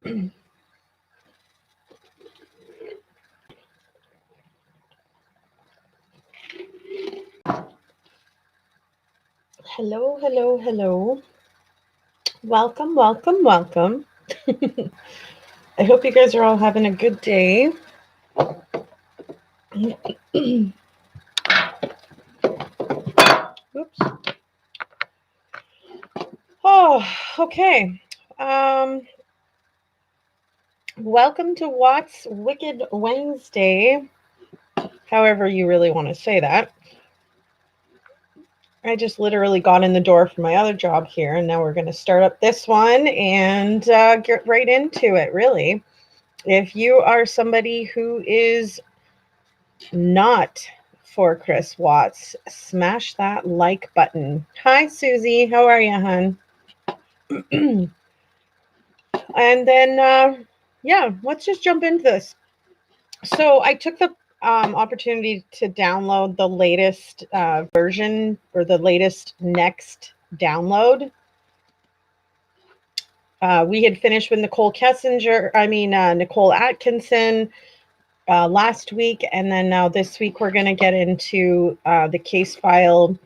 Hello, hello, hello. Welcome, welcome, welcome. I hope you guys are all having a good day. Oops. Oh, okay. Welcome to Watts Wicked Wednesday. However, you really want to say that. I just literally got in the door for my other job here, and now we're going to start up this one and get right into it, really. If you are somebody who is not for Chris Watts, smash that like button. Hi, Susie. How are you, hon? And then, yeah, let's just jump into this. So I took the opportunity to download the latest version or the latest next download. We had finished with Nicole Atkinson last week, and then now this week we're going to get into the case file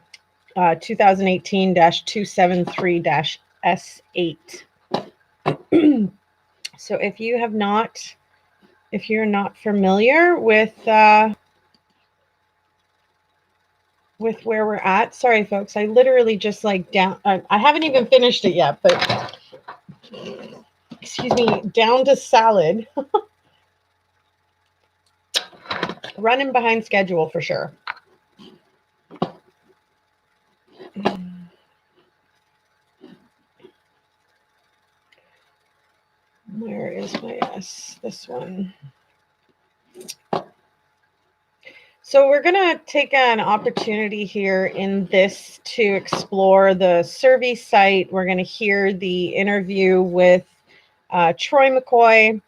2018-273-S8. So if you're not familiar with where we're at, sorry folks, I literally just I haven't even finished it yet, but excuse me, down to salad. Running behind schedule for sure. Where is my S? This one. So we're going to take an opportunity here in this to explore the survey site. We're going to hear the interview with Troy McCoy.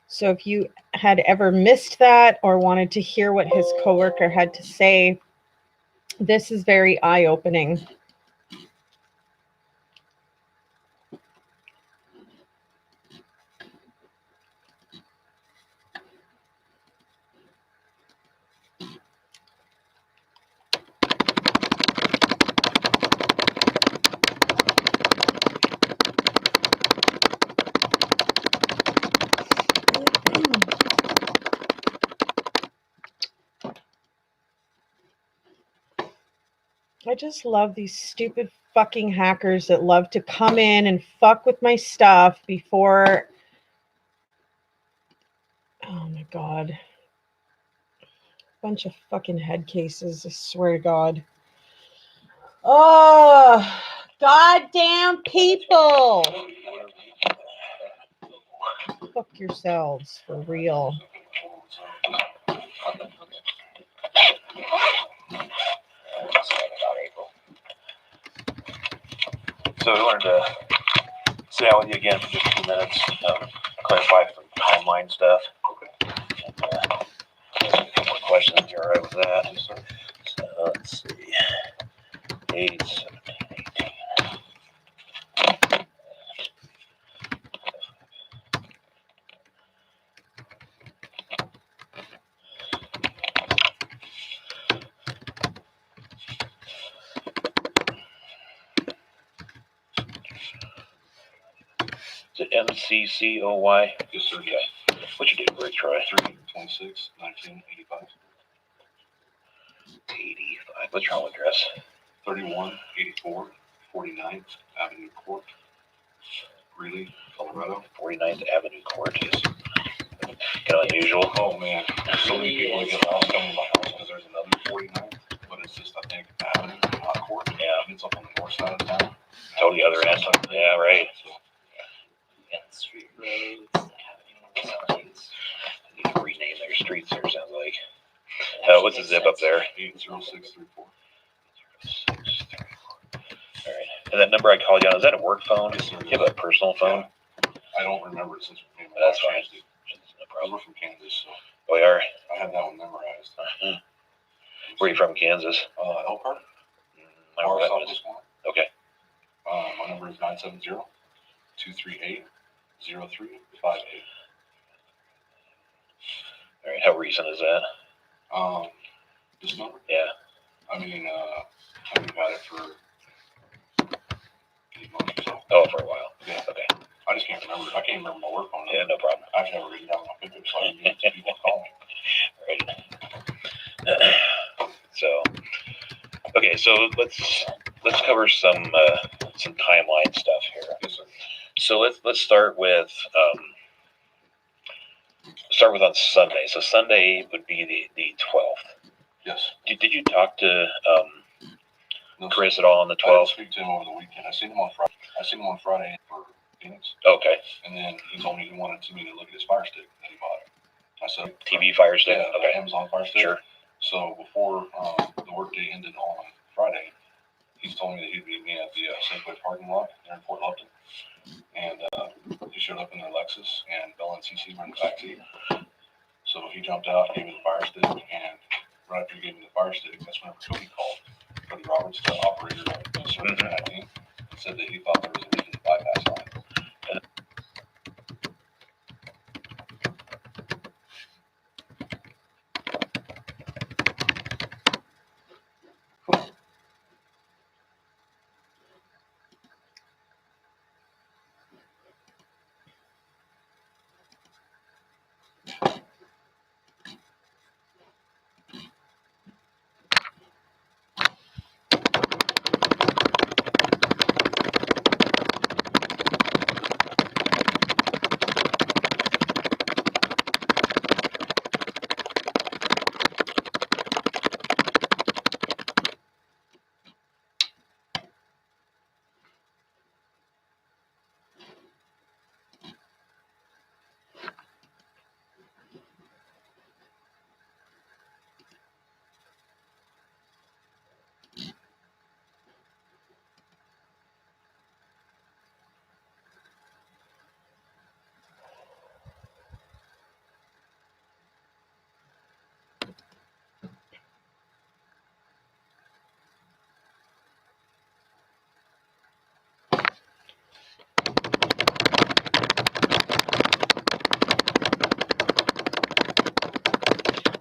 So if you had ever missed that or wanted to hear what his coworker had to say, this is very eye-opening. I just love these stupid fucking hackers that love to come in and fuck with my stuff before. Oh my God. Bunch of fucking head cases, I swear to God. Oh, goddamn people. Fuck yourselves, for real. So we wanted to sit down with you again for just a few minutes, clarify some timeline stuff. And, a few more questions. You're all right with that? So let's see. 8, 17, 18. Is it MCCOY? Yes, sir. Okay. What's your date of birth, Troy? 3/26, 1985. 85. What's your home address? 3184 49th Avenue Court, Greeley, Colorado. 49th Avenue Court. Yes. Kind of unusual. Oh man, so many people that get lost coming to my house because there's another 49th, but it's just, I think, Avenue, not Court. Yeah. It's up on the north side of town. Totally other end. Yeah, right. So, Street roads, avenues. Need to rename their streets there, sounds like. What's the zip up there? 80634. 634. All right. And that number I called you on, is that a work phone? Yes, sir. Do you have a personal phone? I don't remember it since we came. That's fine. No problem. We're from Kansas, so We are. I have that one memorized. Where are you from, Kansas? Elkhart. I don't know where that is. Southwest one. Okay. My number is 970-238-9692. 0358. All right. How recent is that? This number? Yeah. I mean, I've had it for 8 months or so. Oh, for a while. Yeah. Okay. I just can't remember. I can't remember my work phone number. Yeah, no problem. I've never written down my picture, so I can give it to people to call me. Right. So, okay. So let's cover some timeline stuff here. Yes, sir. So let's start with on Sunday. So Sunday would be the 12th. Yes. Did you talk to No, Chris at all on the I didn't 12th? speak to him over the weekend. I seen him on Friday for Phoenix, Okay. and then he told me he wanted me to look at his Fire Stick that he bought. I said, TV Fire Stick. yeah, Okay. Amazon Fire Stick. Sure. So before the workday ended on Friday, he's told me that he'd meet me at the Safeway parking lot there in Fort Lupton, and he showed up in their Lexus, and Bell and CC were in the backseat. So he jumped out, gave me the Fire Stick, and right after he gave me the Fire Stick, that's whenever Cody called. Cody Roberts, the operator of Service 319, and said that he thought there was a leak in the bypass line.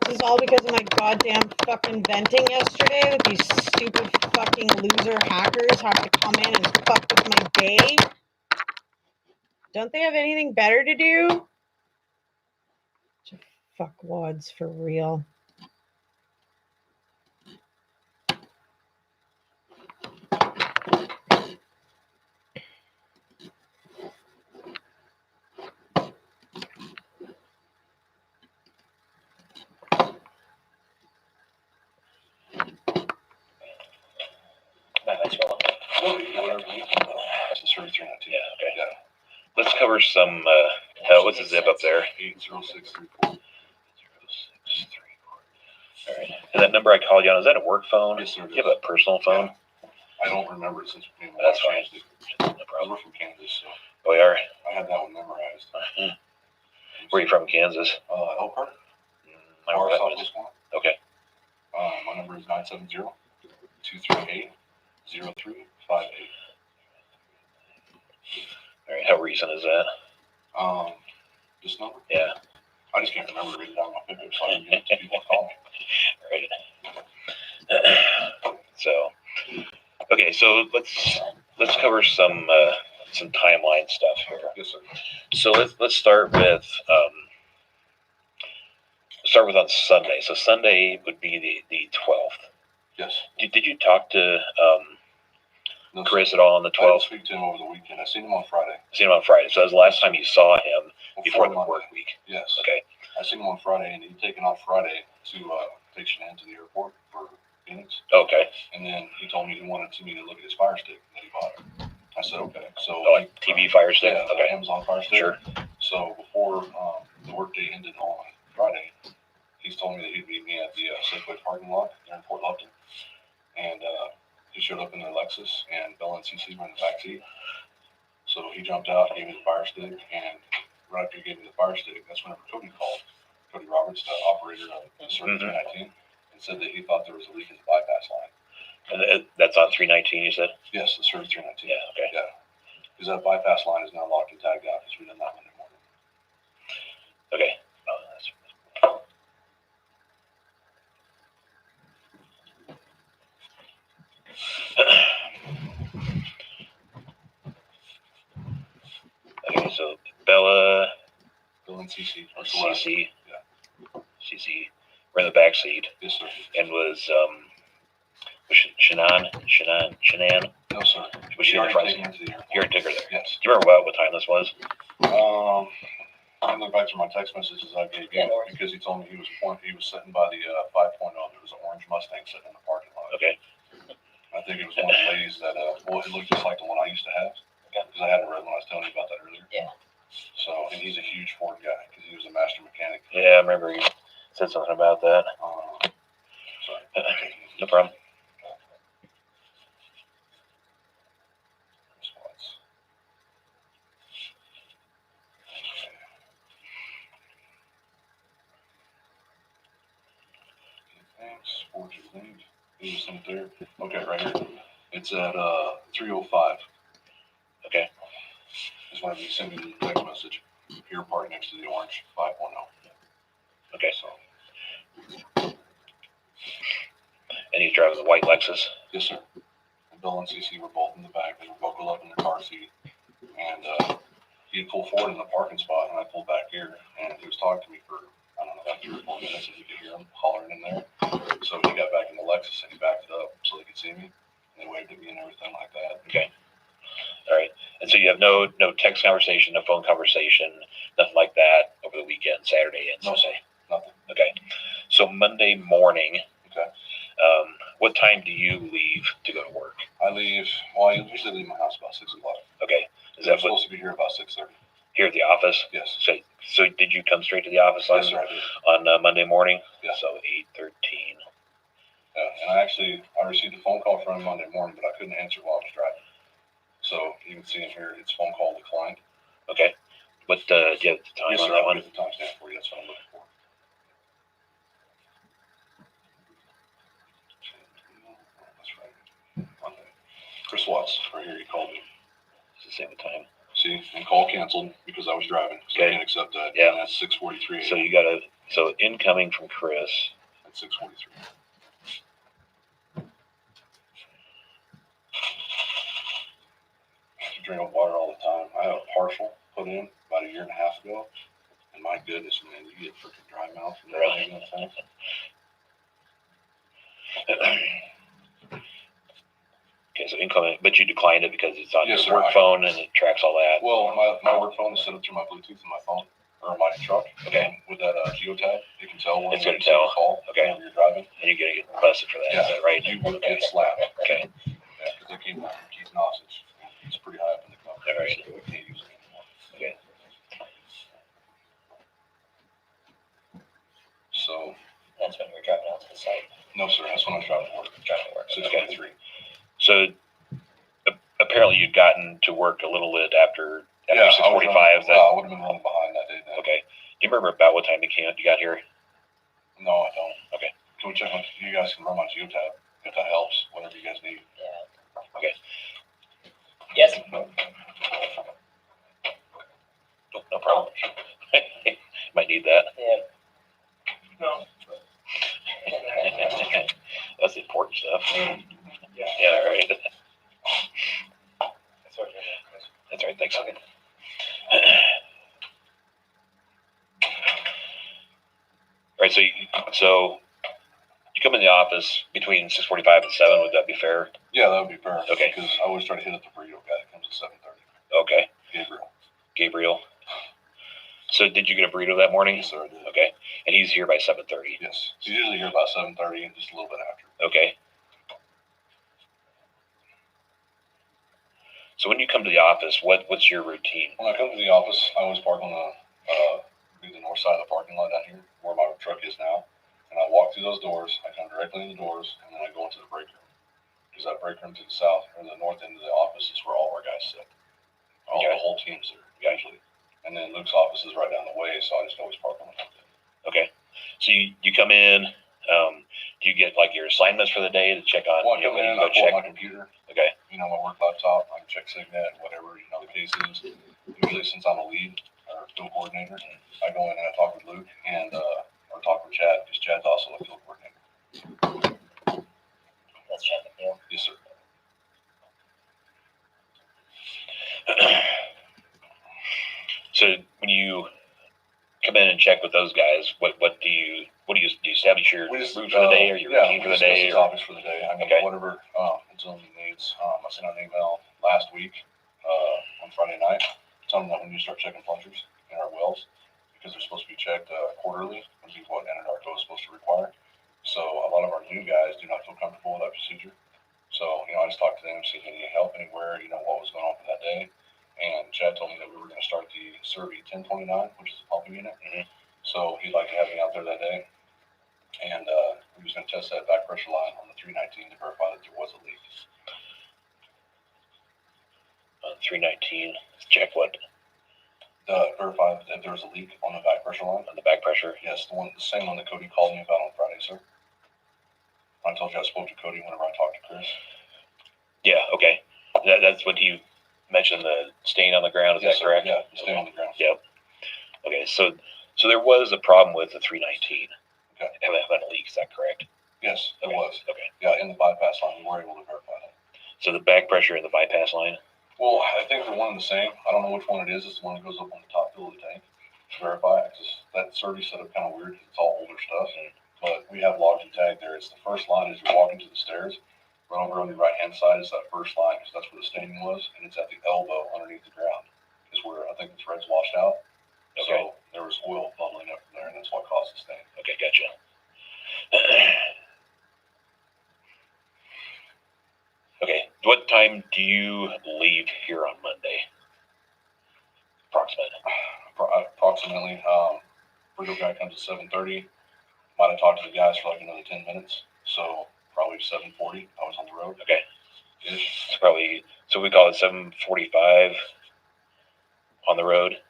This is all because of my goddamn fucking venting yesterday that these stupid fucking loser hackers have to come in and fuck with my day. Don't they have anything better to do? Fuckwads for real. That's well. That's the Service 319. Yeah. Okay. Yeah. Let's cover some. What's the zip up there? 80634. 0634. All right. And that number I called you on, is that a work phone? Yes, sir. Do you have a personal phone? Yeah. I don't remember it since me and my That's wife fine. changed it. No We're problem. from Kansas, so Oh, we are. I had that one memorized. Where are you from, Kansas? Elkhart, I don't know where that is. Southwest one. Okay. My number is 970-238-0358. All right. How recent is that? This number? Yeah. I just can't remember written down my picture, so I can give it to people to call me. Right. So, okay. So let's cover some timeline stuff here. Yes, sir. So let's start with on Sunday. So Sunday would be the 12th. Yes. Did you talk to No, Chris at all on the I didn't 12th? speak to him over the weekend. I seen him on Friday. Seen him on Friday. So that was the last time you saw him before the Monday. work week. Yes. Okay. I seen him on Friday, and he'd taken off Friday to take Shanann to the airport for Phoenix. Okay. And then he told me he wanted me to look at his Fire Stick that he bought. I said, okay. So Oh, like TV Fire Stick? yeah, Okay. Amazon Fire Stick. Sure. So before the workday ended on Friday, he's told me that he'd meet me at the Safeway parking lot there in Fort Lupton, and he showed up in their Lexus, and Bell and CC were in the backseat. So he jumped out, gave me the Fire Stick, and right after he gave me the Fire Stick, that's whenever Cody called. Cody Roberts, the operator of Service 319, and said that he thought there was a leak in the bypass line. And that's on 319, you said? Yes, the Service 319. Yeah. Okay. Yeah. Because that bypass line is now locked and tagged out because we did that Monday morning. Okay. Oh, okay, so Bella, Bill and CC. Or CC, Yeah. CC, were in the back seat. Yes, sir. And was Shanann? No, sir. Was she in the front seat? You're a ticker there. Yes. Do you remember what time this was? I look back to my text messages I gave you because he told me he was sitting by the 5.0. There was an orange Mustang sitting in the parking lot. Okay. I think it was one of the ladies that well, it looked just like the one I used to have because I had a red one. I was telling you about that earlier. Yeah. So, and he's a huge Ford guy because he was a master mechanic. Yeah, I remember you said something about that. Sorry. No problem. Thanks. Ford cleaned. It was in there. Okay, right here. It's at 3:05. Okay. Just wanted to send you the text message. Here, parked next to the orange 5.0. Okay. So. And he's driving the white Lexus. Yes, sir. And Bill and CC were both in the back. They were buckled up in their car seat. And he had pulled forward in the parking spot, and I pulled back here. And he was talking to me for, I don't know, about 3 or 4 minutes, and you could hear him hollering in there. So he got back in the Lexus, and he backed it up so they could see me. And they waved at me and everything like that. Okay. All right. And so you have no text conversation, no phone conversation, nothing like that over the weekend, Saturday and Sunday? Nothing. Okay. So Monday morning, Okay. What time do you leave to go to work? I usually leave my house about 6 o'clock. Okay. Is I'm that supposed to be here about 6:30. here at the office? Yes. So did you come straight to the office Yes, sir, I did. on Monday morning? Yes. So 8:13. Yeah, and I received a phone call from him Monday morning, but I couldn't answer while I was driving. So you can see in here, it's phone call declined. Okay. What do you have the time Yes, on sir, that I'll one? get the timestamp for you. That's what I'm looking for. That's right. Monday. Chris Watts, right here, he called me. It's the same time. See, and call canceled because I was driving, so Okay. I can't accept that. Yeah. And that's 6:43. So you so incoming from Chris. At 6:43. I drink water all the time. I have a partial put in about 1.5 years ago, and my goodness, man, you get freaking dry mouth from Really? that thing. Okay, so incoming, but you declined it because it's on Yes, your sir, work phone and it tracks all that. Well, my work phone is set up through my Bluetooth in my phone or my truck. Okay. And with that geotag, it can tell when It's gonna you tell. call. Okay. When you're driving. And you're gonna get busted for that. Yeah. Is that right? You would get slapped. Okay. Yeah, because they came down from Keith Nosage. It's pretty high up in the company. All right. So we can't use it anymore. Okay. So, That's when you were driving out to the site. no, sir. That's when I was driving to work. Driving to work. 6:43. So apparently you'd gotten to work a little bit after Yeah, 6:45. I would have been running behind that day. Then. Okay. Do you remember about what time you got here? No, I don't. Okay. Can we check on? You guys can run my geotab if that helps. Whatever you guys need. Yeah. Okay. Yes. No problem. Might need that. Yeah. No. That's the important stuff. Yeah. Yeah, all right. That's what you're doing, Chris. That's right. Thanks. Okay. All right. So you come in the office between 6:45 and 7. Would that be fair? Yeah, that would be fair. Okay. Because I always try to hit up the burrito guy that comes at 7:30. Okay. Gabriel. So did you get a burrito that morning? Yes, sir, I did. Okay. And he's here by 7:30. Yes. He's usually here about 7:30 and just a little bit after. Okay. So when you come to the office, what's your routine? When I come to the office, I always park on the north side of the parking lot down here where my truck is now. And I walk through those doors. I come directly in the doors, and then I go into the break room. Because that break room to the south or the north end of the office is where all our guys sit. Okay. The whole team's there usually. And then Luke's office is right down the way, so I just always park on the north end. Okay. So you come in. Do you get like your assignments for the day to check on? Well, I come in, I pull up my computer. Okay. my work laptop. I can check Signet, whatever, the case is. Usually since I'm a lead or field coordinator, I go in and I talk with Luke and or talk with Chad because Chad's also a field coordinator. That's Chad McCoy. Yes, sir. So when you come in and check with those guys, what do you establish your route for the day or your routine for the day? Or topics for the day. I mean, okay. Whatever Zoom needs. I sent out an email last week on Friday night telling them that we need to start checking plungers in our wells because they're supposed to be checked quarterly, which is what Anadarko is supposed to require. So a lot of our new guys do not feel comfortable with that procedure. So, I just talked to them, see if they need help anywhere, what was going on for that day. And Chad told me that we were going to start the Survey 1029, which is a pumping unit. Mm-hmm. So he'd like to have me out there that day. And we was going to test that back pressure line on the 319 to verify that there was a leak. 319, check what? Verify that there was a leak on the back pressure line. On the back pressure? Yes, the same one that Cody called me about on Friday, sir. I told you I spoke to Cody whenever I talked to Chris. Yeah, okay. That's what you mentioned, the stain on the ground, is yes, that correct? Yeah, the stain on the ground. Yep. Okay, so there was a problem with the 319. Okay. Having a leak, is that correct? Yes, it okay. was. Okay. Yeah, in the bypass line, we were able to verify that. So the back pressure in the bypass line? Well, I think they're one and the same. I don't know which one it is. It's the one that goes up on the top fill of the tank to verify it. That survey set up kind of weird. It's all older stuff. But we have logged and tagged there. It's the first line as you're walking to the stairs. Right over on the right-hand side is that first line because that's where the staining was. And it's at the elbow underneath the ground is where I think the thread's washed out. Okay. So there was oil bubbling up from there, and that's what caused the stain. Okay, gotcha. Okay, what time do you leave here on Monday? Approximately. Bridge guy comes at 7:30. Might have talked to the guys for like another 10 minutes. So probably 7:40. I was on the road. Okay. Ish. It's probably, so we call it 7:45 on the road?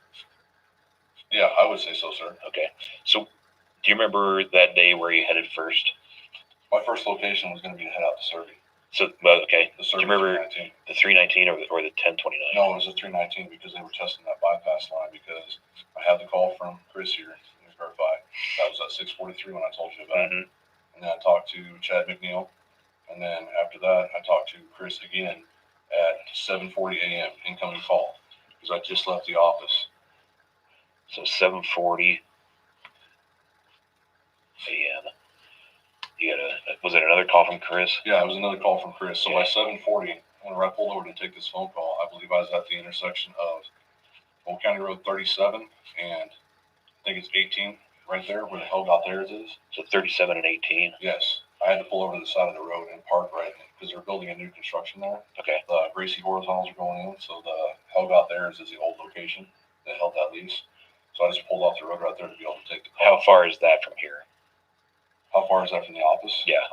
Yeah, I would say so, sir. Okay. So do you remember that day where you headed first? My first location was going to be to head out to Survey. So, well, okay. Do you remember 319. the 319 or the 1029? No, it was the 319 because they were testing that bypass line because I had the call from Chris here to verify. That was at 6:43 when I told you about it. And then I talked to Chad McNeil. And then after that, I talked to Chris again at 7:40 a.m. incoming call because I just left the office. So 7:40 a.m. Was it another call from Chris? Yeah, it was another call from Chris. So by 7:40, whenever I pulled over to take this phone call, I believe I was at the intersection of Old County Road 37 and I think it's 18 right there where the hell got theirs is. So 37 and 18? Yes. I had to pull over to the side of the road and park right because they're building a new construction there. Okay. The Gracie horizontals are going in, so the hell got theirs is the old location that held that lease. So I just pulled off the road right there to be able to take the call. How far is that from here? How far is that from the office? Yeah.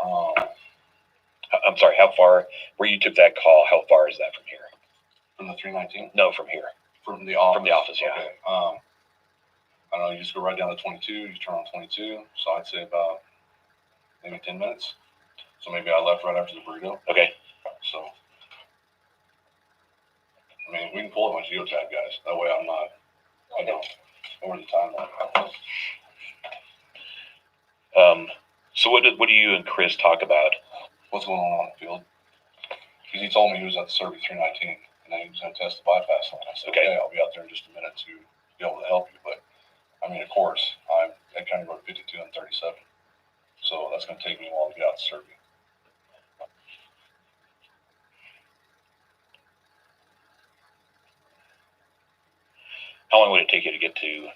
I'm sorry, how far, where you took that call, how far is that from here? From the 319? No, from here. From the office? From the office, yeah. Okay. I don't know, you just go right down to 22, you turn on 22, so I'd say about maybe 10 minutes. So maybe I left right after the burrito. Okay. So, I mean, we can pull up my geotag, guys. That way I'm not, over the timeline. So what do you and Chris talk about? What's going on the field? Because he told me he was at the Survey 319, and then he was going to test the bypass line. I said, okay, I'll be out there in just a minute to be able to help you. But, I mean, of course, I'm at County Road 52 and 37. So that's going to take me a while to get out to Survey. How long would it take you to get to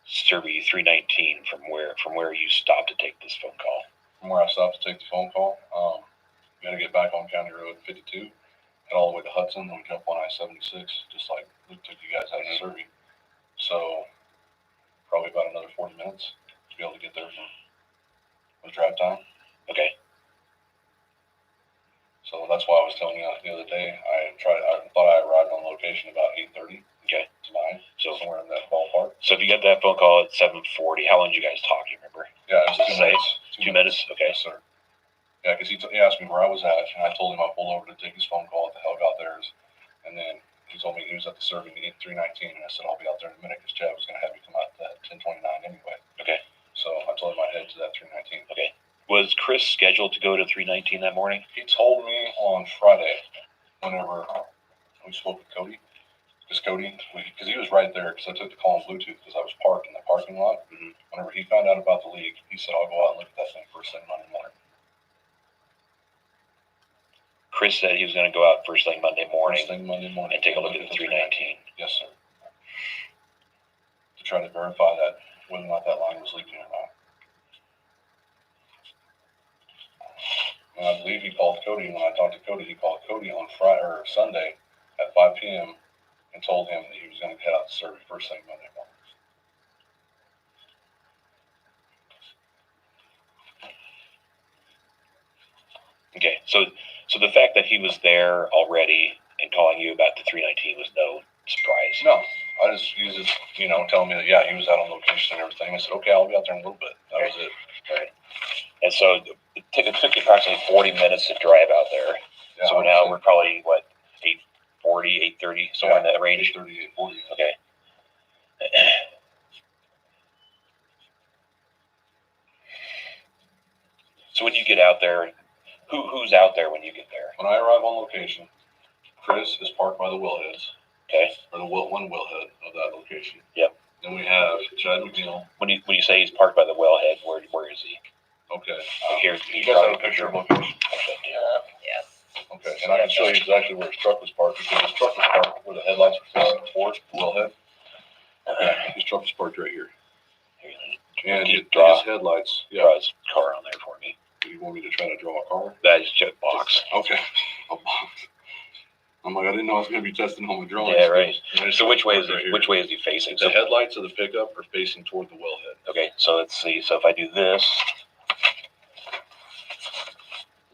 Survey 319 from where you stopped to take this phone call? From where I stopped to take the phone call, we got to get back on County Road 52, head all the way to Hudson, then we jump on I-76, just like Luke took you guys out to Survey. So probably about another 40 minutes to be able to get there with drive time. Okay. So that's why I was telling you the other day, I thought I arrived on location about 8:30. Okay. To 9, so somewhere in that ballpark. So if you got that phone call at 7:40, how long did you guys talk? You remember? Yeah, it was 2 minutes. 2 minutes? Okay. Yes, sir. Yeah, because he asked me where I was at, and I told him I pulled over to take his phone call at the Helg out theirs, and then he told me he was at the serving meeting 319, and I said I'll be out there in a minute because Chad was going to have me come out to that 1029 anyway. Okay. So I told him I'd head to that 319. Okay. Was Chris scheduled to go to 319 that morning? He told me on Friday, whenever we spoke with Cody, because he was right there, because I took the call on Bluetooth because I was parked in the parking lot. Mm-hmm. Whenever he found out about the leak, he said I'll go out and look at that thing first thing Monday morning. Chris said he was going to go out first thing Monday morning And take a look at the 319. Yes, sir. To try to verify that whether or not that line was leaking or not. And I believe he called Cody. When I talked to Cody, he called Cody on Friday or Sunday at 5 p.m. and told him that he was going to head out to survey first thing Monday morning. Okay, so the fact that he was there already and calling you about the 319 was no surprise. No, I just he was just telling me that he was out on location and everything. I said okay, I'll be out there in a little bit. That was it. Right. And so it took you approximately 40 minutes to drive out there. Yeah, so now we're probably 8:40, 8:30, somewhere in that range. 8:30, 8:40. Okay. So when you get out there, who's out there when you get there? When I arrive on location, Chris is parked by the wellheads. Okay. Or the one wellhead of that location. Yep. Then we have Chad McNeil. When you say he's parked by the wellhead, where is he? Okay. Here, you guys have a picture of location. Yeah. Okay, and I can show you exactly where his truck was parked because his truck was parked where the headlights were facing towards the wellhead. Okay, his truck was parked right here. And his headlights. Yeah. Draw his car on there for me. Do you want me to try to draw a car? That is just box. Okay. A box. I'm like, I didn't know I was going to be testing home a drawing. Yeah, right. So So which way is he facing? The headlights of the pickup are facing toward the wellhead. Okay, so let's see. So if I do this,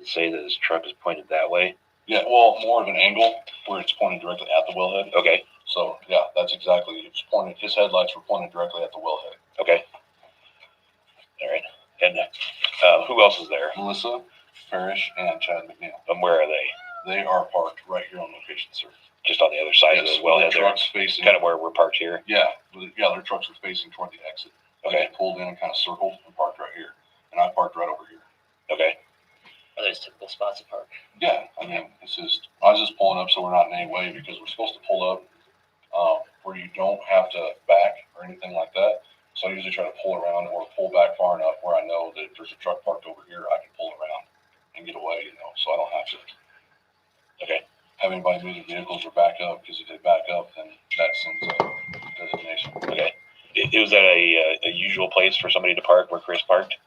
say that his truck is pointed that way. Yeah, well, more of an angle where it's pointed directly at the wellhead. Okay. So yeah, that's exactly it. Was pointed. His headlights were pointed directly at the wellhead. Okay. All right. And who else is there? Melissa Parrish and Chad McNeil. And where are they? They are parked right here on location, sir. Just on the other side of the wellhead there. Trucks facing. Kind of where we're parked here. Yeah, their trucks are facing toward the exit. Okay. They pulled in and kind of circled and parked right here, and I parked right over here. Okay. Are those typical spots to park? Yeah, I mean, I was just pulling up so we're not in any way because we're supposed to pull up where you don't have to back or anything like that. So I usually try to pull around or pull back far enough where I know that if there's a truck parked over here, I can pull around and get away, so I don't have to have anybody move their vehicles or back up, because if they back up, then that sends a designation. Okay. Was that a usual place for somebody to park where Chris parked?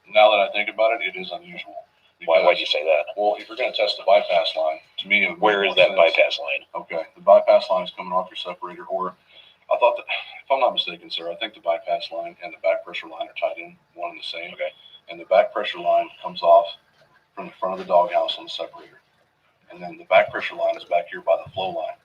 Now that I think about it, it is unusual. Why'd you say that? Well, if you're going to test the bypass line, to me, where is that bypass line? Okay, the bypass line is coming off your separator, or I thought that, if I'm not mistaken, sir, I think the bypass line and the back pressure line are tied in one and the same. Okay. And the back pressure line comes off from the front of the doghouse on the separator. And then the back pressure line is back here by the flow line,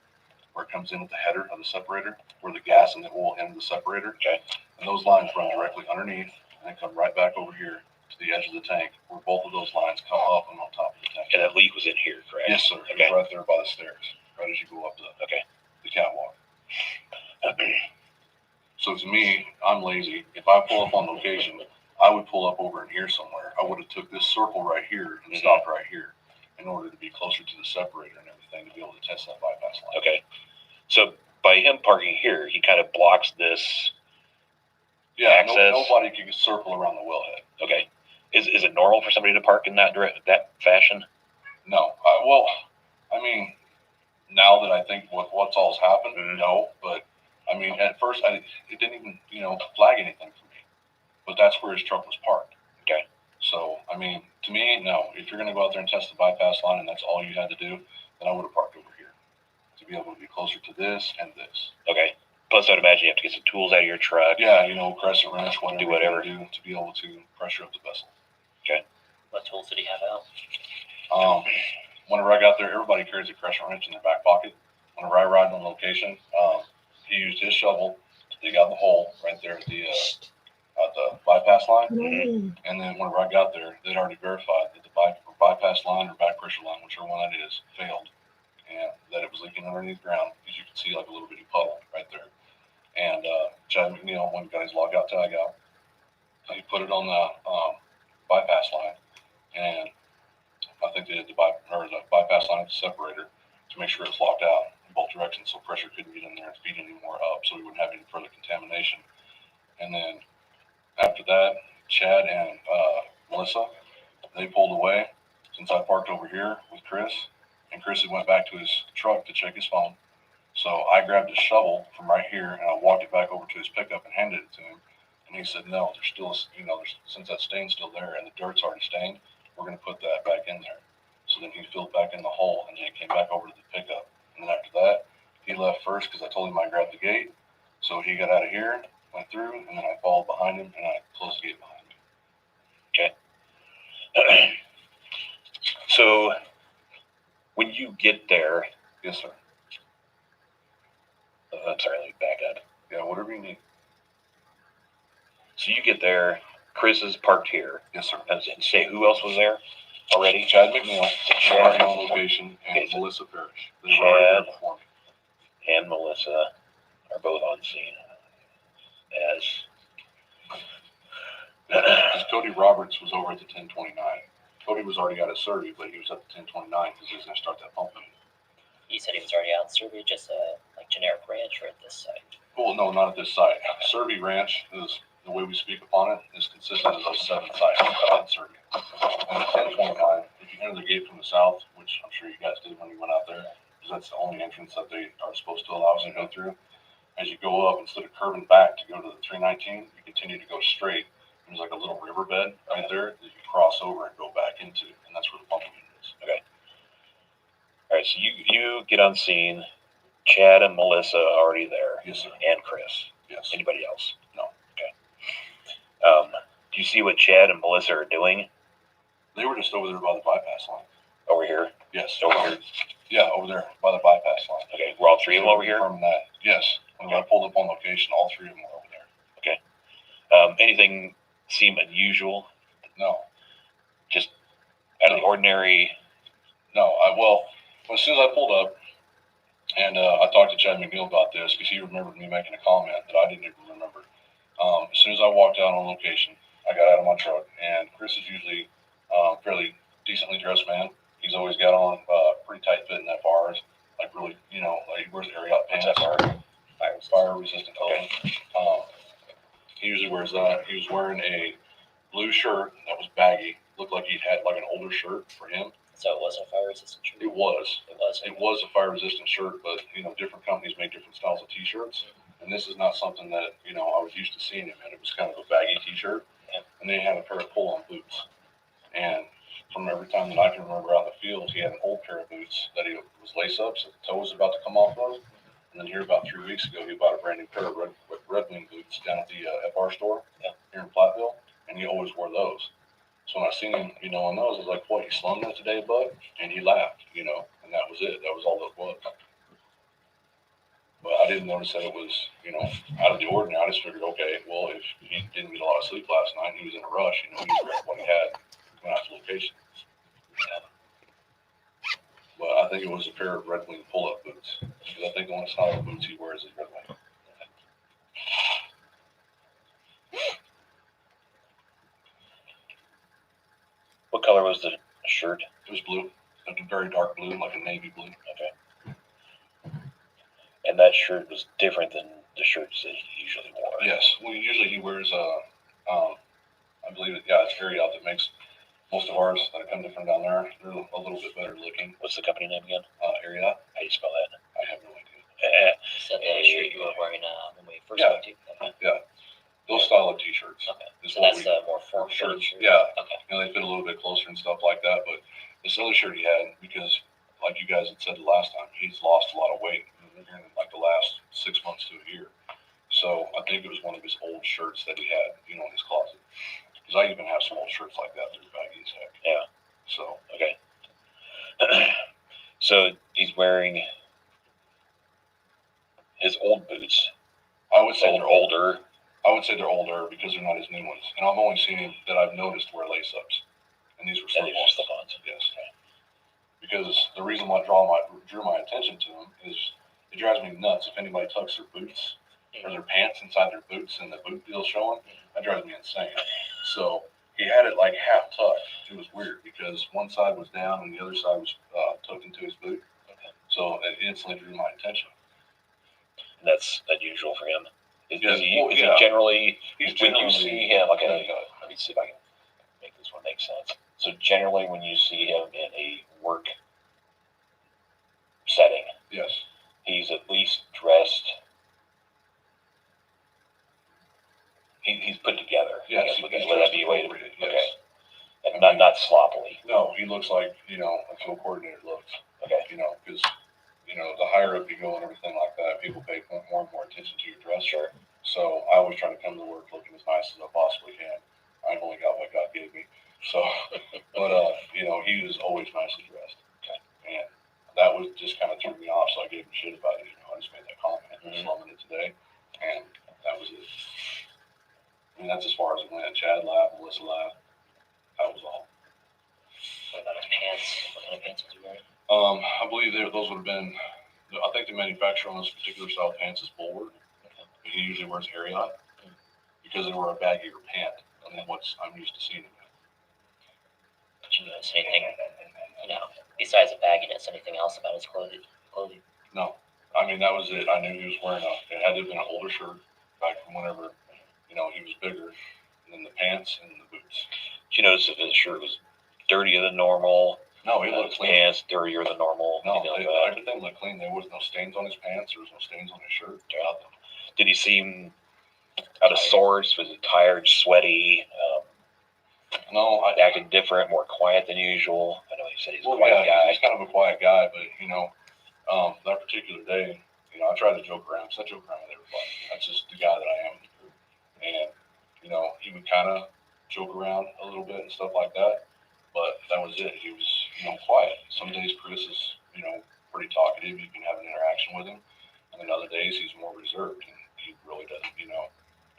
where it comes in at the header of the separator, where the gas and the oil enter the separator. Okay. And those lines run directly underneath and come right back over here to the edge of the tank, where both of those lines come up and on top of the tank. And that leak was in here, correct? Yes, sir. Okay. It's right there by the stairs, right as you go up the catwalk. So to me, I'm lazy. If I pull up on location, I would pull up over in here somewhere. I would have took this circle right here and stopped right here in order to be closer to the separator and everything to be able to test that bypass line. Okay. So by him parking here, he kind of blocks this access. Nobody can circle around the wellhead. Okay. Is it normal for somebody to park in that fashion? No. I mean, now that I think what's all's happened, no. But I mean, at first, it didn't even flag anything for me. But that's where his truck was parked. Okay. So I mean, to me, no. If you're going to go out there and test the bypass line, and that's all you had to do, then I would have parked over here to be able to be closer to this and this. Okay. Plus, I'd imagine you have to get some tools out of your truck. Yeah, crescent wrench, whatever. Do whatever. You to be able to pressure up the vessel. Okay. What tools did he have out? Whenever I got there, everybody carries a crescent wrench in their back pocket. Whenever I arrived on location, he used his shovel to dig out the hole right there at the bypass line. Mm. And then whenever I got there, they'd already verified that the bypass line or back pressure line, whichever one that is, failed, and that it was leaking underneath the ground, because you can see like a little bitty puddle right there. And Chad McNeil, when he got his lockout tag out, he put it on the bypass line, and I think they did the bypass line with the separator to make sure it's locked out in both directions, so pressure couldn't get in there and feed any more up, so we wouldn't have any further contamination. And then after that, Chad and Melissa, they pulled away since I parked over here with Chris, and Chris had went back to his truck to check his phone. So I grabbed a shovel from right here and I walked it back over to his pickup and handed it to him. And he said, no, there's still, since that stain's still there and the dirt's already stained, we're going to put that back in there. So then he filled back in the hole, and then he came back over to the pickup. And then after that, he left first because I told him I grabbed the gate. So he got out of here, went through, and then I followed behind him and I closed the gate behind him. Okay. So when you get there, Yes, sir. I'm sorry, let me back up. Yeah, whatever you need. So you get there, Chris is parked here. Yes, sir. And say who else was there already? Chad McNeil, Chad. already on location, and Okay, so Melissa Parrish. They were already there Chad. before me. And Melissa are both on scene as Because Cody Roberts was over at the 1029. Cody was already out of survey, but he was at the 1029 because he was going to start that pumping. He said he was already out in survey, just like generic ranch or at this site. Well, no, not at this site. Survey Ranch is, the way we speak upon it, is consistent of those 7 sites in Survey. And the 1029, if you enter the gate from the south, which I'm sure you guys did when you went out there, because that's the only entrance that they are supposed to allow us to go through. As you go up, instead of curving back to go to the 319, you continue to go straight. There's like a little riverbed right there that you cross over and go back into, and that's where the pumping unit is. okay. All right, so you get on scene. Chad and Melissa are already there. Yes, sir. And Chris. Yes. Anybody else? No. Okay. Do you see what Chad and Melissa are doing They were just over there by the bypass line. over here? Yes. Over here. Yeah, over there by the bypass line. Okay, we're all 3 of them over here. Confirm that. Yes. When I pulled up on location, all 3 of them were over there. Anything seem unusual? No. Just out of the ordinary? No. Well, as soon as I pulled up, and I talked to Chad McNeil about this because he remembered me making a comment that I didn't even remember. As soon as I walked out on location, I got out of my truck, and Chris is usually fairly decently dressed man. He's always got on pretty tight fitting FRs, like really, like he wears area out pants. Fire resistant clothing. He usually wears that. He was wearing a blue shirt that was baggy, looked like he had like an older shirt for him. So it wasn't a fire resistant shirt? It was. It was. It was a fire resistant shirt, but different companies make different styles of t-shirts. And this is not something that, I was used to seeing him in. It was kind of a baggy t-shirt. Yeah. And then he had a pair of pull-on boots. And from every time that I can remember out in the field, he had an old pair of boots that he was lace up, so the toe was about to come off of. And then here about 3 weeks ago, he bought a brand new pair of Red Wing boots down at the FR store here in Platteville, and he always wore those. So when I seen him, in those, I was like, "What? You slung that today, bud?" And he laughed, and that was it. That was all it was. But I didn't notice that it was, out of the ordinary. I just figured, okay, well, if he didn't get a lot of sleep last night, and he was in a rush, he just grabbed what he had, went out to location. But I think it was a pair of Red Wing pull-up boots, because I think the only style of boots he wears is Red Wing. What color was the shirt? It was blue, like a very dark blue, like a navy blue. Okay. And that shirt was different than the shirts that he usually wore. Yes, well, usually he wears I believe it's Harry out that makes most of ours that come from down there. They're a little bit better looking. What's the company name again? Area. How do you spell that? I have no idea. Is that the shirt you were wearing when we first Yeah. went to? Okay. Yeah, those style of t-shirts. Okay. is So what that's we- more formal shirts. shirt. Yeah, Okay. they fit a little bit closer and stuff like that. But this other shirt he had, because like you guys had said the last time, he's lost a lot of weight in like the last 6 months to a year. So I think it was one of his old shirts that he had, in his closet. Because I even have some old shirts like that that are baggy as heck. Yeah. So Okay. So he's wearing his old boots. I would say They're older. I would say they're older because they're not his new ones. And I've only seen him that I've noticed wear lace ups. And these were And these are slip-ons. slip-ons. Yes. Because the reason why drew my attention to them is it drives me nuts if anybody tucks their boots or their pants inside their boots and the boot deal's showing. That drives me insane. So he had it like half tucked. It was weird because one side was down and the other side was tucked into his boot. Okay. So it instantly drew my attention. And that's unusual for him. Is Yes, he well, is yeah. he generally, He's when you generally- see him, okay, let me see if I can make this one make sense. So generally when you see him in a work setting, Yes. he's at least dressed. He's put together. Yes. I guess would He's that dressed be a way to appropriate, okay. yes. And not sloppily. No, he looks like, a field coordinator looks. Okay. Because, the higher up you go and everything like that, people pay more and more attention to your dress. Sure. So I always try to come to work looking as nice as I possibly can. I've only got what God gave me. So, but, he was always nicely dressed. Okay. And that was just kind of threw me off, so I gave him shit about it. I just made that comment. I was loving it today. And that was it. I mean, that's as far as it went. Chad laughed, Melissa laughed. That was all. What about his pants? What kind of pants was he wearing? I believe those would have been. I think the manufacturer on this particular style pants is Bulwark. He usually wears Ariat because they were a baggier pant than what I'm used to seeing him in. Did you notice anything, besides the bagginess, anything else about his clothing? No, I mean that was it. I knew he was wearing it had to have been an older shirt back from whenever he was bigger, and then the pants and the boots. Did you notice if his shirt was dirtier than normal? No, he looked his clean. pants dirtier than normal? No, Anything like that? everything looked clean. There was no stains on his pants. There was no stains on his shirt. Nothing. Did he seem out of sorts? Was he tired, sweaty? No, acting different, more quiet than usual? I know you said he's a Well, quiet yeah, guy. he's kind of a quiet guy, but that particular day, I try to joke around because I joke around with everybody. That's just the guy that I am in the group. And he would kind of joke around a little bit and stuff like that, but that was it. He was quiet. Some days Chris is pretty talkative. You can have an interaction with him, and then other days he's more reserved and he really doesn't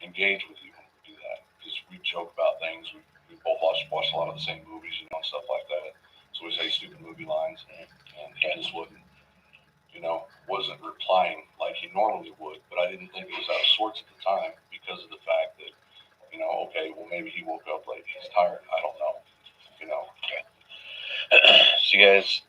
engage with you when we do that because we joke about things. We both watch a lot of the same movies, and stuff like that. So we say stupid movie lines, and he just wasn't replying like he normally would. But I didn't think it was out of sorts at the time because of the fact that, okay, well maybe he woke up late, he's tired. I don't know. Okay. So you guys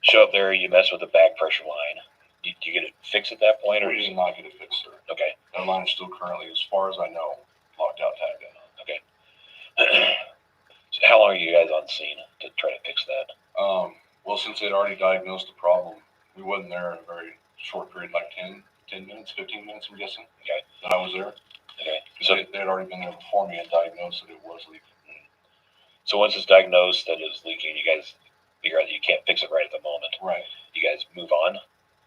show up there, you mess with the back pressure line. Do you get it fixed at that point, or We is did not get it fixed, sir. okay? That line is still currently, as far as I know, locked out, tagged in. Okay. So how long are you guys on scene to try to fix that? Well, since they'd already diagnosed the problem, we wasn't there in a very short period, like 10 minutes, 15 minutes, I'm guessing. Okay. That I was there. Okay. Because they had already been there before me and diagnosed that it was leaking. So once it's diagnosed that it's leaking, you guys figure out that you can't fix it right at the moment. Right. You guys move on.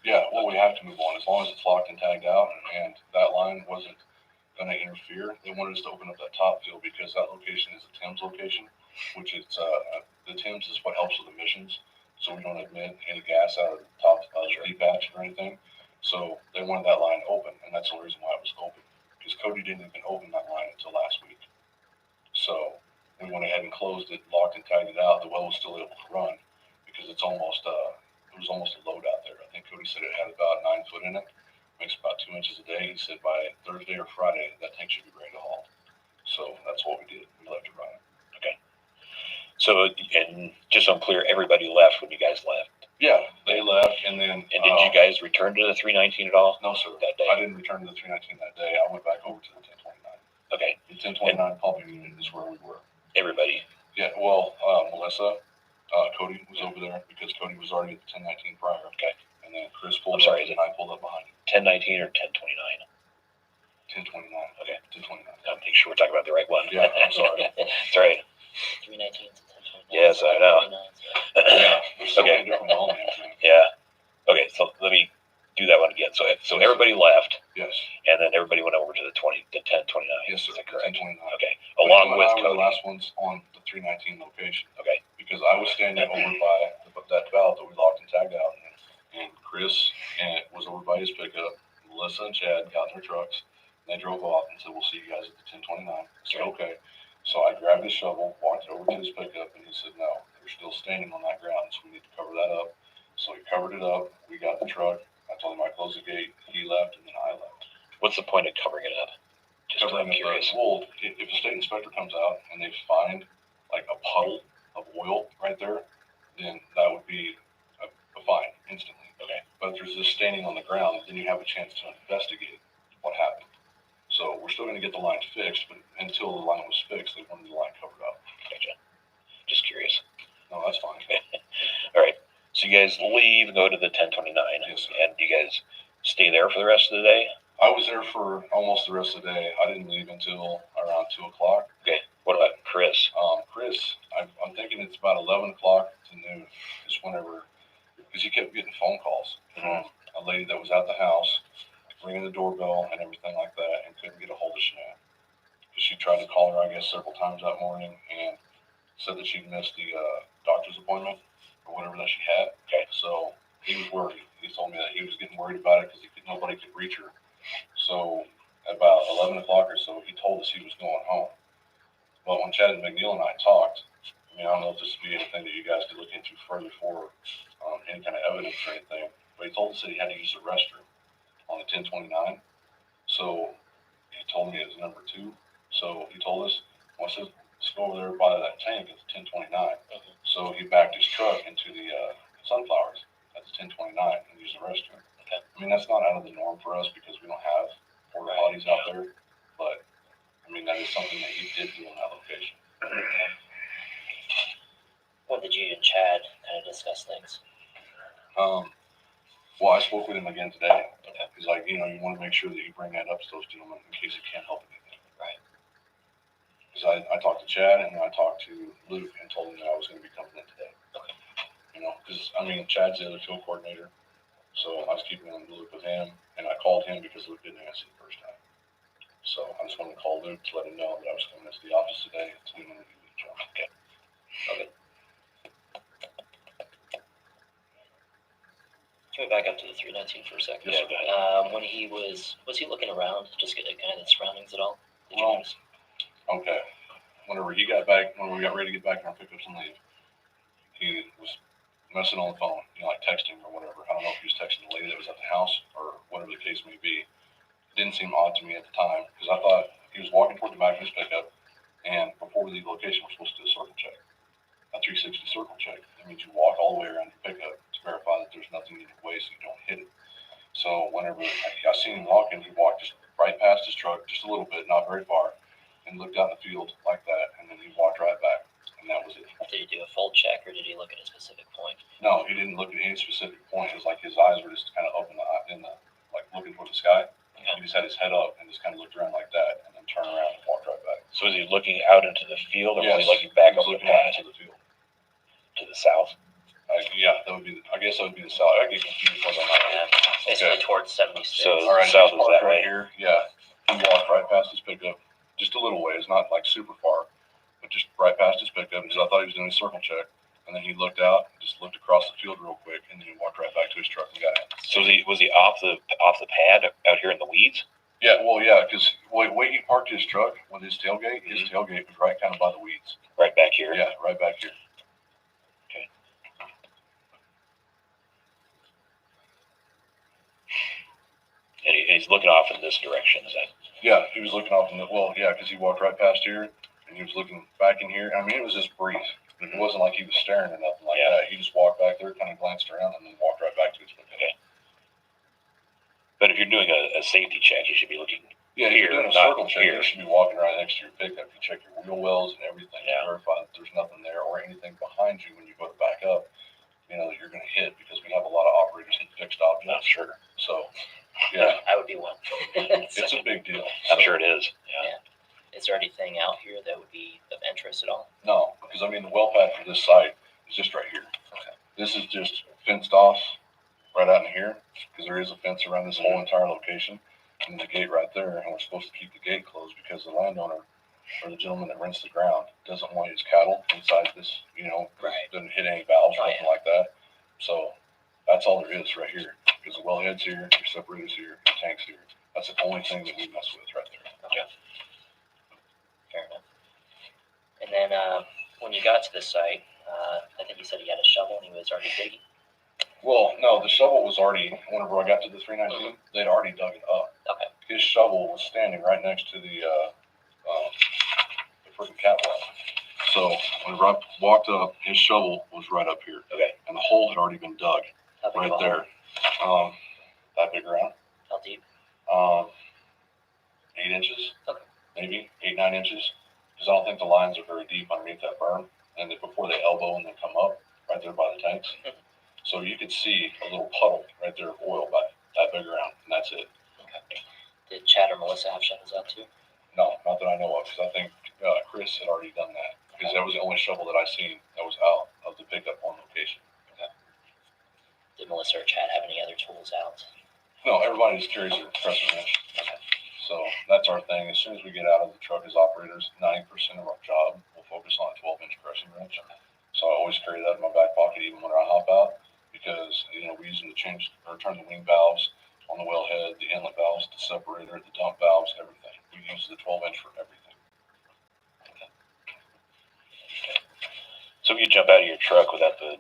Yeah, well, we have to move on as long as it's locked and tagged out, and that line wasn't going to interfere. They wanted us to open up that top field because that location is a Thames location, which is the Thames is what helps with emissions, so we don't emit any gas out of the top deep patch or anything. So they wanted that line open, and that's the reason why it was open because Cody didn't even open that line until last week. So we went ahead and closed it, locked and tagged it out. The well was still able to run because it's almost it was almost a load out there. I think Cody said it had about 9 foot in it, makes about 2 inches a day. He said by Thursday or Friday that tank should be ready to haul. So that's what we did. We left it running. Okay. So, and just so I'm clear, everybody left when you guys left. Yeah, they left, and then. And did you guys return to the 319 at all? No, sir. That day? I didn't return to the 319 that day. I went back over to the 1029. Okay. The 1029 pumping unit is where we were. Everybody. Yeah. Well, Melissa, Cody was over there because Cody was already at the 1019 prior. Okay. And then Chris pulled I'm sorry, up, and I pulled up behind him. 1019 or 1029? 1029. Okay. 1029. I'm making sure we're talking about the right one. Yeah, I'm sorry. That's right. 319 to 1029. Yes, I know. Yeah. There's so Okay. many different well names, man. Yeah. Okay, so let me do that one again. So everybody left, Yes. and then everybody went over to the 1029. Yes, sir. Is that correct? 1029. Okay. But Along you and with I were Cody. the last ones on the 319 location. Okay. Because I was standing over by that valve that we locked and tagged out, and Chris was over by his pickup. Melissa and Chad got in their trucks, and they drove off and said, "We'll see you guys at the 1029." I said, "Okay." So I grabbed his shovel, walked it over to his pickup, and he said, no, there's still staining on that ground, so we need to cover that up. So he covered it up. We got the truck. I told him I closed the gate. He left, and then I left. What's the point of covering it up? Just Covering I'm curious. Well, if a state inspector comes out and they find like a puddle of oil right there, then that would be a fine instantly. Okay. But if there's this staining on the ground, then you have a chance to investigate what happened. So we're still going to get the line fixed, but until the line was fixed, they wanted the line covered up. Gotcha. Just curious. No, that's fine. All right. So you guys leave, go to the 1029, Yes, sir. and you guys stay there for the rest of the day? I was there for almost the rest of the day. I didn't leave until around 2 o'clock. Okay. What about Chris? Chris, I'm thinking it's about 11 o'clock to noon is whenever, because he kept getting phone calls from a lady that was at the house, ringing the doorbell and everything like that, and couldn't get a hold of Shanann. She tried to call her, I guess, several times that morning, and said that she'd missed the doctor's appointment or whatever that she had. Okay. So he was worried. He told me that he was getting worried about it because nobody could reach her. So about 11 o'clock or so, he told us he was going home. But when Chad McNeil and I talked, I don't know if this would be anything that you guys could look into further for any kind of evidence or anything, but he told us that he had to use the restroom on the 1029. So he told me it was number 2. So he told us, well, I said, let's go over there by that tank at the 1029. So he backed his truck into the sunflowers at the 1029 and used the restroom. Okay. That's not out of the norm for us because we don't have porta potties out there, but that is something that he did do on that location. When did you and Chad kind of discuss things? Well, I spoke with him again today. He's like, you want to make sure that you bring that up to those gentlemen in case it can't help anything. Right. Because I talked to Chad and I talked to Luke and told him that I was going to be coming in today. Okay. Because Chad's the other field coordinator, so I was keeping in the loop with him, and I called him because Luke didn't answer the first time. So I just wanted to call Luke to let him know that I was coming into the office today to do an interview with John. Okay. Okay. Can we back up to the 319 for a second? Yes, sir. When he was he looking around, just get kind of the surroundings at all? Did you Well, notice? Okay. When we got ready to get back in our pickups and leave, he was messing on the phone, like texting or whatever. I don't know if he was texting the lady that was at the house or whatever the case may be. It didn't seem odd to me at the time because I thought he was walking toward the back of his pickup, and before we leave the location, we're supposed to do a circle check. A 360 circle check. That means you walk all the way around your pickup to verify that there's nothing in your way so you don't hit it. So whenever I seen him walking, he walked just right past his truck, just a little bit, not very far, and looked out in the field like that, and then he walked right back, and that was it. Did he do a full check, or did he look at a specific point? No, he didn't look at any specific point. It was like his eyes were just kind of up like looking toward the sky. Okay. He just had his head up and just kind of looked around like that, and then turned around and walked right back. So is he looking out into the field, or Yes, was he looking back he was over the looking out path into the field. to the south? Yeah, that would be. I guess that would be the south. I get confused on that. Basically towards 76. So All right, south he's was parked that right way. here. Yeah, he walked right past his pickup, just a little ways, not like super far, but just right past his pickup because I thought he was doing a circle check. And then he looked out, just looked across the field real quick, and then he walked right back to his truck and got in. So was he off the pad out here in the weeds? Yeah, because the way he parked his truck with his tailgate was right kind of by the weeds. Right back here. Yeah, right back here. Okay. And he's looking off in this direction. Is that? Yeah, he was looking off because he walked right past here, and he was looking back in here. It was just breeze. It wasn't like he was staring or nothing like that. He just walked back there, kind of glanced around, and then walked right back to his pickup. Okay. But if you're doing a safety check, you should be looking. Yeah, here, you're doing a not circle check. here. You should be walking right next to your pickup. You check your wheel wells and everything. Yeah. To verify that there's nothing there or anything behind you when you go to back up. That you're going to hit because we have a lot of operators in fixed objects. Not sure. So, yeah, I would be one. it's a big deal. I'm sure it is. Yeah. Is there anything out here that would be of interest at all? No, because the well pad for this site is just right here. Okay. This is just fenced off right out in here because there is a fence around this whole entire location and the gate right there. And we're supposed to keep the gate closed because the landowner or the gentleman that rents the ground doesn't want his cattle inside this, Right. Doesn't hit any valves or Oh, anything yeah. like that. So that's all there is right here because the wellhead's here, your separator's here, your tank's here. That's the only thing that we mess with right there. Okay. Fair enough. And then when you got to the site, I think you said he had a shovel and he was already digging. Well, no, the shovel was already, whenever I got to the 319, they'd already dug it up. Okay. His shovel was standing right next to the freaking catwalk. So whenever I walked up, his shovel was right up here. Okay. And the hole had already been dug How big right of a there. hole? That big around. How deep? 8 inches. Okay. Maybe 8, 9 inches. Because I don't think the lines are very deep underneath that berm. And before they elbow and then come up, right there by the tanks. So you could see a little puddle right there of oil by that big around, and that's it. Okay. Did Chad or Melissa have shovels out too? No, not that I know of, because I think Chris had already done that. Because that was the only shovel that I seen that was out of the pickup on location. Okay. Did Melissa or Chad have any other tools out? No, everybody just carries their crescent wrench. Okay. So that's our thing. As soon as we get out of the truck as operators, 90% of our job will focus on a 12-inch crescent wrench. So I always carry that in my back pocket even when I hop out, because we use them to change or turn the wing valves on the wellhead, the inlet valves, the separator, the dump valves, everything. We use the 12-inch for everything. Okay. So if you jump out of your truck without the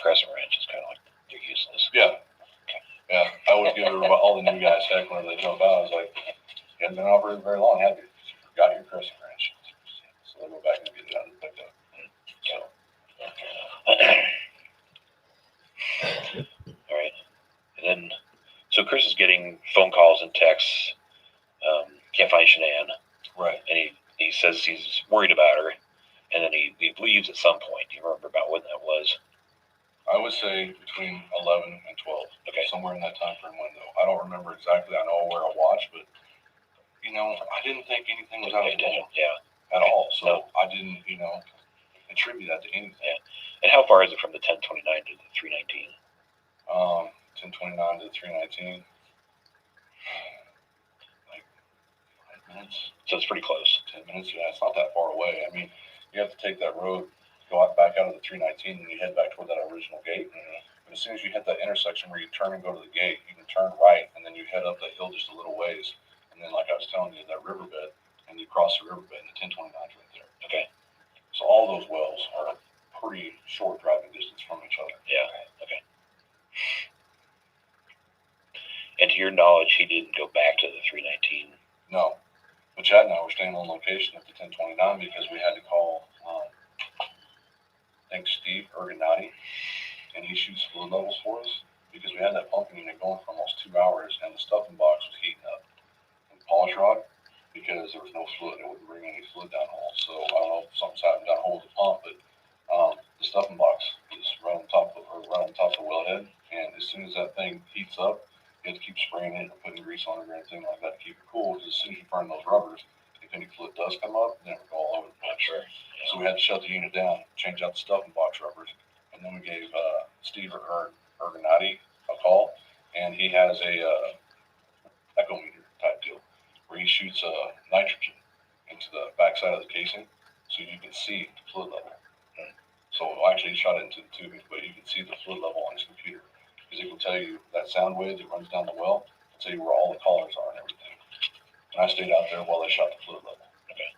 crescent wrench, it's kind of like you're useless. Yeah. Yeah. I always give all the new guys heck whenever they jump out. I was like, you haven't been operating very long, have you? You forgot your crescent wrench. So they go back and get it out of the pickup. So. All right. And then, so Chris is getting phone calls and texts. Can't find Shanann. Right. And he says he's worried about her. And then he leaves at some point. Do you remember about when that was? I would say between 11 and 12. Okay. Somewhere in that time frame window. I don't remember exactly. I know where I watched, but I didn't think anything was out of the norm. Yeah. At all. So No. I didn't, attribute that to anything. Yeah. And how far is it from the 1029 to the 319? 1029 to 319. Like 5 minutes. So it's pretty close. 10 minutes. Yeah, it's not that far away. I mean, you have to take that road, go back out of the 319, and you head back toward that original gate. But as soon as you hit that intersection where you turn and go to the gate, you can turn right, and then you head up that hill just a little ways. And then, like I was telling you, that riverbed, and you cross the riverbed, and the 1029 is right there. Okay. So all those wells are pretty short driving distance from each other. Yeah. Okay. And to your knowledge, he didn't go back to the 319. No. But Chad and I were staying on location at the 1029 because we had to call, I think, Steve Ergonati, and he shoots fluid levels for us because we had that pumping unit going for almost 2 hours, and the stuffing box was heating up. And polish rod, because there was no fluid, it wouldn't bring any fluid down the hole. So I don't know if something's happened down the hole with the pump, but the stuffing box is right on top of the wellhead, and as soon as that thing heats up, you have to keep spraying it or putting grease on it or anything like that to keep it cool. Because as soon as you burn those rubbers, if any fluid does come up, then it would go all over the place. Sure. Yeah. So we had to shut the unit down, change out the stuffing box rubbers, and then we gave Steve Ergonati a call, and he has a echometer type deal where he shoots nitrogen into the backside of the casing, so you can see the fluid level. So actually, he shot it into the tubing, but you can see the fluid level on his computer. Because it will tell you that sound wave that runs down the well, it'll tell you where all the collars are and everything. And I stayed out there while they shot the fluid level. Okay.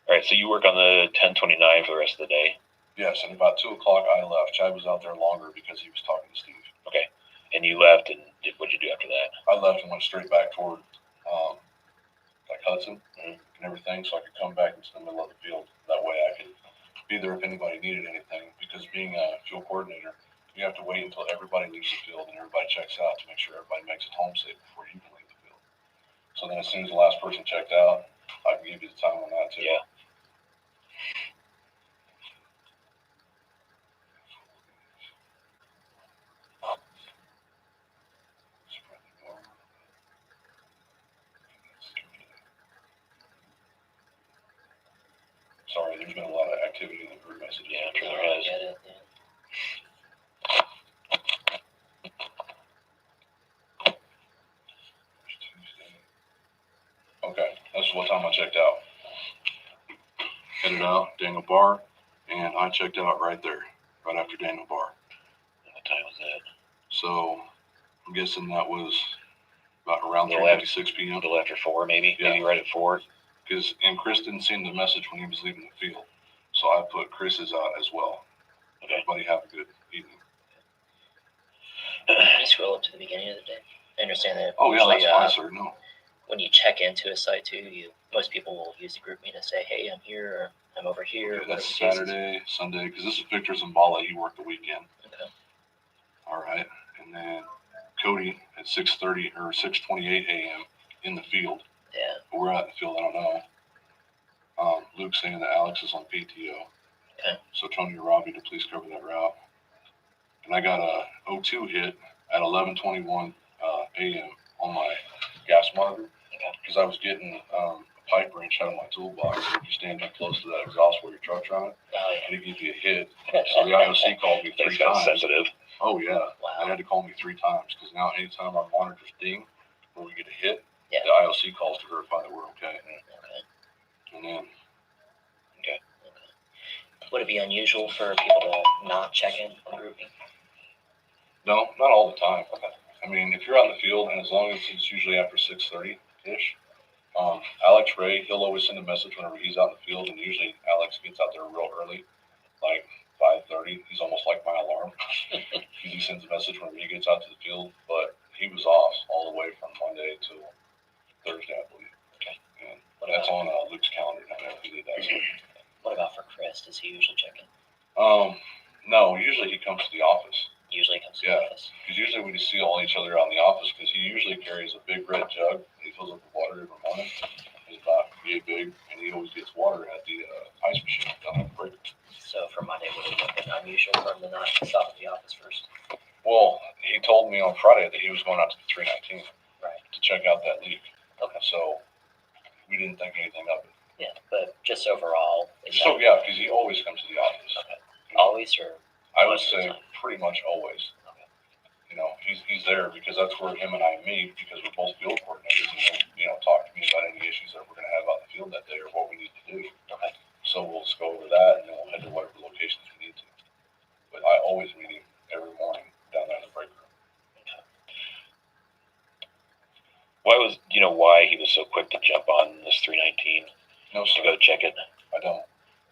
All right, so you work on the 1029 for the rest of the day? Yes, and about 2 o'clock I left. Chad was out there longer because he was talking to Steve. Okay. And you left, and what'd you do after that? I left and went straight back toward like Hudson and everything, so I could come back into the middle of the field. That way I could be there if anybody needed anything, because being a fuel coordinator, you have to wait until everybody leaves the field and everybody checks out to make sure everybody makes it home safe before you can leave the field. So then as soon as the last person checked out, I can give you the time on that too. Yeah. Sorry, there's been a lot of activity in the group message. Yeah, I'm sure there I has. get it. Yeah. Okay, this is what time I checked out. Headed out, Daniel Bar, and I checked out right there, right after Daniel Bar. What time was that? So I'm guessing that was about around A little 3:56 p.m. A little after 4, maybe? Yeah. Maybe right at 4? and Chris didn't send the message when he was leaving the field, so I put Chris's out as well. Okay. Everybody have a good evening. Can you scroll up to the beginning of the day? I understand that. Oh yeah, usually, that's fine, sir. No. when you check into a site too, most people will use the group me to say, "Hey, I'm here," or "I'm over here." Okay, whatever that's the case is. Saturday, Sunday, because this is Victor Zambala. He worked the weekend. Okay. All right, and then Cody at 6:30 or 6:28 a.m. in the field. Yeah. But we're out in the field. I don't know. Luke's saying that Alex is on PTO. Okay. So Tony or Robbie to please cover that route. And I got a O2 hit at 11:21 a.m. on my gas monitor because I was getting a pipe wrench out of my toolbox. If you stand too close to that exhaust where your truck's running, it'll give you a hit. So the IOC called me 3 Things got times. sensitive. Oh yeah, Wow. they had to call me 3 times because now anytime our monitors ding where we get a hit, Yeah. the IOC calls to verify that we're okay. Okay. And then Would it be unusual for people to not check in on grouping? no, not all the time. I mean, if you're out in the field, and as long as it's usually after 6:30-ish, Alex Ray, he'll always send a message whenever he's out in the field, and usually Alex gets out there real early, like 5:30. He's almost like my alarm. He sends a message whenever he gets out to the field, but he was off all the way from Monday to Thursday, I believe. Okay. And that's on Luke's calendar now. He did that. What about for Chris? Does he usually check in? No, usually he comes to the office. Usually comes to Yeah. the office. Because usually we just see all each other out in the office because he usually carries a big red jug and he fills up with water every morning. It's about yay big, and he always gets water at the ice machine down at the breaker. So for Monday, would it have been unusual for him to not stop at the office first? Well, he told me on Friday that he was going out to the 319 Right. to check out that leak. Okay. So we didn't think anything of it. Yeah, but just overall, So yeah, because he always comes to the office. Okay. Always, or I would most of the say time? pretty much always. Okay. You know, he's there because that's where him and I meet because we're both field coordinators and he'll talk to me about any issues that we're going to have out in the field that day or what we need to do. Okay. So we'll just go over that and then we'll head to whatever locations we need to. But I always meet him every morning down there in the break room. Do you know why he was so quick to jump on this 319 No, to sir, go check it? I don't.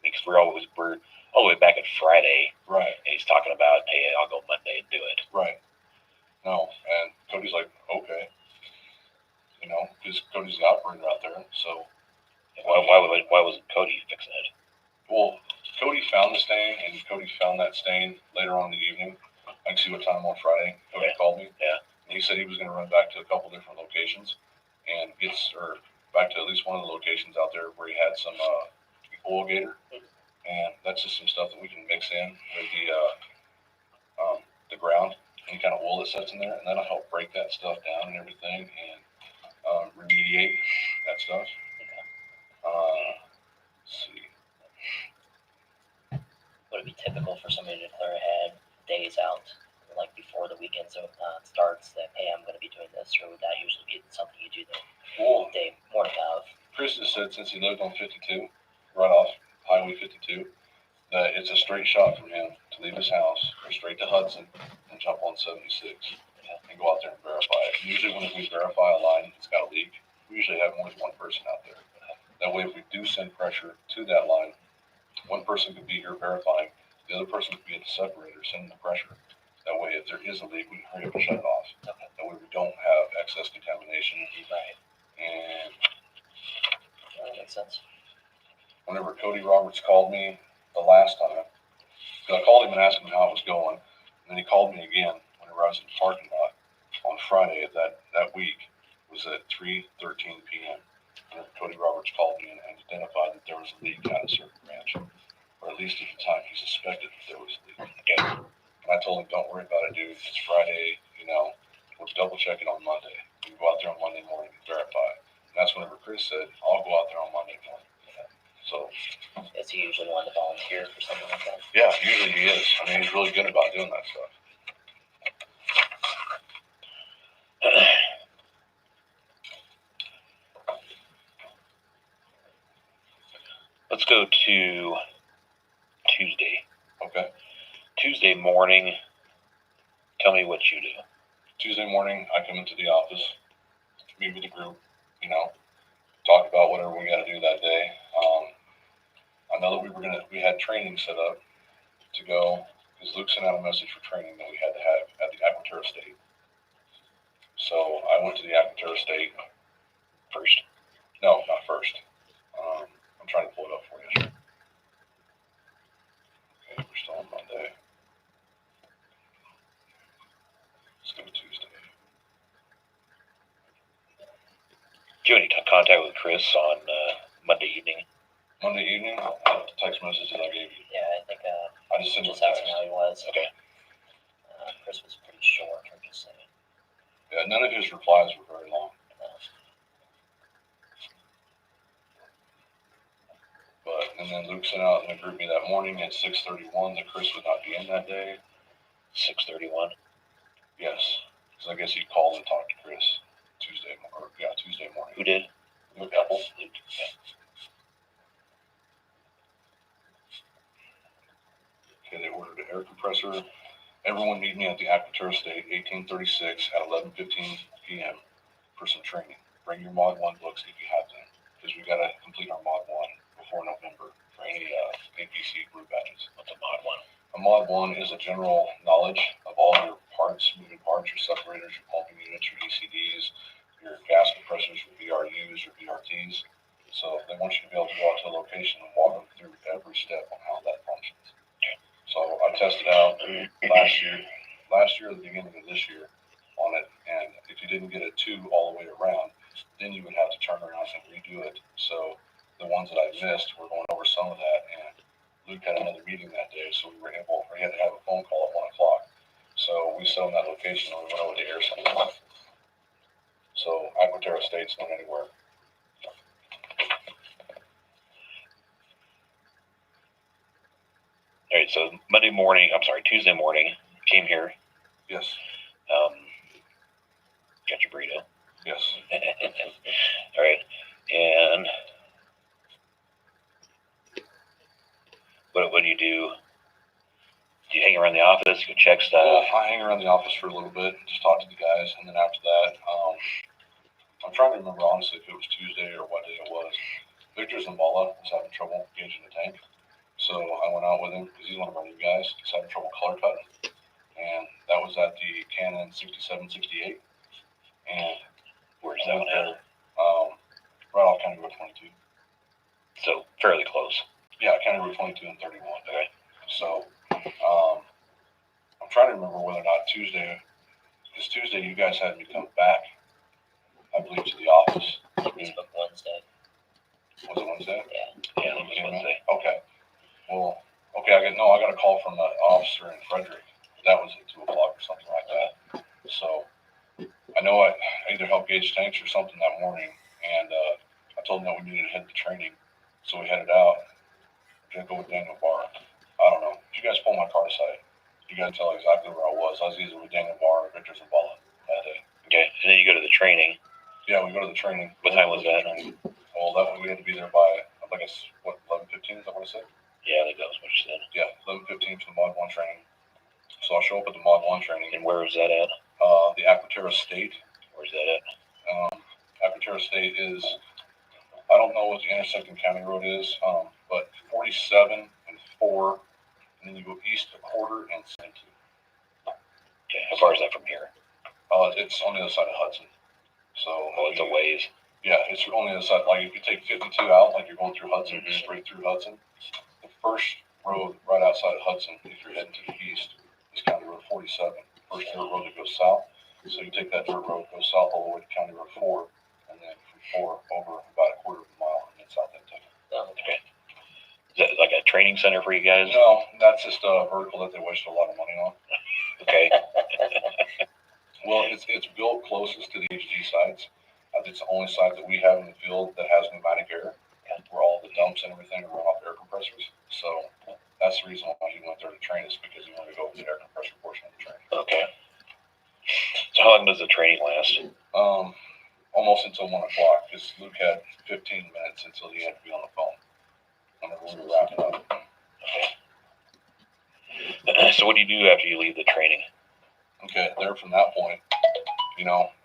Because we're all the way back at Friday, Right, and he's talking about, hey, I'll go Monday and do it. right. No, and Cody's like, okay. You know, because Cody's the operator out there, so. Why wasn't Cody fixing it? Well, Cody found the stain, and Cody found that stain later on in the evening. I can see what time on Friday. Cody called me. Yeah. And he said he was going to run back to a couple different locations and back to at least one of the locations out there where he had some oil gator. And that's just some stuff that we can mix in with the ground, any kind of oil that sits in there, and that'll help break that stuff down and everything and remediate that stuff. Let's see. Would it be typical for somebody to declare ahead days out, like before the weekend starts, that, hey, I'm going to be doing this, or would that usually be something you do the Well, day morning of? Chris has said since he lived on 52, right off Highway 52, that it's a straight shot from him to leave his house, go straight to Hudson, and jump on 76, and go out there and verify it. Usually when we verify a line that's got a leak, we usually have more than one person out there. That way if we do send pressure to that line, one person could be here verifying, the other person could be at the separator sending the pressure. That way if there is a leak, we can hurry up and shut it off. That way we don't have excess contamination. Right. And That makes sense. whenever Cody Roberts called me the last time, because I called him and asked him how it was going, and then he called me again whenever I was in the parking lot on Friday of that week. It was at 3:13 p.m. Whenever Cody Roberts called me and identified that there was a leak out of Circuit Ranch, or at least at the time he suspected that there was a leak. Okay. And I told him, don't worry about it, dude. It's Friday, we'll double check it on Monday. We can go out there on Monday morning and verify. And that's whenever Chris said, I'll go out there on Monday morning. So, Is he usually one to volunteer for something like that? yeah, usually he is. I mean, he's really good about doing that stuff. Let's go to Tuesday. Okay. Tuesday morning, tell me what you do. Tuesday morning, I come into the office, meet with the group, talked about whatever we got to do that day. I know that we had training set up to go, because Luke sent out a message for training that we had to have at the Aquaterra State. So I went to the Aquaterra State First. No, not first. I'm trying to pull it up for you. Okay, we're still on Monday. Let's go to Tuesday. Do you have any contact with Chris on Monday evening? Monday evening, the text message that I gave you. Yeah, I think I just sent you a just asking text. how he was. Okay. Chris was pretty short, I'm just saying. Yeah, none of his replies were very long. And then Luke sent out in the group me that morning at 6:31 that Chris would not be in that day. 6:31. Yes, because I guess he called and talked to Chris Tuesday morning. Who did? Luke Apple. Luke. Yeah. Okay, they ordered an air compressor. Everyone meet me at the Aquaterra State, 1836 at 11:15 p.m. for some training. Bring your Mod 1 books if you have them, because we got to complete our Mod 1 before November for any APC group badges. What's a Mod 1? A Mod 1 is a general knowledge of all your parts, moving parts, your separators, your pumping units, your ECDs, your gas compressors, your VRUs, your VRTs. So they want you to be able to go out to a location and walk them through every step on how that functions. So I tested out last year at the beginning of this year on it, and if you didn't get a 2 all the way around, then you would have to turn around and redo it. So the ones that I missed, we're going over some of that, and Luke had another meeting that day, so we had to have a phone call at 1 o'clock. So we set on that location and we went over to air something. So Aquaterra State's not anywhere. All right, so Tuesday morning, came here. Yes. Got your burrito. Yes. All right, and what do you do? Do you hang around the office, go check stuff? Well, I hang around the office for a little bit, just talk to the guys, and then after that, I'm trying to remember honestly if it was Tuesday or what day it was. Victor Zambala was having trouble gauging the tank, so I went out with him because he's one of our new guys. He's having trouble color cutting, and that was at the Canon 6768. And where's that one at? Right off County Road 22. So fairly close. Yeah, County Road 22 and 31. Okay. So I'm trying to remember whether or not Tuesday you guys had me come back, I believe, to the office. We spoke Wednesday. Was it Wednesday? Yeah. Yeah, it was Wednesday. Okay. Well, okay, I got a call from the officer in Frederick. That was at 2 o'clock or something like that. So I know I either helped gauge tanks or something that morning, and I told them that we needed to head to training. So we headed out. We're going to go with Daniel Barr. I don't know. If you guys pull my car aside, you got to tell exactly where I was. I was either with Daniel Barr or Victor Zambala that day. Okay, and then you go to the training. Yeah, we go to the training. What time was that? Well, that one we had to be there by, I guess, 11:15 is that what I said? Yeah, I think that was what you said. Yeah, 11:15 for the Mod 1 training. So I'll show up at the Mod 1 training. And where was that at? The Aquaterra State. Where's that at? Aquaterra State is, I don't know what the intersecting county road is, but 47 and 4, and then you go east a quarter and 2. Okay, how far is that from here? It's on the other side of Hudson. So It's a ways. Yeah, it's on the other side. Like if you take 52 out, like you're going through Hudson, straight through Hudson, the first road right outside of Hudson, if you're heading to the east, is County Road 47. First dirt road that goes south. So you take that dirt road, go south all the way to County Road 4, and then from 4 over about a quarter of a mile, and then south that take. Okay. Is that like a training center for you guys? No, that's just a vertical that they wasted a lot of money on. Okay. Well, it's built closest to the HG sites. It's the only site that we have in the field that has pneumatic air, where all the dumps and everything are run off air compressors. So that's the reason why he went there to train us, because he wanted to go over the air compressor portion of the training. Okay. So how long does the training last? Almost until 1 o'clock, because Luke had 15 minutes until he had to be on the phone whenever we were wrapping up. Okay. So what do you do after you leave the training? Okay, there from that point,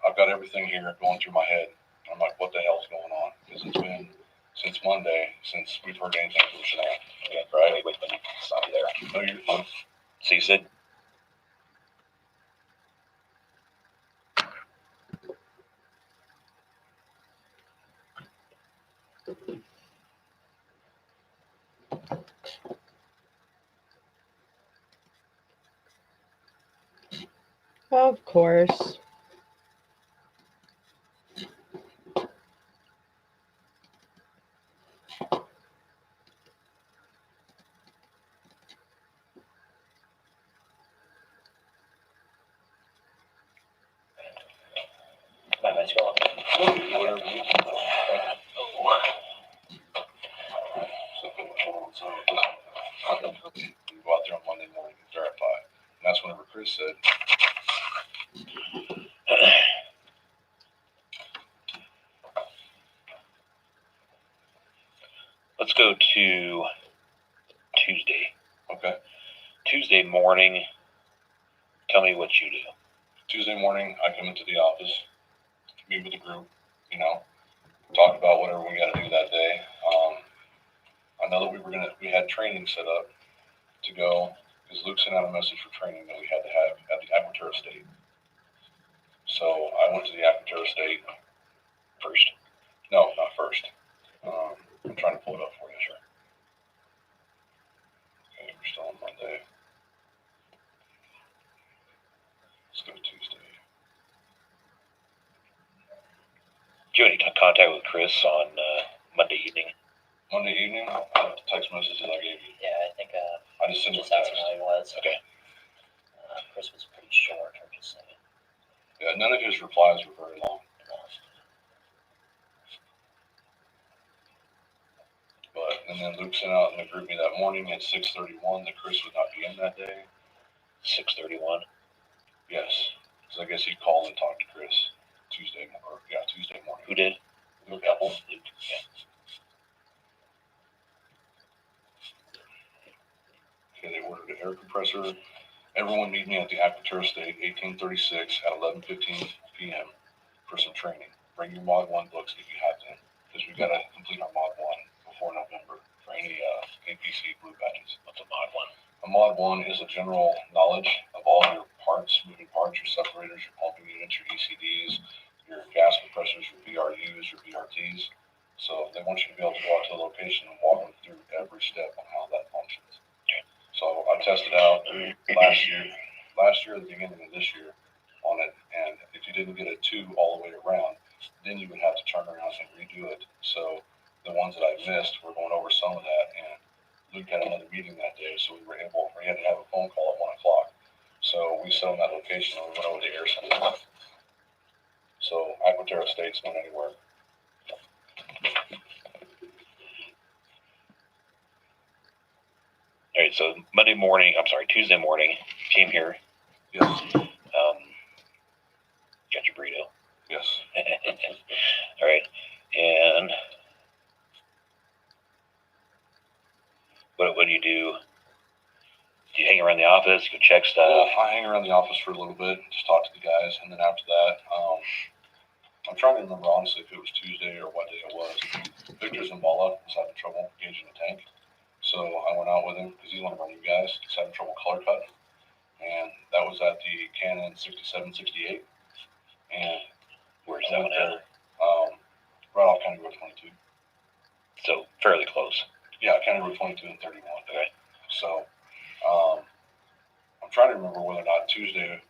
I've got everything here going through my head. I'm like, what the hell's going on? because it's been since Monday since we've heard anything from Shanann. Okay, right. Wait, let me stop you there. No, you're fine. So you said Of course. My bad, scroll up. Whatever you need. So we go out there on Monday morning and verify. And that's whenever Chris said, let's go to Tuesday. okay, Tuesday morning, tell me what you do. Tuesday morning, I come into the office, meet with the group, talk about whatever we got to do that day. I know that we had training set up to go, because Luke sent out a message for training that we had to have at the Aquaterra State. So I went to the Aquaterra State First. No, not first. I'm trying to pull it up for you, sure. Okay, we're still on Monday. Let's go to Tuesday. Did you have any contact with Chris on Monday evening? Monday evening, the text messages I gave you. Yeah, I think I just sent him a just text. asking how he was. Okay. Chris was pretty short, I'm just saying. Yeah, none of his replies were very long. And then Luke sent out in the group me that morning at 6:31 that Chris would not be in that day. 6:31. Yes, because I guess he called and talked to Chris Tuesday morning. Who did? Luke Apple. Luke. Yeah. Okay, they ordered an air compressor. Everyone meet me at the Aquaterra State, 1836 at 11:15 p.m. for some training. Bring your Mod 1 books if you have them, because we've got to complete our Mod 1 before November for any APC blue badges. What's a Mod 1? A Mod 1 is a general knowledge of all your parts, moving parts, your separators, your pumping units, your ECDs, your gas compressors, your VRUs, your VRTs. So they want you to be able to go out to a location and walk them through every step on how that functions. So I tested out last year at the beginning of this year on it, and if you didn't get a 2 all the way around, then you would have to turn around and redo it. So the ones that I missed, we're going over some of that, and Luke had another meeting that day, so we had to have a phone call at 1 o'clock. So we set on that location and we went over the air center. So Aquaterra State's not anywhere. All right, so Tuesday morning, came here. Yes. Got your burrito. Yes. All right, and what do you do? Do you hang around the office, go check stuff? I hang around the office for a little bit, just talk to the guys, and then after that, I'm trying to remember honestly if it was Tuesday or what day it was. Victor Zambala was having trouble gauging the tank, so I went out with him because he's one of our new guys. He's having trouble color cutting, and that was at the Canon 6768. And Where's that one at? Right off County Road 22. So fairly close. Yeah, County Road 22 and 31. Okay. So I'm trying to remember whether or not Tuesday,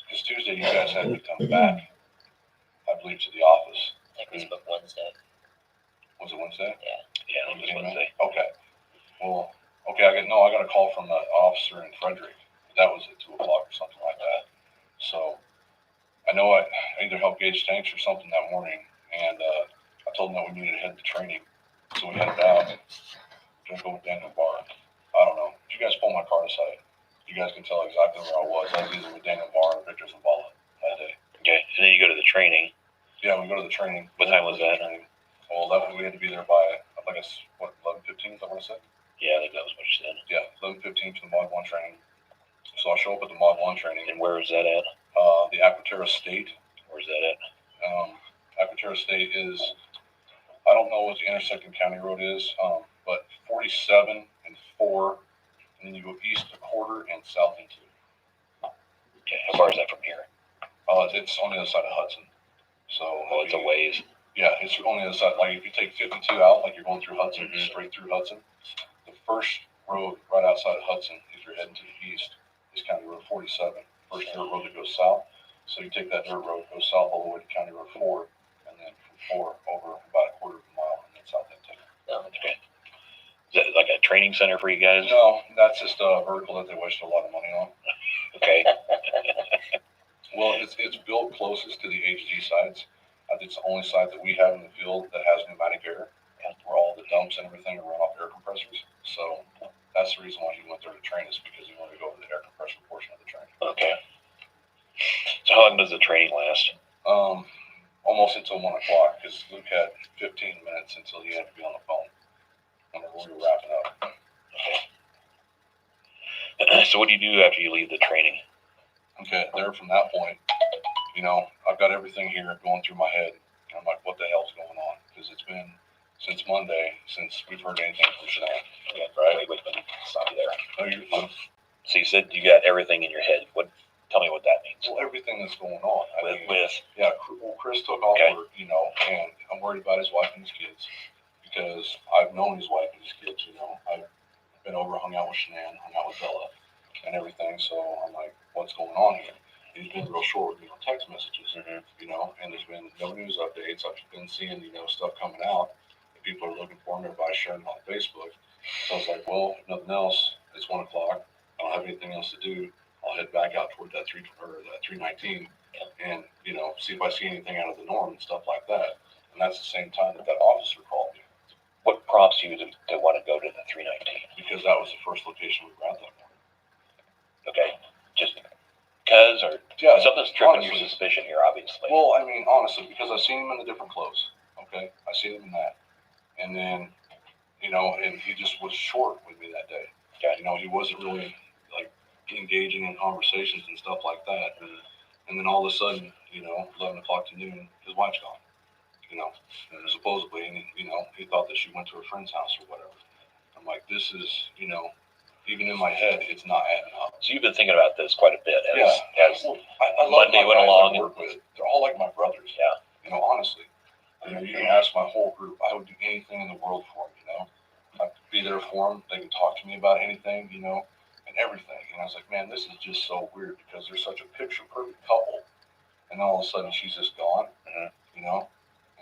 because Tuesday you guys had me come back, I believe, to the office. I think we spoke Wednesday. Was it Wednesday? Yeah, it was Wednesday. Okay. Well, okay, I got a call from the officer in Frederick. That was at 2 o'clock or something like that. So I know I either helped gauge tanks or something that morning, and I told them that we needed to head to training. So we headed out. Gonna go with Daniel Barr. I don't know. If you guys pull my car aside, you guys can tell exactly where I was. I was either with Daniel Barr or Victor Zambala that day. Okay, and then you go to the training. Yeah, we go to the training. What time was that? Well, 11, we had to be there by, I guess, 11:15, I want to say? Yeah, I think that was what you said. Yeah, 11:15 for the Mod 1 training. So I show up at the Mod 1 training. And where is that at? The Aquaterra State. Where's that at? Aquaterra State is I don't know what the intersecting county road is, but 47 and 4, and then you go east a quarter and south into. Okay. How far is that from here? It's on the other side of Hudson. So it's a ways. Yeah, it's on the other side. Like if you take 52 out, like you're going through Hudson, straight through Hudson, the first road right outside of Hudson, if you're heading to the east, is County Road 47. First dirt road that goes south. So you take that dirt road, go south all the way to County Road 4, and then from 4 over about a quarter of a mile, and then south into. Okay. Is that like a training center for you guys? No, that's just a vertical that they wasted a lot of money on. Okay. Well, it's built closest to the HD sites. It's the only site that we have in the field that has pneumatic air, where all the dumps and everything are run off air compressors. So that's the reason why he went there to train us, because he wanted to go over the air compressor portion of the training. Okay. So how long does the training last? Almost until 1 o'clock, because Luke had 15 minutes until he had to be on the phone whenever we were wrapping up. Okay. So what do you do after you leave the training? Okay, there from that point, I've got everything here going through my head. I'm like, what the hell's going on? Because it's been since Monday since we've heard anything from Shanann. Yeah, right. Wait, stop you there. Oh, you're fine. So you said you got everything in your head. Tell me what that means. Well, everything that's going on. Yeah, Chris took off work, and I'm worried about his wife and his kids, because I've known his wife and his kids. I've been over, hung out with Shanann, hung out with Bella, and everything. So I'm like, what's going on here? He's been real short, text messages, and there's been no news updates. I've been seeing, stuff coming out that people are looking for me, everybody's sharing it on Facebook. So I was like, well, if nothing else, it's 1 o'clock. I don't have anything else to do. I'll head back out toward that 319 and, see if I see anything out of the norm and stuff like that. And that's the same time that officer called me. What prompts you to want to go to the 319? Because that was the first location we grabbed that morning. Okay. Just because, or something's tripping your suspicion here, obviously. Well, I mean, honestly, because I've seen him in the different clothes. Okay, I seen him in that, and then, and he just was short with me that day. Okay. He wasn't really like engaging in conversations and stuff like that. And then all of a sudden, 11 o'clock to noon, his wife's gone. Supposedly, and he thought that she went to her friend's house or whatever. I'm like, this is, even in my head, it's not adding up. So you've been thinking about this quite a bit as I Monday went along. I work with. They're all like my brothers. Yeah. Honestly. You can ask my whole group. I would do anything in the world for them, I'd be there for them. They can talk to me about anything, and everything. And I was like, man, this is just so weird, because they're such a picture-perfect couple. And all of a sudden, she's just gone,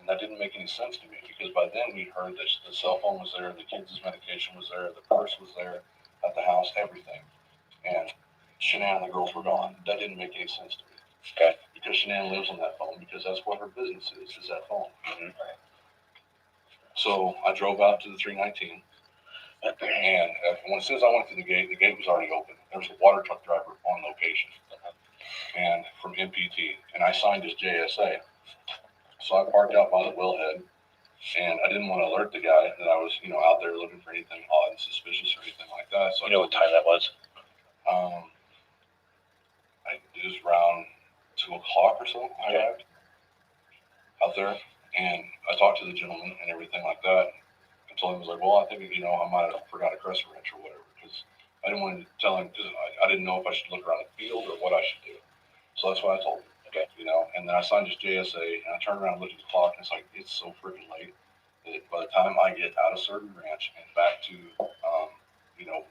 And that didn't make any sense to me, because by then we heard that the cell phone was there, the kids' medication was there, the purse was there at the house, everything. And Shanann and the girls were gone. That didn't make any sense to me. Okay. Because Shanann lives on that phone, because that's what her business is that phone. So I drove out to the 319, and as soon as I went to the gate was already open. There was a water truck driver on location, and from MPT, and I signed his JSA. So I parked out by the wellhead, and I didn't want to alert the guy that I was, out there looking for anything odd and suspicious or anything like that. So you know what time that was? It was around 2 o'clock or so. I arrived out there, and I talked to the gentleman and everything like that. I told him, I was like, well, I think, I might have forgot a crescent wrench or whatever, because I didn't want to tell him, because I didn't know if I should look around the field or what I should do. So that's what I told him. Okay. And then I signed his JSA, and I turned around and looked at the clock, and it's like, it's so freaking late that by the time I get out of Certain Ranch and back to,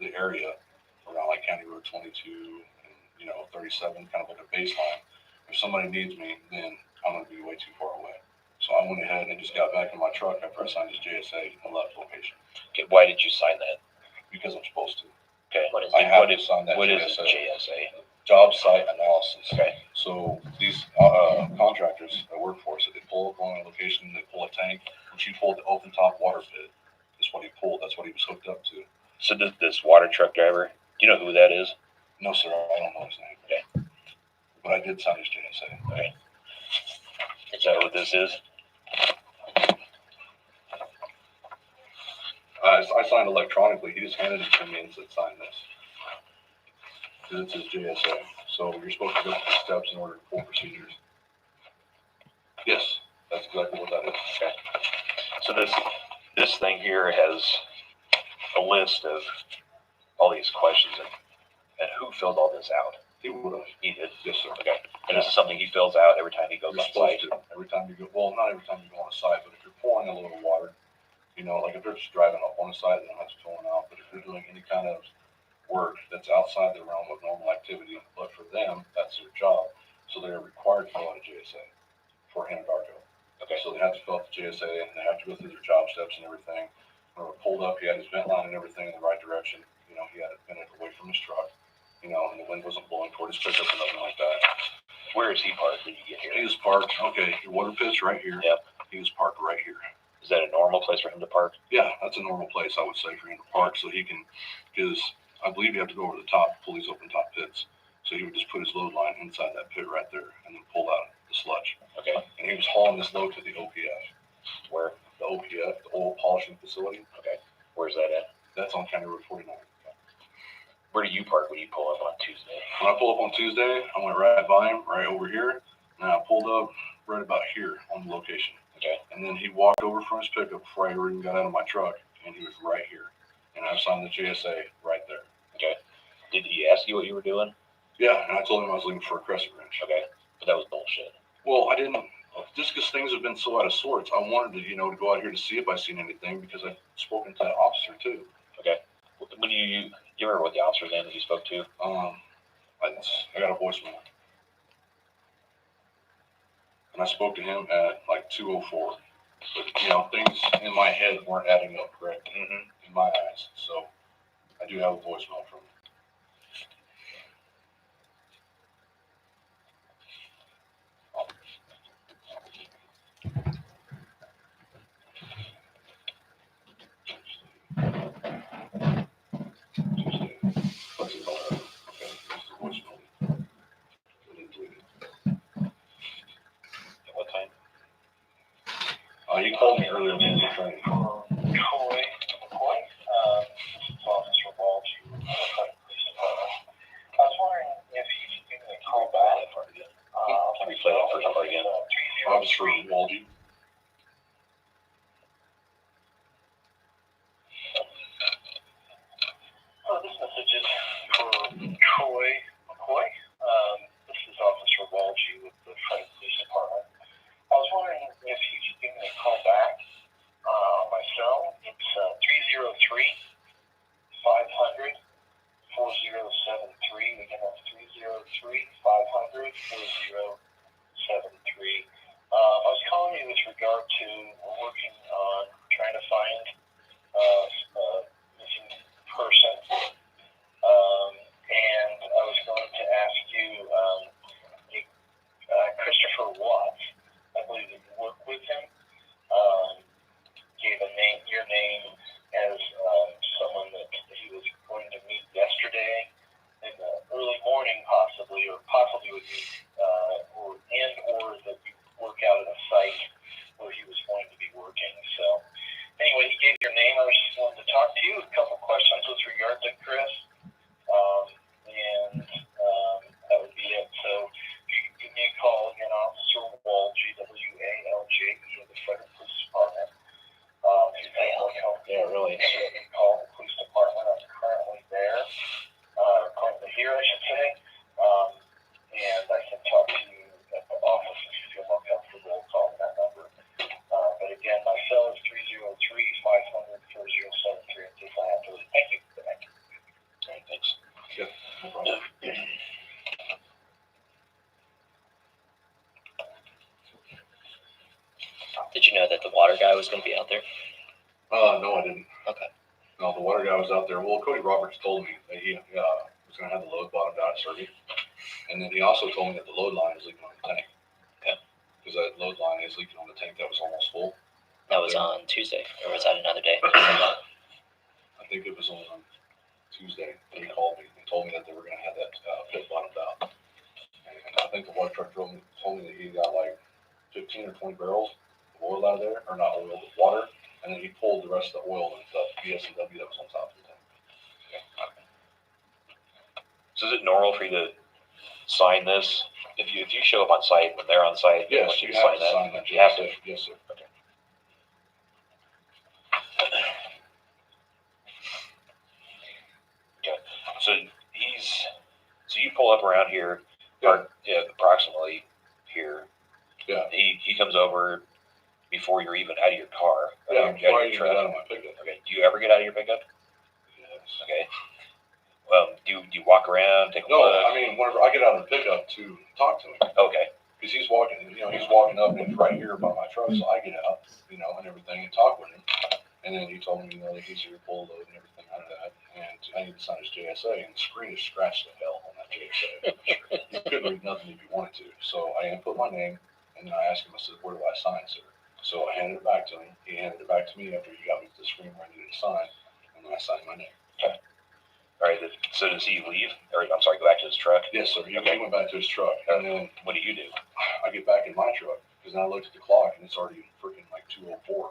the area around like County Road 22 and, 37, kind of like a baseline, if somebody needs me, then I'm going to be way too far away. So I went ahead and just got back in my truck after I signed his JSA and left location. Okay, why did you sign that? Because I'm supposed to. Okay. I have to sign that what JSA. Is JSA? Job site analysis. Okay. So these contractors that work for us, if they pull up on a location, they pull a tank, which he pulled the open top water pit. That's what he pulled. That's what he was hooked up to. So this water truck driver, do you know who that is? No, sir. I don't know his name. Okay. But I did sign his JSA. Okay. Is that what this is? I signed electronically. He just handed it to me and said, sign this. It's his JSA. So you're supposed to go through the steps in order to pull procedures. Yes, that's exactly what that is. Okay. So this thing here has a list of all these questions, and who filled all this out? He would have. He did. Yes, sir. Okay. And this is something he fills out every time he goes You're on site. supposed to. Every time you go, well, not every time you go on a site, but if you're pouring a load of water, you know, like if they're just driving up on a site, they don't have to fill it out. But if you're doing any kind of work that's outside the realm of normal activity, but for them, that's their job. So they're required to fill out a JSA for Anadarko. Okay. So they have to fill out the JSA, and they have to go through their job steps and everything. When we pulled up, he had his vent line and everything in the right direction. You know, he had it vented away from his truck. You know, and the wind wasn't blowing toward his pickup or nothing like that. Where is he parked when you get here? He was parked. Okay, your water pit's right here. Yep. He was parked right here. Is that a normal place for him to park? Yeah, that's a normal place, I would say, for him to park, so he can, because I believe you have to go over the top, pull these open top pits. So he would just put his load line inside that pit right there and then pull out the sludge. Okay. And he was hauling this load to the OPF. Where? The OPF, the oil polishing facility. Okay. Where's that at? That's on County Road 49. Where do you park when you pull up on Tuesday? When I pull up on Tuesday, I went right by him, right over here, and I pulled up right about here on the location. Okay. And then he walked over from his pickup before I even got out of my truck, and he was right here. And I signed the JSA right there. Okay. Did he ask you what you were doing? Yeah, and I told him I was looking for a crescent wrench. Okay. But that was bullshit. Well, I didn't, just because things have been so out of sorts, I wanted to, to go out here to see if I seen anything, because I've spoken to that officer too. Okay. When you remember what the officer's name that you spoke to? I got a voicemail. And I spoke to him at like 2:04. But, things in my head weren't adding up correct in my eyes. So I do have a voicemail from him. Tuesday. What's it called? Okay, here's the voicemail. I didn't delete it. At what time? He called me earlier in the training. McCoy, this is Officer Walsh, Police Department. I was wondering if you could give me a call back. Can we play that first part again? Officer Waldy. This message is for Troy McCoy. This is Officer Walsh with the Frederick Police Department. I was wondering if you could give me a call back on my cell. It's 303-500-4073. Again, that's 303-500-4073. I was calling you with regard to working on trying to find a missing person. And I was going to ask you, Christopher Watts, I believe that you work with him, gave your name as someone that he was going to meet yesterday in the early morning, possibly would be, or that you work out at a site where he was going to be working. So, anyway, he gave your name. I was just wanting to talk to you. A couple questions with regard to Chris, and that would be it. So, if you could give me a call again, Officer Walje, W-A-L-J-E of the Frederick Police Department. If you think will help, Yeah, really. call the police department. I'm currently there, currently here, I should say, and I can talk to you at the office if you feel more comfortable calling that number. But again, my cell is 303-500-4073. If I have to leave. Thank you. Good night. All right, thanks. Yeah, no problem. Did you know that the water guy was going to be out there? No, I didn't. Okay. No, the water guy was out there. Well, Cody Roberts told me that he was going to have the load bottomed out at Serby. And then he also told me that the load line is leaking on the tank. Okay. Because that load line is leaking on the tank that was almost full. That was on Tuesday, or was that another day? I think it was on Tuesday that he called me and told me that they were going to have that pit bottomed out. And I think the water truck told me that he got like 15 or 20 barrels of oil out of there, or not oil, but water. And then he pulled the rest of the oil and the BS&W that was on top of the tank. So is it normal for you to sign this? If you show up on site, when they're on site, they Yes, want you you to have sign to sign that. that. You have to. Yes, sir. Okay. you pull up around here, or approximately here. Yeah. He comes over before you're even out of your car. Yeah, before I even get out of my pickup. Okay. Do you ever get out of your pickup? Yes. Okay. Do you walk around, take a No, look? I mean, whenever I get out of the pickup to talk to him. Okay. Because he's walking up and right here by my truck, so I get out, and everything, and talk with him. And then he told me, that he's here full load and everything like that. And I need to sign his JSA, and the screen is scratched to hell on that JSA. You couldn't read nothing if you wanted to. So I input my name, and then I asked him, I said, where do I sign, sir? So I handed it back to him. He handed it back to me after he got me to the screen where I needed to sign, and then I signed my name. Okay. All right. So does he leave? Or I'm sorry, go back to his truck? Yes, sir. He went back to his truck. And then what do you do? I get back in my truck, because then I looked at the clock, and it's already freaking like 2:04.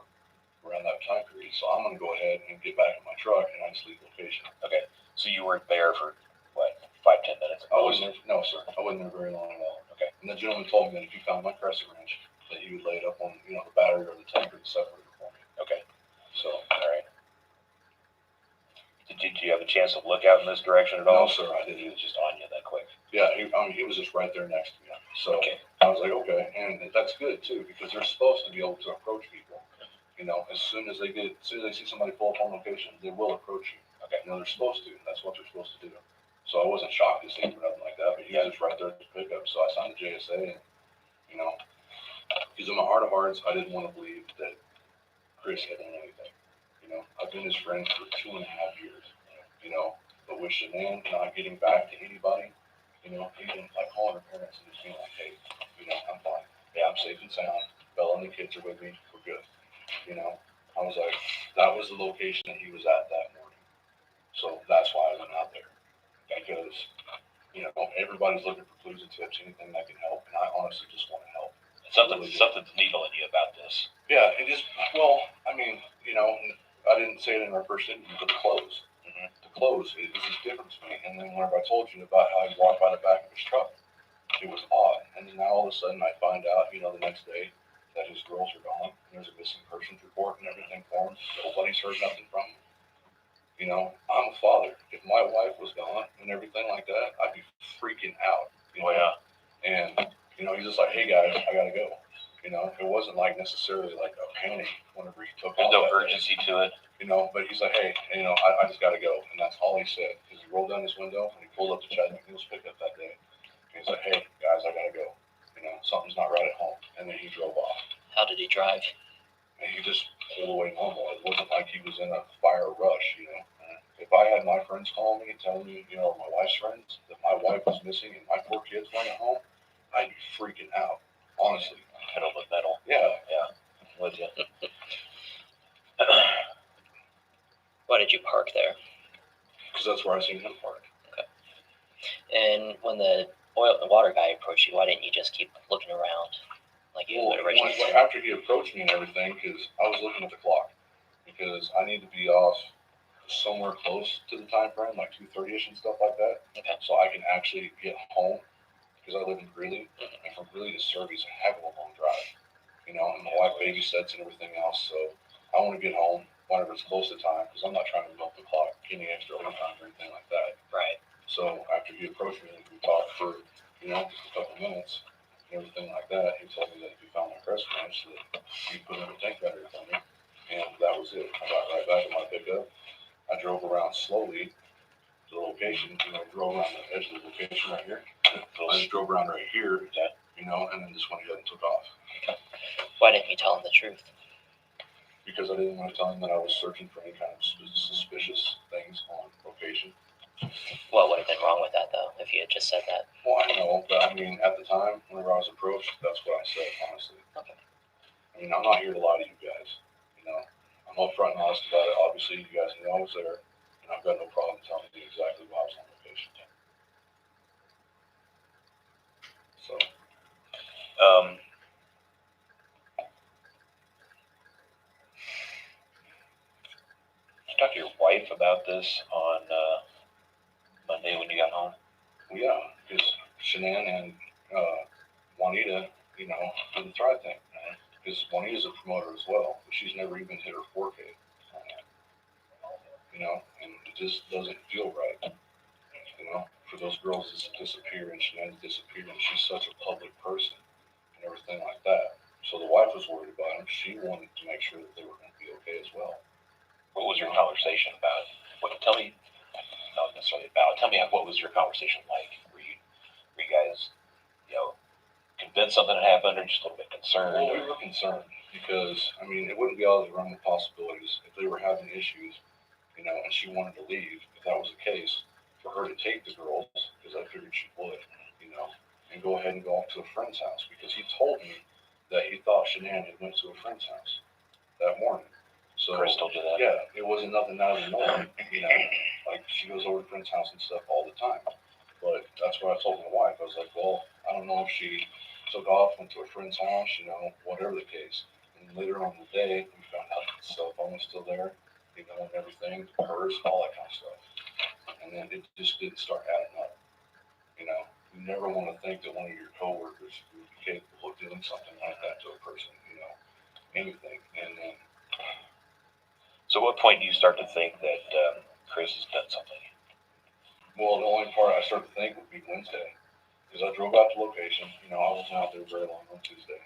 Around that time period, so I'm going to go ahead and get back in my truck, and I just leave location. Okay, so you weren't there for what, 5-10 minutes? I wasn't there. No, sir. I wasn't there very long at all. Okay. And the gentleman told me that if he found my crescent wrench, that he would lay it up on the battery or the tanker to separate it for me. Okay. So all right. Did you have a chance to look out in this direction at all? No, sir. I didn't. He was just on you that quick. Yeah, he was just right there next to me. So okay. I was like, okay, and that's good too, because they're supposed to be able to approach people. As soon as they see somebody pull up on location, they will approach you. Okay. They're supposed to. That's what they're supposed to do. So I wasn't shocked to see him or nothing like that, but he was just right there at the pickup. So I signed the JSA, and because in my heart of hearts, I didn't want to believe that Chris had done anything. I've been his friend for 2.5 years. But with Shanann not getting back to anybody, even like calling her parents and just being like, hey, I'm fine. Yeah, I'm safe and sound. Bella and the kids are with me. We're good. I was like, that was the location that he was at that morning. So that's why I went out there. Because, everybody's looking for clues and tips, anything that can help. And I honestly just want to help. Something's needling you about this. Yeah, I didn't say it in our first interview, but the clothes. Mm-hmm. The clothes is just different to me. And then whenever I told you about how he walked by the back of his truck, it was odd. And then now all of a sudden I find out, the next day, that his girls are gone. There's a missing persons report and everything for him. Nobody's heard nothing from him. I'm a father. If my wife was gone and everything like that, I'd be freaking out. Oh, yeah. And, he's just like, hey, guys, I got to go. It wasn't like necessarily like a panic whenever he took off. There's no urgency to it. But he's like, hey, I just got to go. And that's all he said. Because he rolled down his window and he pulled up to Chad McNeil's pickup that day. And he's like, hey, guys, I got to go. Something's not right at home. And then he drove off. How did he drive? And he just pulled away normal. It wasn't like he was in a fire rush, If I had my friends calling me and telling me, my wife's friends, that my wife was missing and my 4 kids weren't at home, I'd be freaking out, honestly. Pedal to the metal. Yeah. Yeah. With you. Why did you park there? Because that's where I seen him park. Okay. And when the oil and water guy approached you, why didn't you just keep looking around? Like you would originally said? After he approached me and everything, because I was looking at the clock, because I need to be off somewhere close to the time frame, like 2:30ish and stuff like that. Okay. So I can actually get home, because I live in Greeley, and from Greeley to Surrey is a heck of a long drive. And my wife babysits and everything else, so I want to get home whenever it's close to time, because I'm not trying to milk the clock, get any extra overtime or anything like that. Right. So after he approached me, we talked for, just a couple minutes and everything like that. He told me that if he found my crescent wrench, that he'd put in a tank battery for me. And that was it. I got right back in my pickup. I drove around slowly to the location, drove around the edge of the location right here. I just drove around right here, and then just went ahead and took off. Why didn't you tell him the truth? Because I didn't want to tell him that I was searching for any kind of suspicious things on location. What would have been wrong with that, though, if you had just said that? Well, I know, but at the time, whenever I was approached, that's what I said, honestly. Okay. I'm not here to lie to you guys. I'm upfront and honest about it. Obviously, you guys knew I was there, and I've got no problem telling you exactly why I was on location. So, did you talk to your wife about this on Monday when you got home? well, yeah, because Shanann and Juanita, did the Thrive thing. Because Juanita's a promoter as well, but she's never even hit her 4K on that. And it just doesn't feel right. for those girls to disappear and Shanann to disappear, and she's such a public person and everything like that. So the wife was worried about him. She wanted to make sure that they were going to be okay as well. What was your conversation about? Tell me, not necessarily about. Tell me what was your conversation like? Were you guys, convinced something had happened, or just a little bit concerned? Well, we were concerned because I mean it wouldn't be out of the realm of possibilities if they were having issues, and she wanted to leave. If that was the case, for her to take the girls, because I figured she would, and go ahead and go off to a friend's house because he told me that he thought Shanann had went to a friend's house that morning. So Chris told you that? Yeah, it wasn't nothing out of the norm. Like she goes over to friend's house and stuff all the time. But that's what I told my wife. I was like, well, I don't know if she took off, went to a friend's house, whatever the case. And later on in the day, we found out that the cell phone was still there, and everything, hers, all that kind of stuff. And then it just didn't start adding up. You never want to think that one of your coworkers would be capable of doing something like that to a person, anything. And then, So at what point do you start to think that Chris has done something? well, the only part I started to think would be Wednesday. Because I drove out to location, I wasn't out there very long on Tuesday.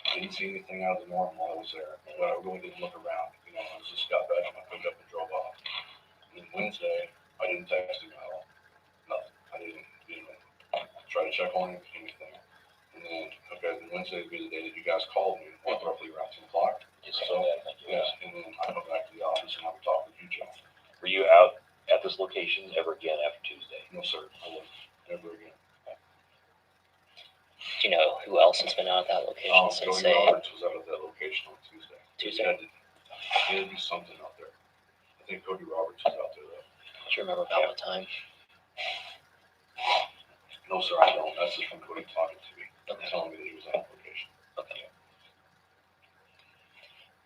I didn't see anything out of the norm while I was there, but I really didn't look around. I just got back from my pickup and drove off. And then Wednesday, I didn't text him at all. Nothing. I didn't try to check on him, anything. And then, then Wednesday would be the day that you guys called me, roughly around 10 o'clock. So, yeah, and then I went back to the office and I would talk with you, Joe. Were you out at this location ever again after Tuesday? No, sir. I wouldn't. Never again. Do you know who else has been out at that location since Cody Roberts was out at that location on Tuesday. Tuesday? He had to do something out there. I think Cody Roberts was out there, though. Do you remember about what time? No, sir, I don't. That's just from Cody talking to me. Okay. Telling me that he was at the location. Okay.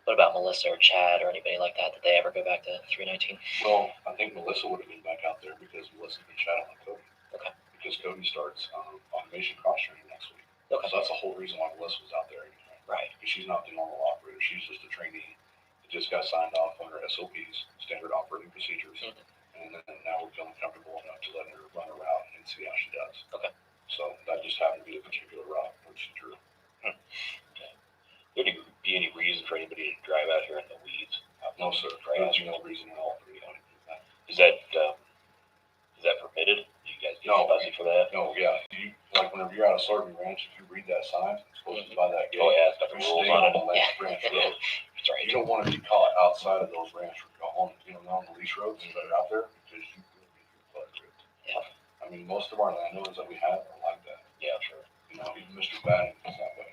What about Melissa or Chad or anybody like that? Did they ever go back to 319? Well, I think Melissa would have been back out there because Melissa's been chatting with Cody. Okay. Because Cody starts automation cross training next week. Okay. So that's the whole reason why Melissa was out there anyway. Right. Because she's not the normal operator. She's just a trainee that just got signed off under SOPs, standard operating procedures. Mm-hmm. And then now we're feeling comfortable enough to let her run her route and see how she does. Okay. So that just happened to be a particular route which she drew. Okay. Would there be any reason for anybody to drive out here in the weeds? No, sir. There's no reason at all for anybody to do that. Is that permitted? Do you guys get fuzzy for that? No, yeah. Whenever you're out of Soybean Ranch, if you read that sign, it's supposed to be by that gate. Oh, yeah, it's got the You rules stay on it. the last ranch road. That's right. You don't want to be caught outside of those ranch on the leash roads that are out there because you will get your butt ripped. Yeah. I mean, most of our landowners that we have are like that. Yeah, sure. Even Mr. Banning is that way.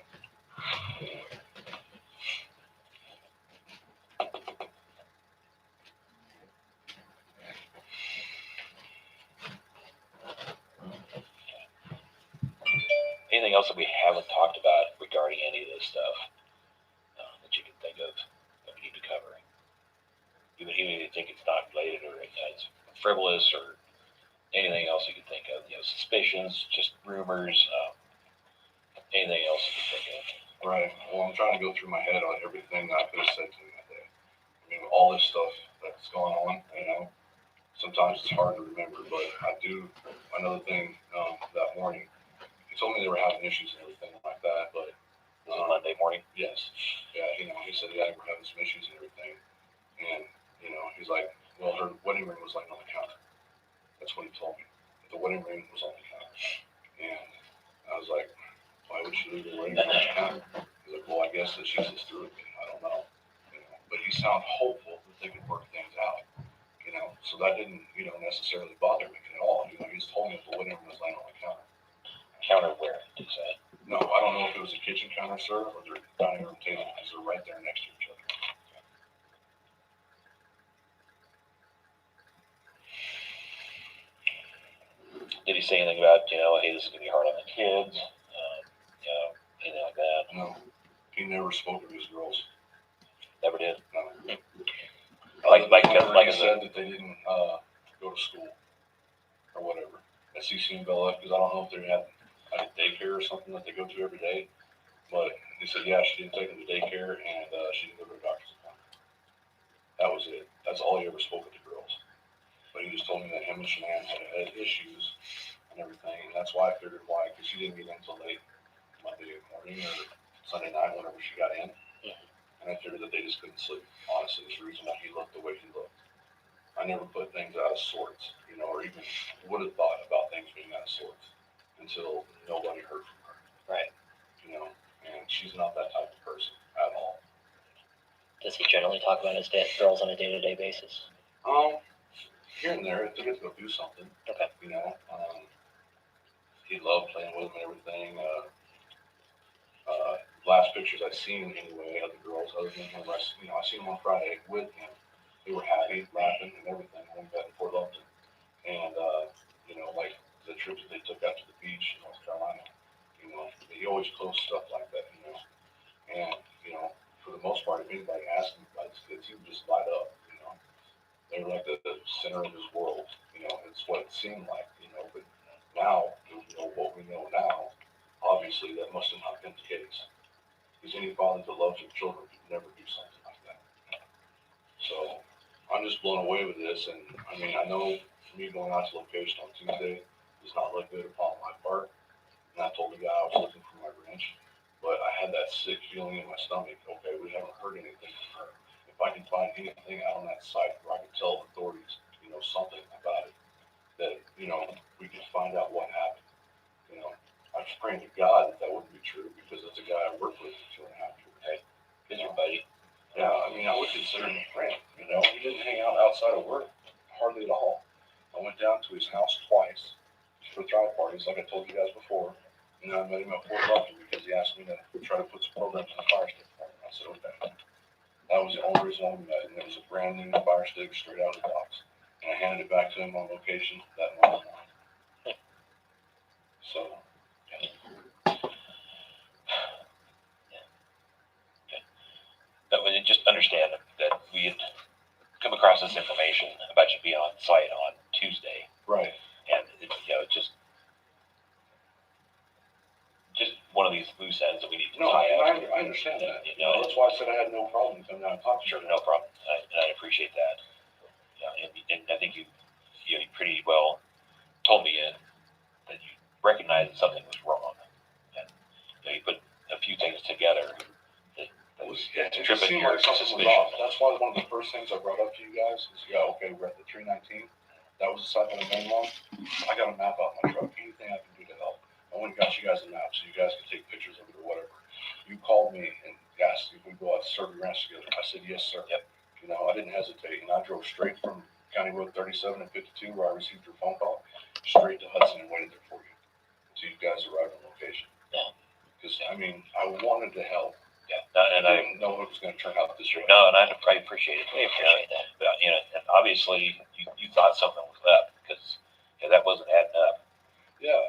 Anything else that we haven't talked about regarding any of this stuff that you can think of that we need to cover? Even if you think it's not related or it's frivolous or anything else you can think of, suspicions, just rumors, anything else you can think of. Right. Well, I'm trying to go through my head on everything that I could have said to him that day. I mean, all this stuff that's going on, sometimes it's hard to remember, but I do. Another thing that morning, he told me they were having issues and everything like that, but Was it Monday morning? yes. Yeah, he said, yeah, we're having some issues and everything. And, he's like, well, her wedding ring was laying on the counter. That's what he told me. The wedding ring was on the counter. And I was like, why would she leave the wedding ring on the counter? He's like, well, I guess that she just threw it to me. I don't know. But he sounded hopeful that they could work things out. So that didn't, necessarily bother me at all. He just told me that the wedding ring was laying on the counter. Counter where, did you say? No, I don't know if it was a kitchen counter, sir, or their dining room table, because they're right there next to each other. Did he say anything about, hey, this is going to be hard on the kids? Anything like that? No, he never spoke of his girls. Never did. No. Like he said that they didn't go to school or whatever at CC and Bella, because I don't know if they had like a daycare or something that they go to every day. But he said, yeah, she didn't take them to daycare and she didn't go to a doctor's appointment. That was it. That's all he ever spoke with the girls. But he just told me that him and Shanann had issues and everything, and that's why I figured why, because she didn't get in until late Monday morning or Sunday night, whenever she got in, and I figured that they just couldn't sleep. Honestly, it's the reason why he looked the way he looked. I never put things out of sorts, or even would have thought about things being out of sorts until nobody heard from her. Right. And she's not that type of person at all. Does he generally talk about his girls on a day-to-day basis? Here and there, if they get to go do something. Okay. He loved playing with them and everything. Last pictures I seen anyway of the girls, other than him, I seen them on Friday with him. They were happy, laughing, and everything when we got in Fort Lupton. And like the trips that they took out to the beach in North Carolina. They always post stuff like that. And for the most part, if anybody asked him about his kids, he would just light up. They were like the center of his world. It's what it seemed like. But now, what we know now, obviously that must have not been the case. Because any father that loves their children would never do something like that. So I'm just blown away with this, and I know me going out to location on Tuesday does not look good upon my part. And I told the guy I was looking for my wrench, but I had that sick feeling in my stomach. Okay, we haven't heard anything from her. If I can find anything out on that site where I can tell authorities, something about it, that we can find out what happened. I was praying to God that wouldn't be true, because it's a guy I worked with for 2.5 years. Hey, he's your buddy. Yeah, I would consider him a friend. He didn't hang out outside of work hardly at all. I went down to his house twice for thrive parties, like I told you guys before. And I met him at Fort Lupton because he asked me to try to put some programs in the fire stick for him. I said, okay. That was the only reason I met, and it was a brand new fire stick straight out of the box. And I handed it back to him on location that morning. So, But we just understand that we had come across this information about you being on site on Tuesday. right. And it's just one of these loose ends that we need to tie up. I understand that. That's why I said I had no problem coming down and talking. Sure, no problem. And I appreciate that. And I think you pretty well told me that you recognized that something was wrong, and you put a few things together that was tripping your suspicion. That's why one of the first things I brought up to you guys is, okay, we're at the 319. That was the site on the main line. I got a map out my truck. Anything I can do to help. I went and got you guys a map so you guys could take pictures of it or whatever. You called me and asked if we go out to Survey Ranch together. I said, yes, sir. Yep. I didn't hesitate, and I drove straight from County Road 37 and 52, where I received your phone call, straight to Hudson and waited there for you until you guys arrived on location. Yeah. Because, I wanted to help. Yeah. And I didn't know it was going to turn out this way. No, and I appreciate it. We appreciate that. But, and obviously you thought something was up, because that wasn't adding up. Yeah,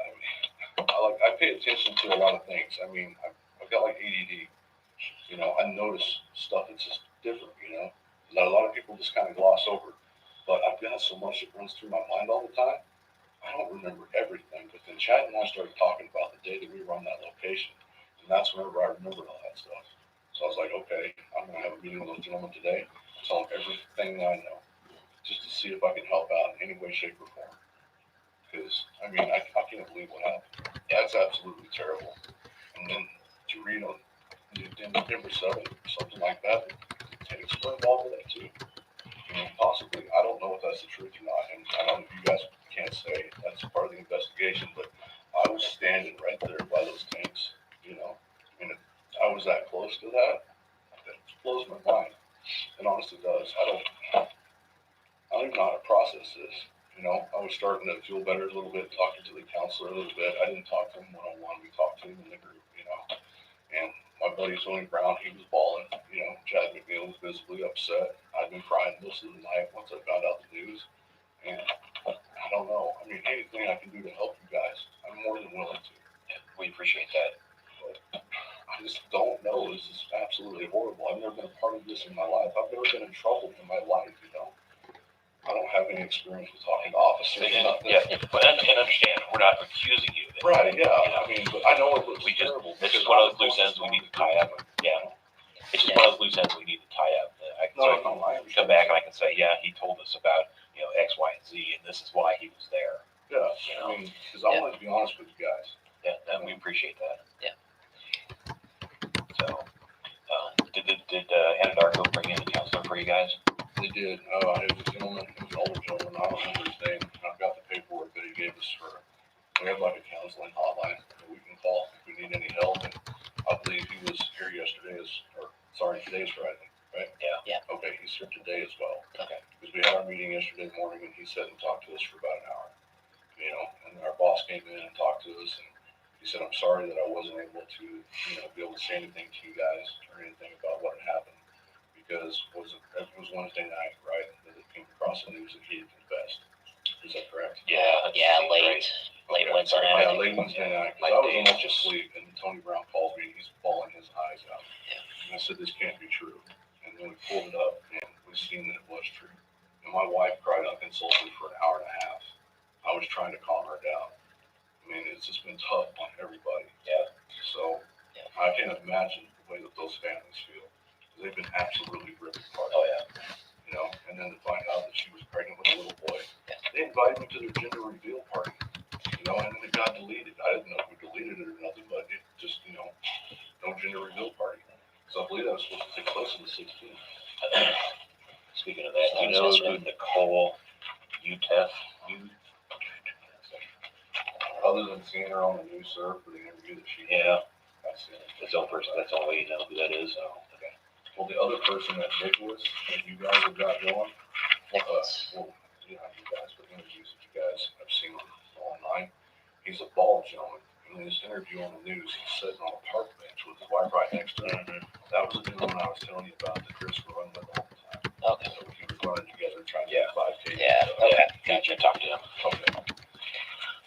I pay attention to a lot of things. I've got like ADD. I notice stuff that's just different, that a lot of people just kind of gloss over. But I've got so much that runs through my mind all the time. I don't remember everything. But then Chad and I started talking about the day that we were on that location. And that's whenever I remembered all that stuff. So I was like, okay, I'm going to have a meeting with those gentlemen today. Tell them everything that I know. Just to see if I can help out in any way, shape, or form. Because, I can't believe what happened. That's absolutely terrible. And then to read on Denver 7, something like that, and explain all of that too. Possibly, I don't know if that's the truth or not, and I know you guys can't say that's part of the investigation, but I was standing right there by those tanks, if I was that close to that, that blows my mind. It honestly does. I don't even know how to process this. I was starting to feel better a little bit, talking to the counselor a little bit. I didn't talk to him one-on-one. We talked to him in the group, and my buddy Tony Brown, he was bawling. Chad McNeil was visibly upset. I'd been crying most of the night once I found out the news. And I don't know. Anything I can do to help you guys, I'm more than willing to. Yeah, we appreciate that. But I just don't know. This is absolutely horrible. I've never been a part of this in my life. I've never been in trouble in my life, I don't have any experience with talking to officers. Yeah, but and understand, we're not accusing you of it. Right, yeah. But I know it looks terrible. It's just one of those loose ends we need to tie up. Yeah. It's just one of those loose ends we need to tie up. I can come back and I can say, yeah, he told us about, X, Y, and Z, and this is why he was there. Yeah, because I want to go bring in a counselor for you guys? They did. It was a gentleman, it was an older gentleman, I don't remember his name. I've got the paperwork that he gave us we have like a counseling hotline that we can call if we need any help. And I believe he was here today's Friday, right? Yeah. Okay, he's here today as well. Okay. Because we had our meeting yesterday morning and he sat and talked to us for about an hour. And our boss came in and talked to us and he said, I'm sorry that I wasn't able to, be able to say anything to you guys or anything about what had happened. Because it was Wednesday night, right? That it came across the news that he had confessed. Is that correct? Yeah, late Wednesday night. Yeah, late Wednesday night. Because I was almost asleep, and Tony Brown calls me, and he's bawling his eyes out. Yeah. And I said, this can't be true. And then we pulled it up, and we seen that it was true. And my wife cried unconsolably for an hour and a half. I was trying to calm her down. I mean, it's just been tough on everybody. Yeah. So I can't imagine the way that those families feel. They've been absolutely ripped apart. Oh, yeah. And then to find out that she was pregnant with a little boy. They invited me to their gender reveal party, and then it got deleted. I didn't know who deleted it or nothing, but it just, no gender reveal party. So I believe that was supposed to take place on the 16th. Speaking of that, do you know who Nicole Utef? Other than seeing her on the news, sir, for the interview that she did. Yeah. That's it. That's the only person, that's the only way you know who that is. So, okay. Well, the other person, that Nicholas, that you guys have got going, Nicholas. you guys, for interviews that you guys have seen online, he's a bald gentleman. And in this interview on the news, he's sitting on a park bench with his wife right next to him. That was the gentleman I was telling you about that Chris were running with all the time. Okay. So we were running together trying to get 5K. Yeah. Okay. Gotcha. Talk to him.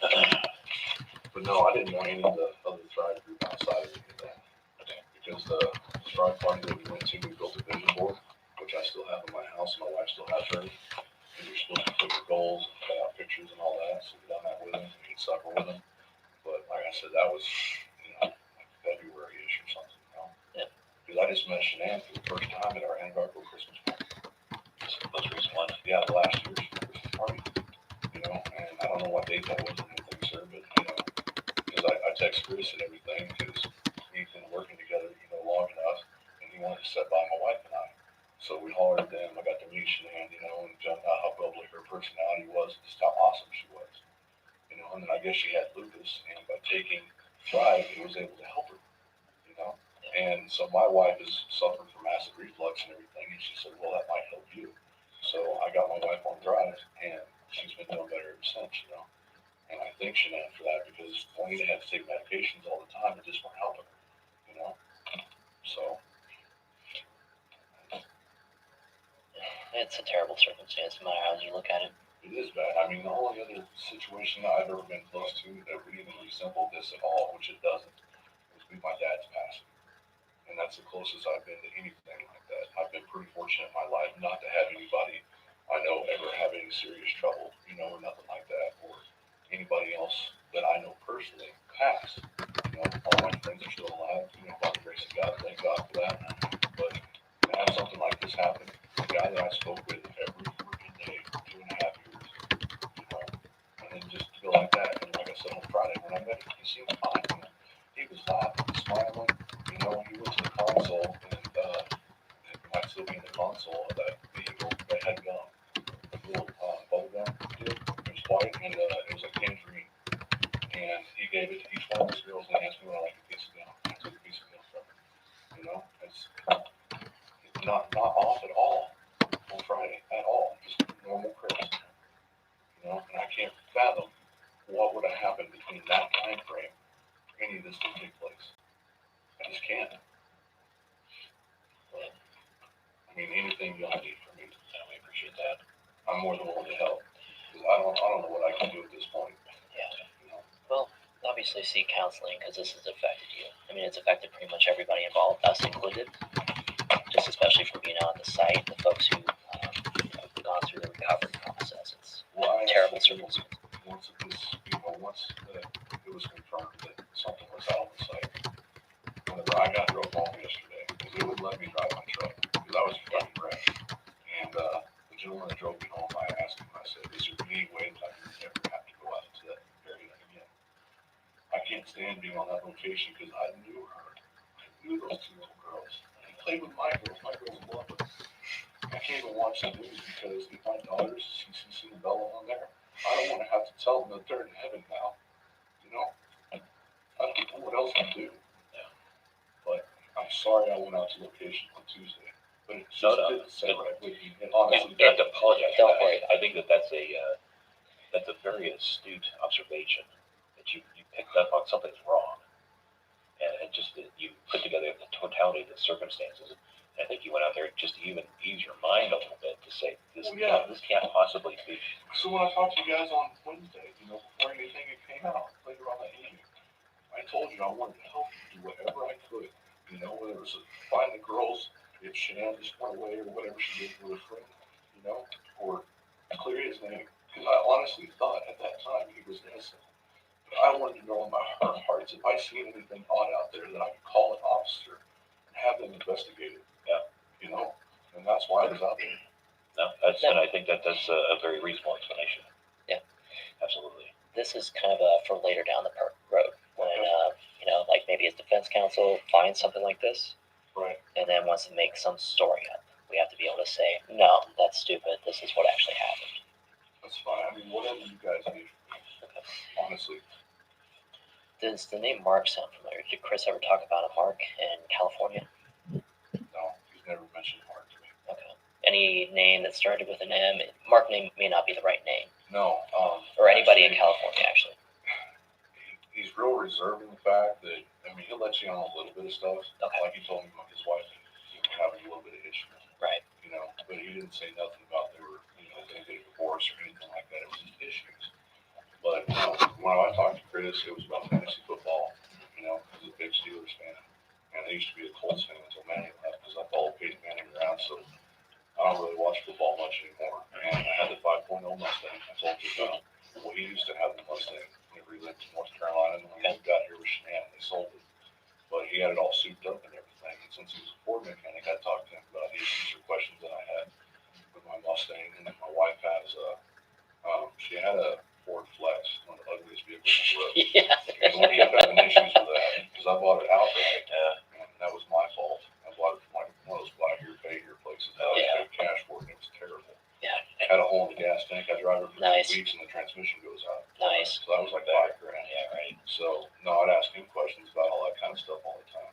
Okay. But no, I didn't know any of the other Thrive group outside of any of that. Okay. Because the Thrive party that we went to, we built a vision board, which I still have in my house, and my wife still has hers. And you're supposed to put your goals and cut out pictures and all that. So we done that with them. We ate supper with them. But like I said, that was, like February-ish or something. Yeah. Because I just met Shanann for the first time at our Antarctica Christmas party. Most recent one. Yeah, the last year's Christmas party. And I don't know what date that was or anything, sir, but because I text Chris and everything because we've been working together, long enough, and he wanted to sit by my wife and I. So we hollered at them. I got to meet Shanann, and found out how bubbly her personality was, just how awesome she was. And then I guess she had lupus, and by taking Thrive, it was able to help her. And so my wife is suffering from acid reflux and everything, and she said, well, that might help you. So I got my wife on Thrive, and she's been doing better ever since, And I thank Shanann for that because Juanita had to take medications all the time that just weren't helping her, So. It's a terrible circumstance, no matter how you look at it. It is bad. I mean, the only other situation I've ever been close to that would even resemble this at all, which it doesn't, would be my dad's passing. And that's the closest I've been to anything like that. I've been pretty fortunate in my life not to have anybody I know ever have any serious trouble, or nothing like that, or anybody else that I know personally pass. All my friends are still alive, by the grace of God, thank God for that. But to have something like this happen, the guy that I spoke with every freaking day for 2.5 years, and then just to go like that, and like I said on Friday when I met him, he seemed fine. He was laughing, smiling, he went to the console, and it might still be in the console of that vehicle that had gum. A little bubble gum deal. It was white, and it was a tangerine. And he gave it to each one of his girls and asked me would I like a piece of gum. I took a piece of gum from him. It's not off at all on Friday, at all. Just normal Chris. And I can't fathom what would have happened between that time frame for any of this to take place. I just can't. But, anything y'all need from me. Yeah, we appreciate that. I'm more than willing to help. Because I don't know what I can do at this point. Yeah. Well, obviously seek counseling because this has affected you. It's affected pretty much everybody involved, us included. Just especially from being out on the site, the folks who have gone through the recovery process. It's terrible circumstances. Once it was confirmed that something was out on the site, whenever I got drove home yesterday, because it wouldn't let me drive my truck, because I was fucking wrecked. And the gentleman that drove me home, I asked him, I said, is there any way that I can never have to go out to that area again? I can't stand being on that location because I knew her. I knew those two little girls. I played with my girls. My girls loved them. watch the news because if my daughter's CCC and Bella on there, I don't want to have to tell them that they're in heaven now. You know, I don't know what else to do. Yeah. But I'm sorry I went out to location on Tuesday. But it just No, no. didn't sit right with me. And You honestly, don't have to apologize. Don't worry. I think that's a very astute observation that you picked up on something's wrong, and just that you put together the totality of the circumstances. I think you went out there just to even ease your mind a little bit to say this. Well, yeah. This can't possibly be. so when I talked to you guys on Wednesday, before anything came out, later on that evening, I told you I wanted to help you do whatever I could. Whether it was find the girls, if Shanann just went away or whatever she did with her friend, or clear his name. Because I honestly thought at that time he was innocent. But I wanted to know in my heart of hearts if I seen anything odd out there that I could call an officer and have them investigate it. Yeah. And that's why I was out there. No, and I think that's a very reasonable explanation. Yeah. Absolutely. This is kind of for later down the road when, like maybe as defense counsel finds something like this. Right. And then wants to make some story up. We have to be able to say, no, that's stupid. This is what actually happened. That's fine. I mean, whatever you guys need. Honestly. Does the name Mark sound familiar? Did Chris ever talk about a Mark in California? No, he's never mentioned Mark to me. Okay. Any name that started with an M? Mark name may not be the right name. No. Or anybody in California, actually. He's real reserved in the fact that, he'll let you on a little bit of stuff. Okay. Like he told me his wife having a little bit of issues. Right. But he didn't say nothing about they were, they get a divorce or anything like that. It was just issues. But, when I talked to Chris, it was about fantasy football. He's a big Steelers fan. And I used to be a Colts fan until Manning left because I followed Peyton Manning around. So I don't really watch football much anymore. And I had the 5.0 Mustang. I told you about. Well, he used to have the Mustang whenever he lived in North Carolina. And when he got here with Shanann, they sold it. But he had it all souped up and everything. And since he was a Ford mechanic, I talked to him about the issues or questions that I had with my Mustang. And then my wife has she had a Ford Flex, one of the ugliest vehicles in the world. Yeah. And we kept having issues with that because I bought it outright. And that was my fault. I bought it from one of those buy here, pay here places. I paid cash for it, and it was terrible. Yeah. Had a hole in the gas tank. I drive it for Nice. 2 weeks, and the transmission goes out. Nice. So that was like $5,000. Yeah, right. So no, I'd ask him questions about all that kind of stuff all the time.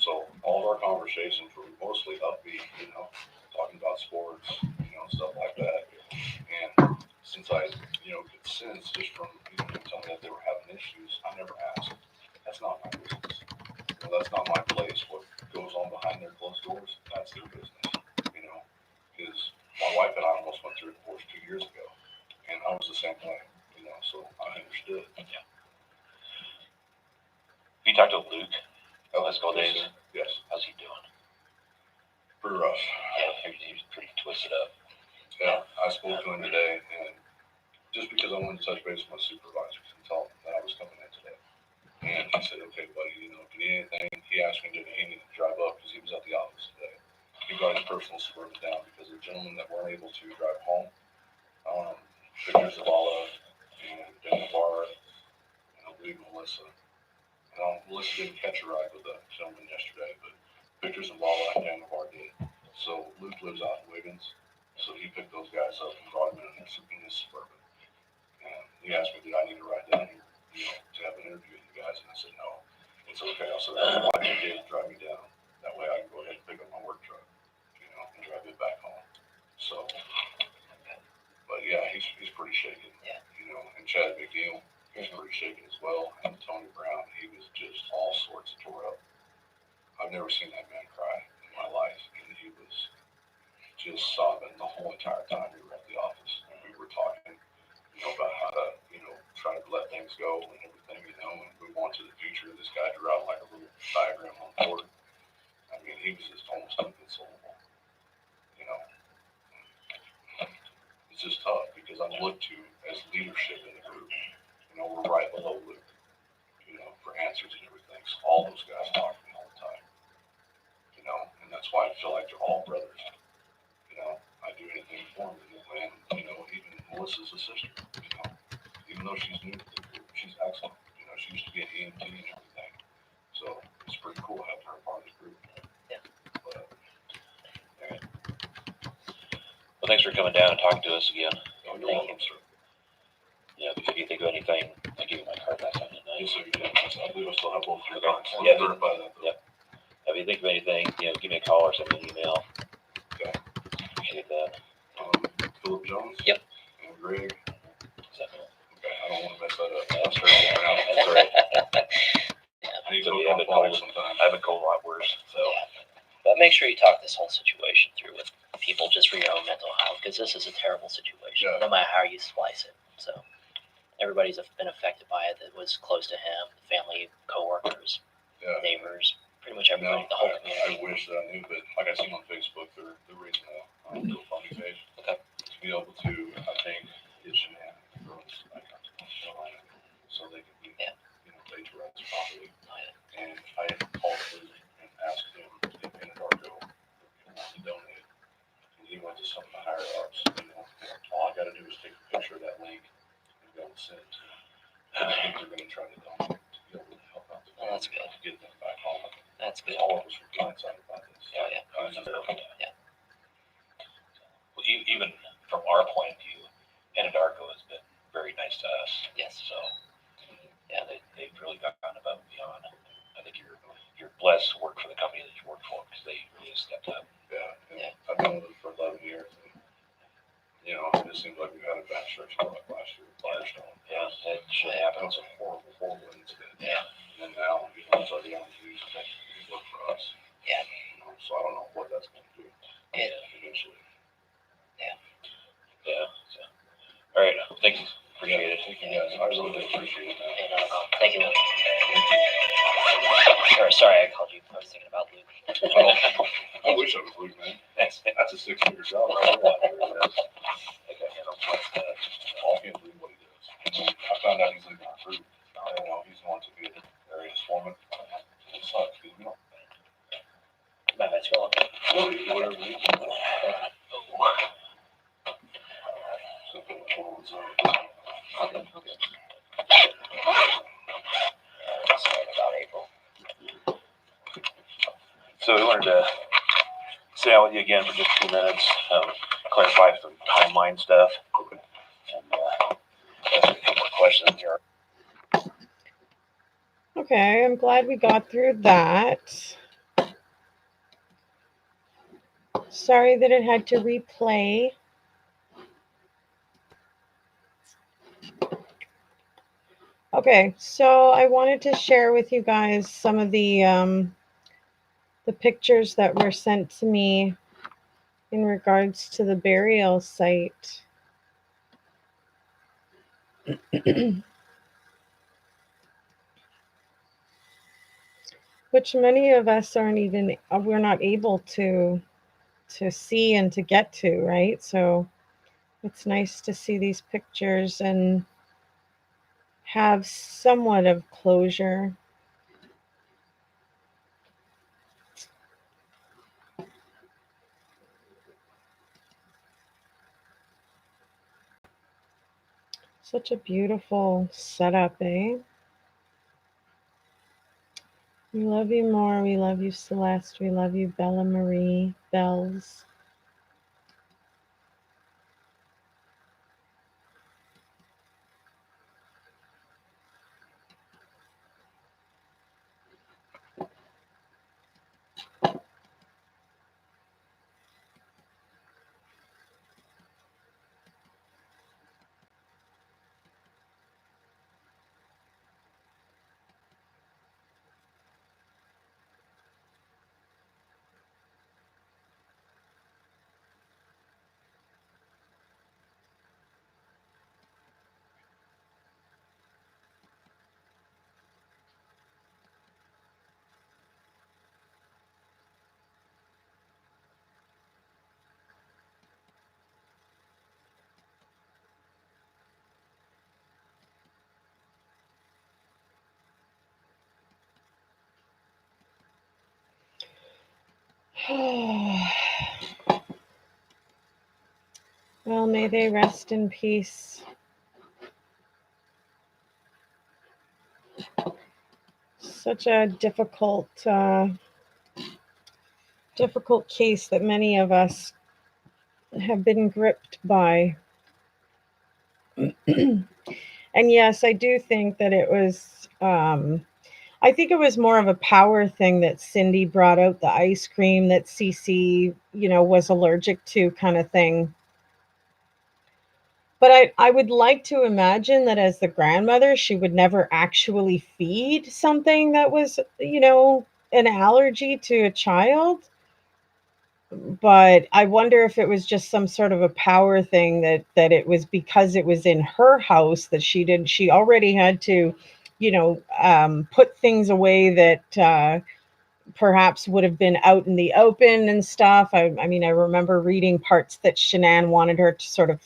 So all of our conversations were mostly upbeat, talking about sports, stuff like that. And since I, could sense just from him telling me that they were having issues, I never asked. That's not my business. That's not my place. What goes on behind their closed doors, that's their business. Because my wife and I almost went through a divorce 2 years ago, and I was the same way. So I understood. Yeah. You talked to Luke. Let's go, Yes, Dave. sir. Yes. How's he doing? Pretty rough. Yeah, he was pretty twisted up. Yeah, I spoke to him today, and just because I wanted to touch base with my supervisors and tell them that I was coming in today. And he said, okay, buddy, if you need anything, he asked me if he needed to drive up because he was at the office today. He brought his personal Suburban down because the gentlemen that weren't able to drive home, Victor Zavala and Ben Navarre, and I believe Melissa. Melissa didn't catch a ride with the gentleman yesterday, but Victor Zavala and Dan Navarre did. So Luke lives out in Wiggins, so he picked those guys up and brought them in his Suburban. And he asked me, did I need to ride down here, to have an interview with you guys? And I said, no, it's okay. I said, that's why you did drive me down. That way I can go ahead and pick up my work truck, and drive it back home. So, but yeah, he's pretty shaken. Yeah. And Chad McNeil, he's pretty shaken as well. And Tony Brown, he was just all sorts of tore up. I've never seen that man cry in my life. And he was just sobbing the whole entire time we were at the office. And we were talking, about how to, try to let things go and everything, and move on to the future. This guy drew out like a little diagram on board. I mean, he was just almost inconsolable. It's just tough because I'm looked to as leadership in the group. We're right below Luke, for answers and everything. So all those guys talk to me all the time, and that's why I feel like they're all brothers. I do anything for them. And, even Melissa's a sister, even though she's new to the group, she's excellent. She used to be an EMT and everything. So it's pretty cool having her part of the group. Yeah. But, Well, thanks for coming down and talking to us again. Oh, you're Thank welcome, sir. Yeah, if you think of anything, I gave you my card last time, didn't I? Yes, sir, you did. I believe I still have both your Okay. cards. Yeah. Verify that. Yeah. If you think of anything, give me a call or send me an email. Okay. Appreciate that. Philip Jones? Yep. And Greg? Is that me? Okay, I don't want to mess that up. That's very pronounce. That's all right. I need So to we go have on it fire cold. sometime. I've been cold a lot worse, so. Yeah. But make sure you talk this whole situation through with people just for your own mental health, because this is a terrible situation, Yeah. no matter how you slice it. So everybody's been affected by it that was close to him, family, coworkers, Yeah. neighbors, pretty much everybody, No, the whole I community. wish that I knew, but like I seen on Facebook, they're raising a GoFundMe page. Okay. To be able to, I think, get Shanann girls back out to North Carolina so they can be, paid to rest properly. Oh, yeah. And I called him and asked him if Anadarko wanted to donate. And he went to some of the higher ups. All I got to do is take a picture of that link and go and send it to them. And I think they're going to try to donate to be able to help out the Oh, that's family, good. to get them back home. That's good. Because all of us were blindsided by this. Oh, yeah. Yeah. Well, even from our point of view, Anadarko has been very nice to us. Yes. So, yeah, they've really gone above and beyond. I think you're blessed to work for the company that you work for because they really stepped up. Yeah. I've been with them for 11 years. And, it just seems like we had a bad stretch of luck last year. Firestone. Yeah, it should That happen. was a horrible incident. Yeah. And now, it's already on the news that it worked for us. Yeah. So I don't know what that's going to do eventually. Yeah. So, all right. Thank you. Appreciate it. Thank you guys. I really appreciate that. And, thank you, Luke. Sorry, I called you. I was thinking about Luke. I wish I was Luke, man. That's a 6-figure job right there. I can't believe what he does. I found out he's leaving our group. He's going to be an area foreman. It sucks, because we don't. My bad, scroll up. Well, you do whatever you need. So, hold on, sorry. Okay. Sorry about April. So we wanted to sit down with you again for just a few minutes, clarify some timeline stuff, and ask a few more questions here. Okay, I'm glad we got through that. Sorry that it had to replay. Okay, so I wanted to share with you guys some of the pictures that were sent to me in regards to the burial site. Which many of us we're not able to see and to get to, right? So it's nice to see these pictures and have somewhat of closure. Such a beautiful setup, eh? We love you more. We love you, Celeste. We love you, Bella Marie, Bells. Well, may they rest in peace. Such a difficult case that many of us have been gripped by. And yes, I do think that it was, I think it was more of a power thing that Cindy brought out the ice cream that Cece, was allergic to, kind of thing. But I would like to imagine that as the grandmother, she would never actually feed something that was, an allergy to a child. But I wonder if it was just some sort of a power thing, that it was because it was in her house that she already had to, put things away that perhaps would have been out in the open and stuff. I mean, I remember reading parts that Shanann wanted her to sort of,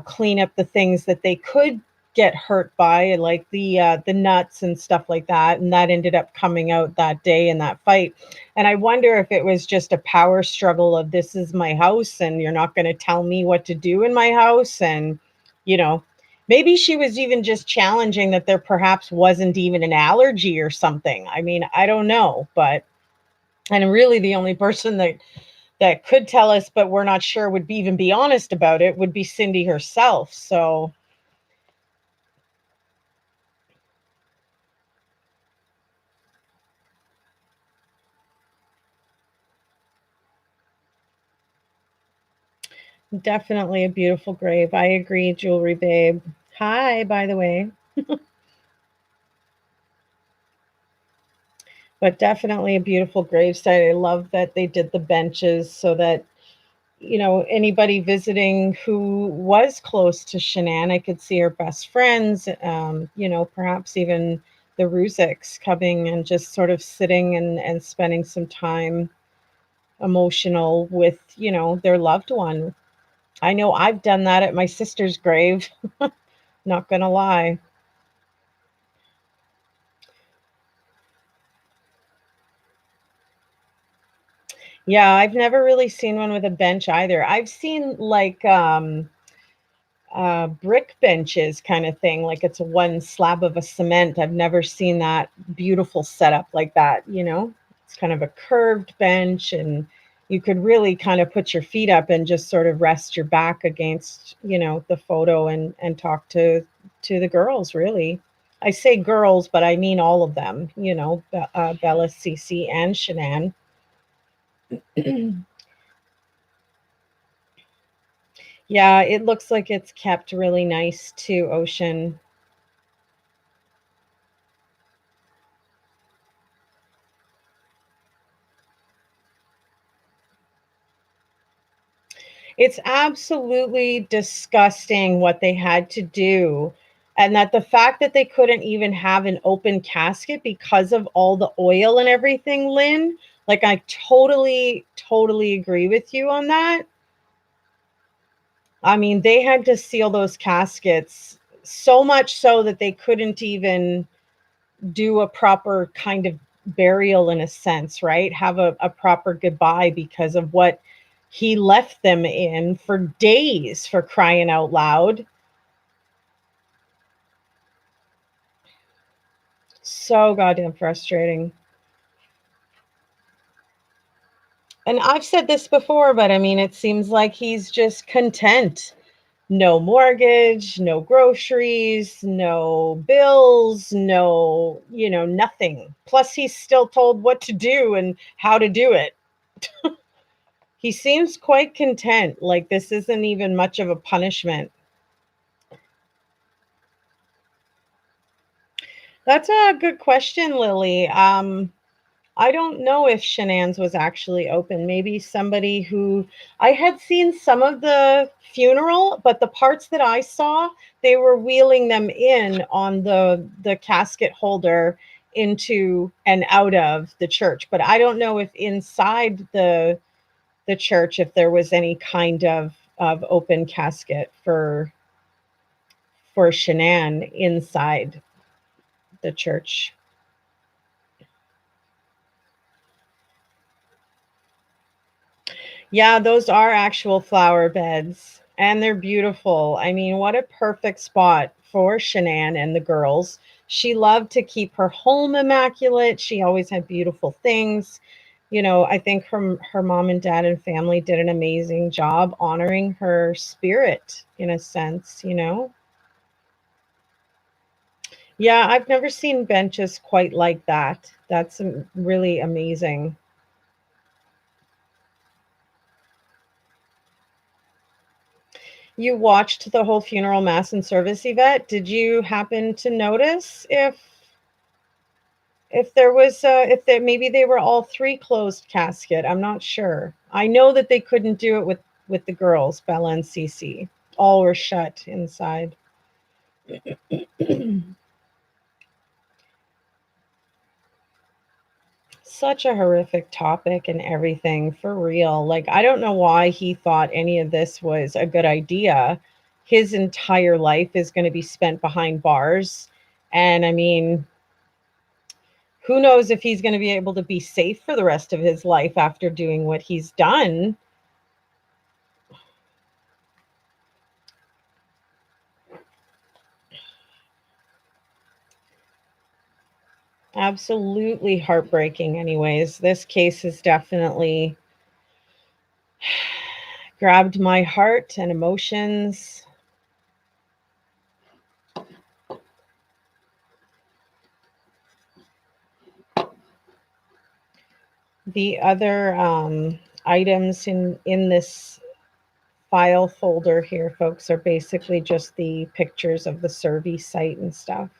clean up the things that they could get hurt by, like the nuts and stuff like that. And that ended up coming out that day in that fight. And I wonder if it was just a power struggle of, this is my house and you're not going to tell me what to do in my house. And, you know, maybe she was even just challenging that there perhaps wasn't even an allergy or something. I mean, I don't know, but and really the only person that could tell us, but we're not sure would even be honest about it, would be Cindy herself. So definitely a beautiful grave. I agree, Jewelry Babe. Hi, by the way. But definitely a beautiful gravesite. I love that they did the benches so that, anybody visiting who was close to Shanann, I could see her best friends, perhaps even the Ruziks coming and just sort of sitting and spending some time emotional with, their loved one. I know I've done that at my sister's grave, not gonna lie. Yeah, I've never really seen one with a bench either. I've seen like brick benches kind of thing, like it's one slab of a cement. I've never seen that beautiful setup like that, It's kind of a curved bench, and you could really kind of put your feet up and just sort of rest your back against, the photo and talk to the girls, really. I say girls, but I mean all of them, Bella, Cece, and Shanann. Yeah, it looks like it's kept really nice too, Ocean. It's absolutely disgusting what they had to do. And that the fact that they couldn't even have an open casket because of all the oil and everything, Lynn, like I totally, totally agree with you on that. I mean, they had to seal those caskets so much so that they couldn't even do a proper kind of burial in a sense, right? Have a proper goodbye because of what he left them in for days, for crying out loud. So goddamn frustrating. And I've said this before, but I mean, it seems like he's just content. No mortgage, no groceries, no bills, no, nothing. Plus, he's still told what to do and how to do it. He seems quite content, like this isn't even much of a punishment. That's a good question, Lily. I don't know if Shanann's was actually open. Maybe somebody who I had seen some of the funeral, but the parts that I saw, they were wheeling them in on the casket holder into and out of the church. But I don't know if inside the church if there was any kind of open casket for Shanann inside the church. Yeah, those are actual flower beds and they're beautiful. I mean, what a perfect spot for Shanann and the girls. She loved to keep her home immaculate. She always had beautiful things. I think her mom and dad and family did an amazing job honoring her spirit in a sense. Yeah, I've never seen benches quite like that. That's really amazing. You watched the whole funeral mass and service, Yvette. Did you happen to notice if there was if there maybe they were all three closed casket? I'm not sure. I know that they couldn't do it with the girls, Bella and Cece. All were shut inside. Such a horrific topic and everything, for real. Like, I don't know why he thought any of this was a good idea. His entire life is going to be spent behind bars. And I mean, who knows if he's going to be able to be safe for the rest of his life after doing what he's done. Absolutely heartbreaking, anyways. This case has definitely grabbed my heart and emotions. The other items in this file folder here, folks, are basically just the pictures of the survey site and stuff.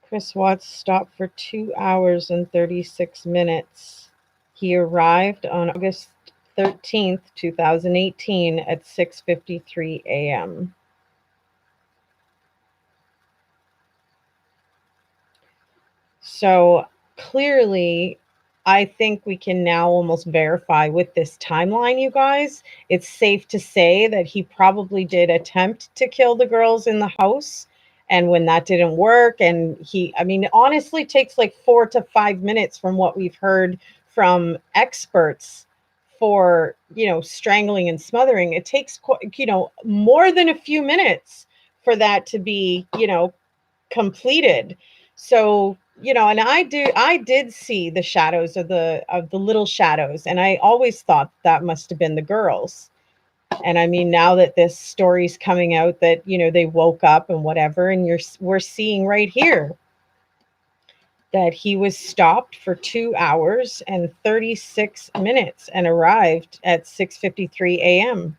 Chris Watts stopped for 2 hours and 36 minutes. He arrived on August 13th, 2018 at 6:53 a.m. So clearly, I think we can now almost verify with this timeline, you guys. It's safe to say that he probably did attempt to kill the girls in the house. And when that didn't work, and I mean, it honestly takes like 4 to 5 minutes from what we've heard from experts for, strangling and smothering. It takes, more than a few minutes for that to be, completed. So, and I did see the shadows of the little shadows, and I always thought that must have been the girls. And I mean, now that this story's coming out that, they woke up and whatever, and we're seeing right here that he was stopped for 2 hours and 36 minutes and arrived at 6:53 a.m.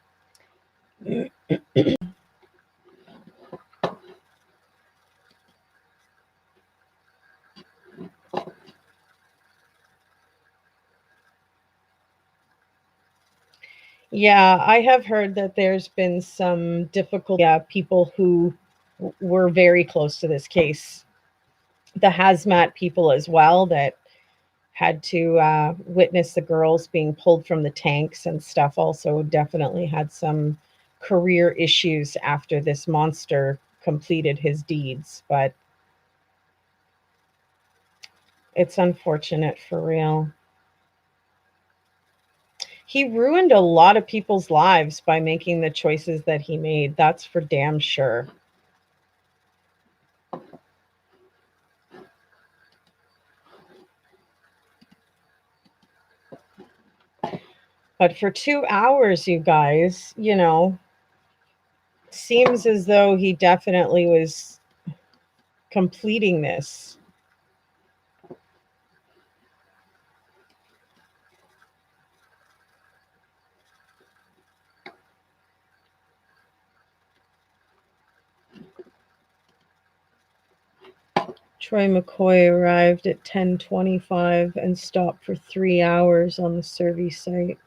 Yeah, I have heard that there's been some difficult people who were very close to this case. The hazmat people as well that had to witness the girls being pulled from the tanks and stuff also definitely had some career issues after this monster completed his deeds. But it's unfortunate, for real. He ruined a lot of people's lives by making the choices that he made. That's for damn sure. But for 2 hours, you guys, seems as though he definitely was completing this. Troy McCoy arrived at 10:25 and stopped for 3 hours on the survey site.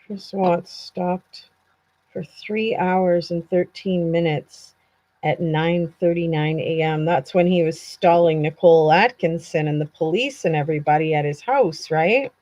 Chris Watts stopped for 3 hours and 13 minutes at 9:39 a.m. That's when he was stalling Nicole Atkinson and the police and everybody at his house, right?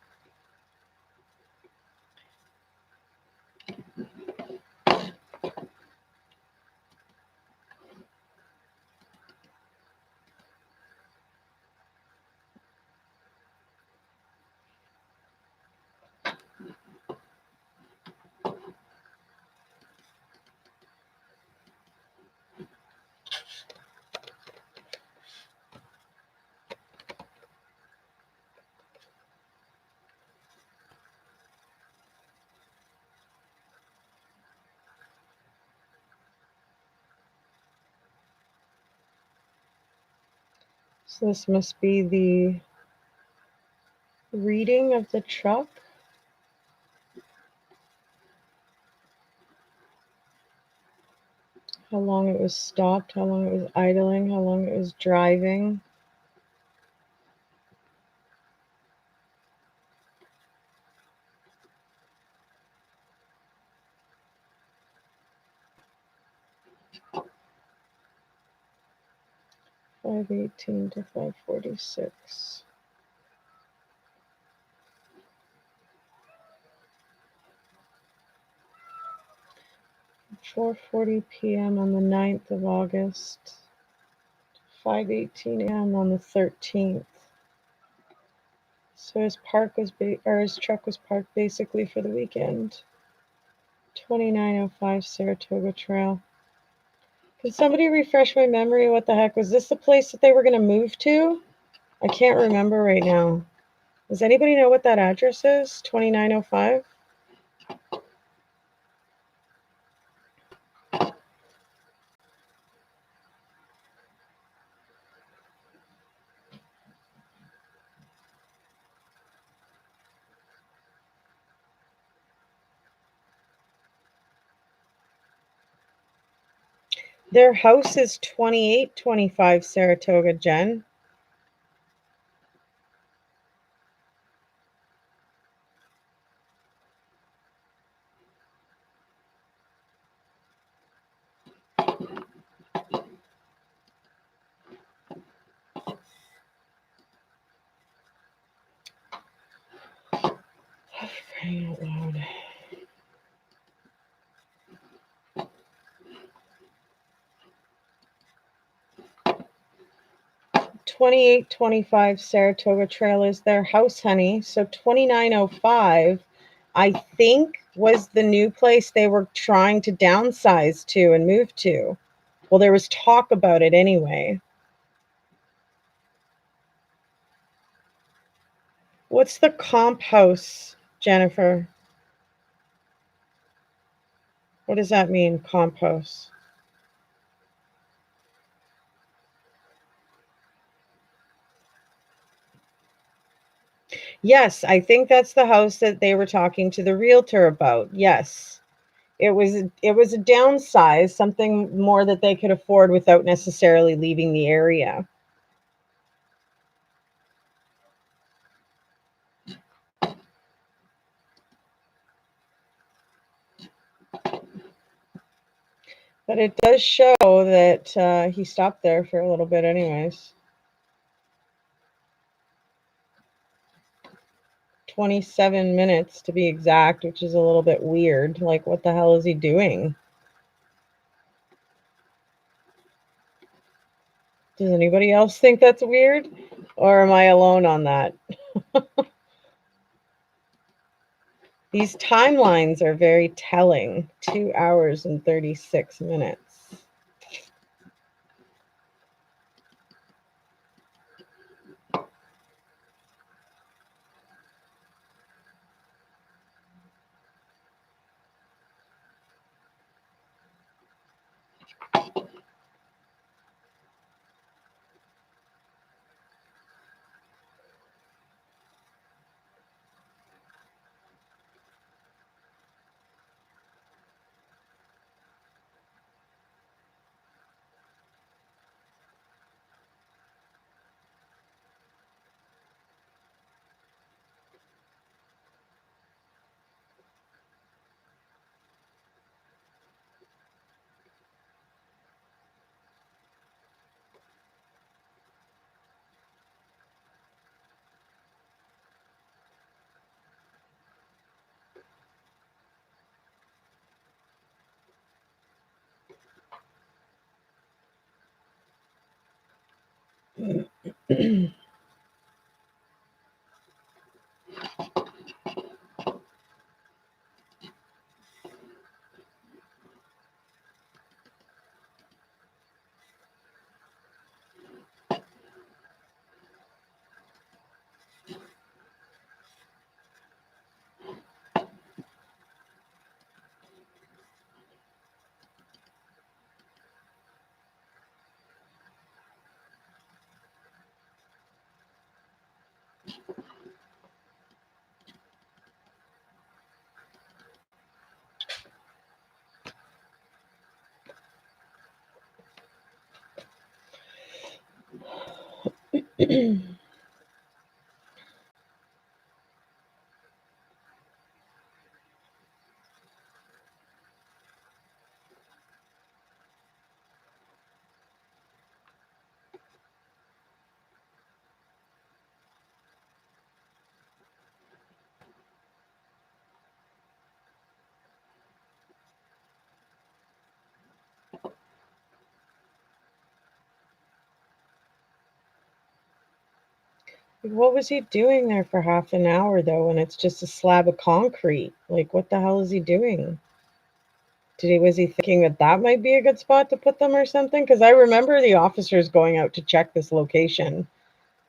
So this must be the reading of the truck. How long it was stopped, how long it was idling, how long it was driving. $5.18 to $5.46. 4:40 p.m. on the 9th of August. 5:18 a.m. on the 13th. So his truck was parked basically for the weekend. 2905 Saratoga Trail. Can somebody refresh my memory? What the heck? Was this the place that they were going to move to? I can't remember right now. Does anybody know what that address is? 2905? Their house is 2825 Saratoga, Jen. Crying out loud. 2825 Saratoga Trail is their house, honey. So 2905, I think, was the new place they were trying to downsize to and move to. Well, there was talk about it anyway. What's the comp house, Jennifer? What does that mean, comp house? Yes, I think that's the house that they were talking to the realtor about. Yes. It was a downsize, something more that they could afford without necessarily leaving the area. But it does show that he stopped there for a little bit anyways. 27 minutes to be exact, which is a little bit weird. Like, what the hell is he doing? Does anybody else think that's weird? Or am I alone on that? These timelines are very telling. 2 hours and 36 minutes. What was he doing there for half an hour, though, when it's just a slab of concrete? Like, what the hell is he doing? Was he thinking that that might be a good spot to put them or something? Because I remember the officers going out to check this location.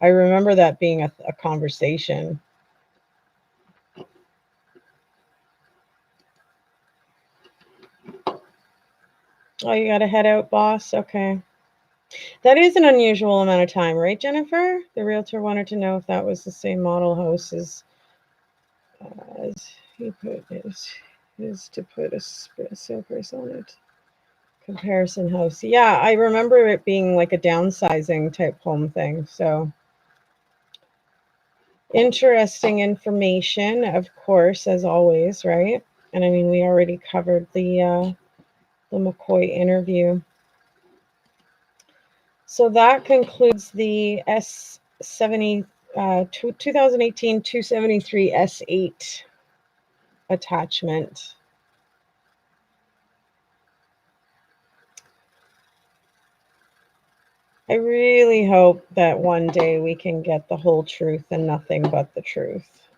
I remember that being a conversation. Oh, you got to head out, boss? Okay. That is an unusual amount of time, right, Jennifer? The realtor wanted to know if that was the same model house as he put it, is to put a sale price on it. Comparison house. Yeah, I remember it being like a downsizing type home thing. So interesting information, of course, as always, right? And I mean, we already covered the McCoy interview. So that concludes the S70 2018 273 S8 attachment. I really hope that one day we can get the whole truth and nothing but the truth.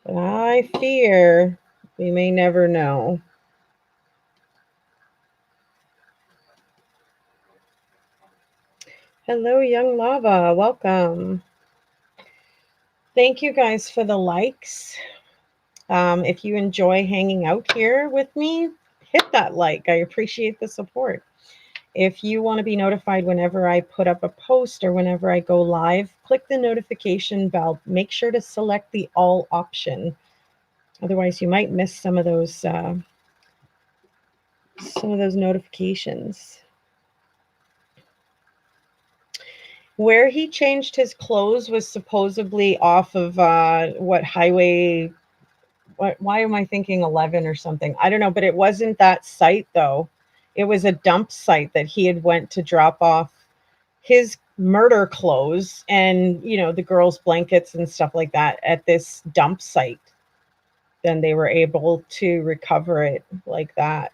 But I fear we may never know. Hello, Young Lava. Welcome. Thank you guys for the likes. If you enjoy hanging out here with me, hit that like. I appreciate the support. If you want to be notified whenever I put up a post or whenever I go live, click the notification bell. Make sure to select the all option. Otherwise, you might miss some of those notifications. Where he changed his clothes was supposedly off of what highway? Why am I thinking 11 or something? I don't know, but it wasn't that site though. It was a dump site that he had went to drop off his murder clothes and, you know, the girls' blankets and stuff like that at this dump site. Then they were able to recover it like that.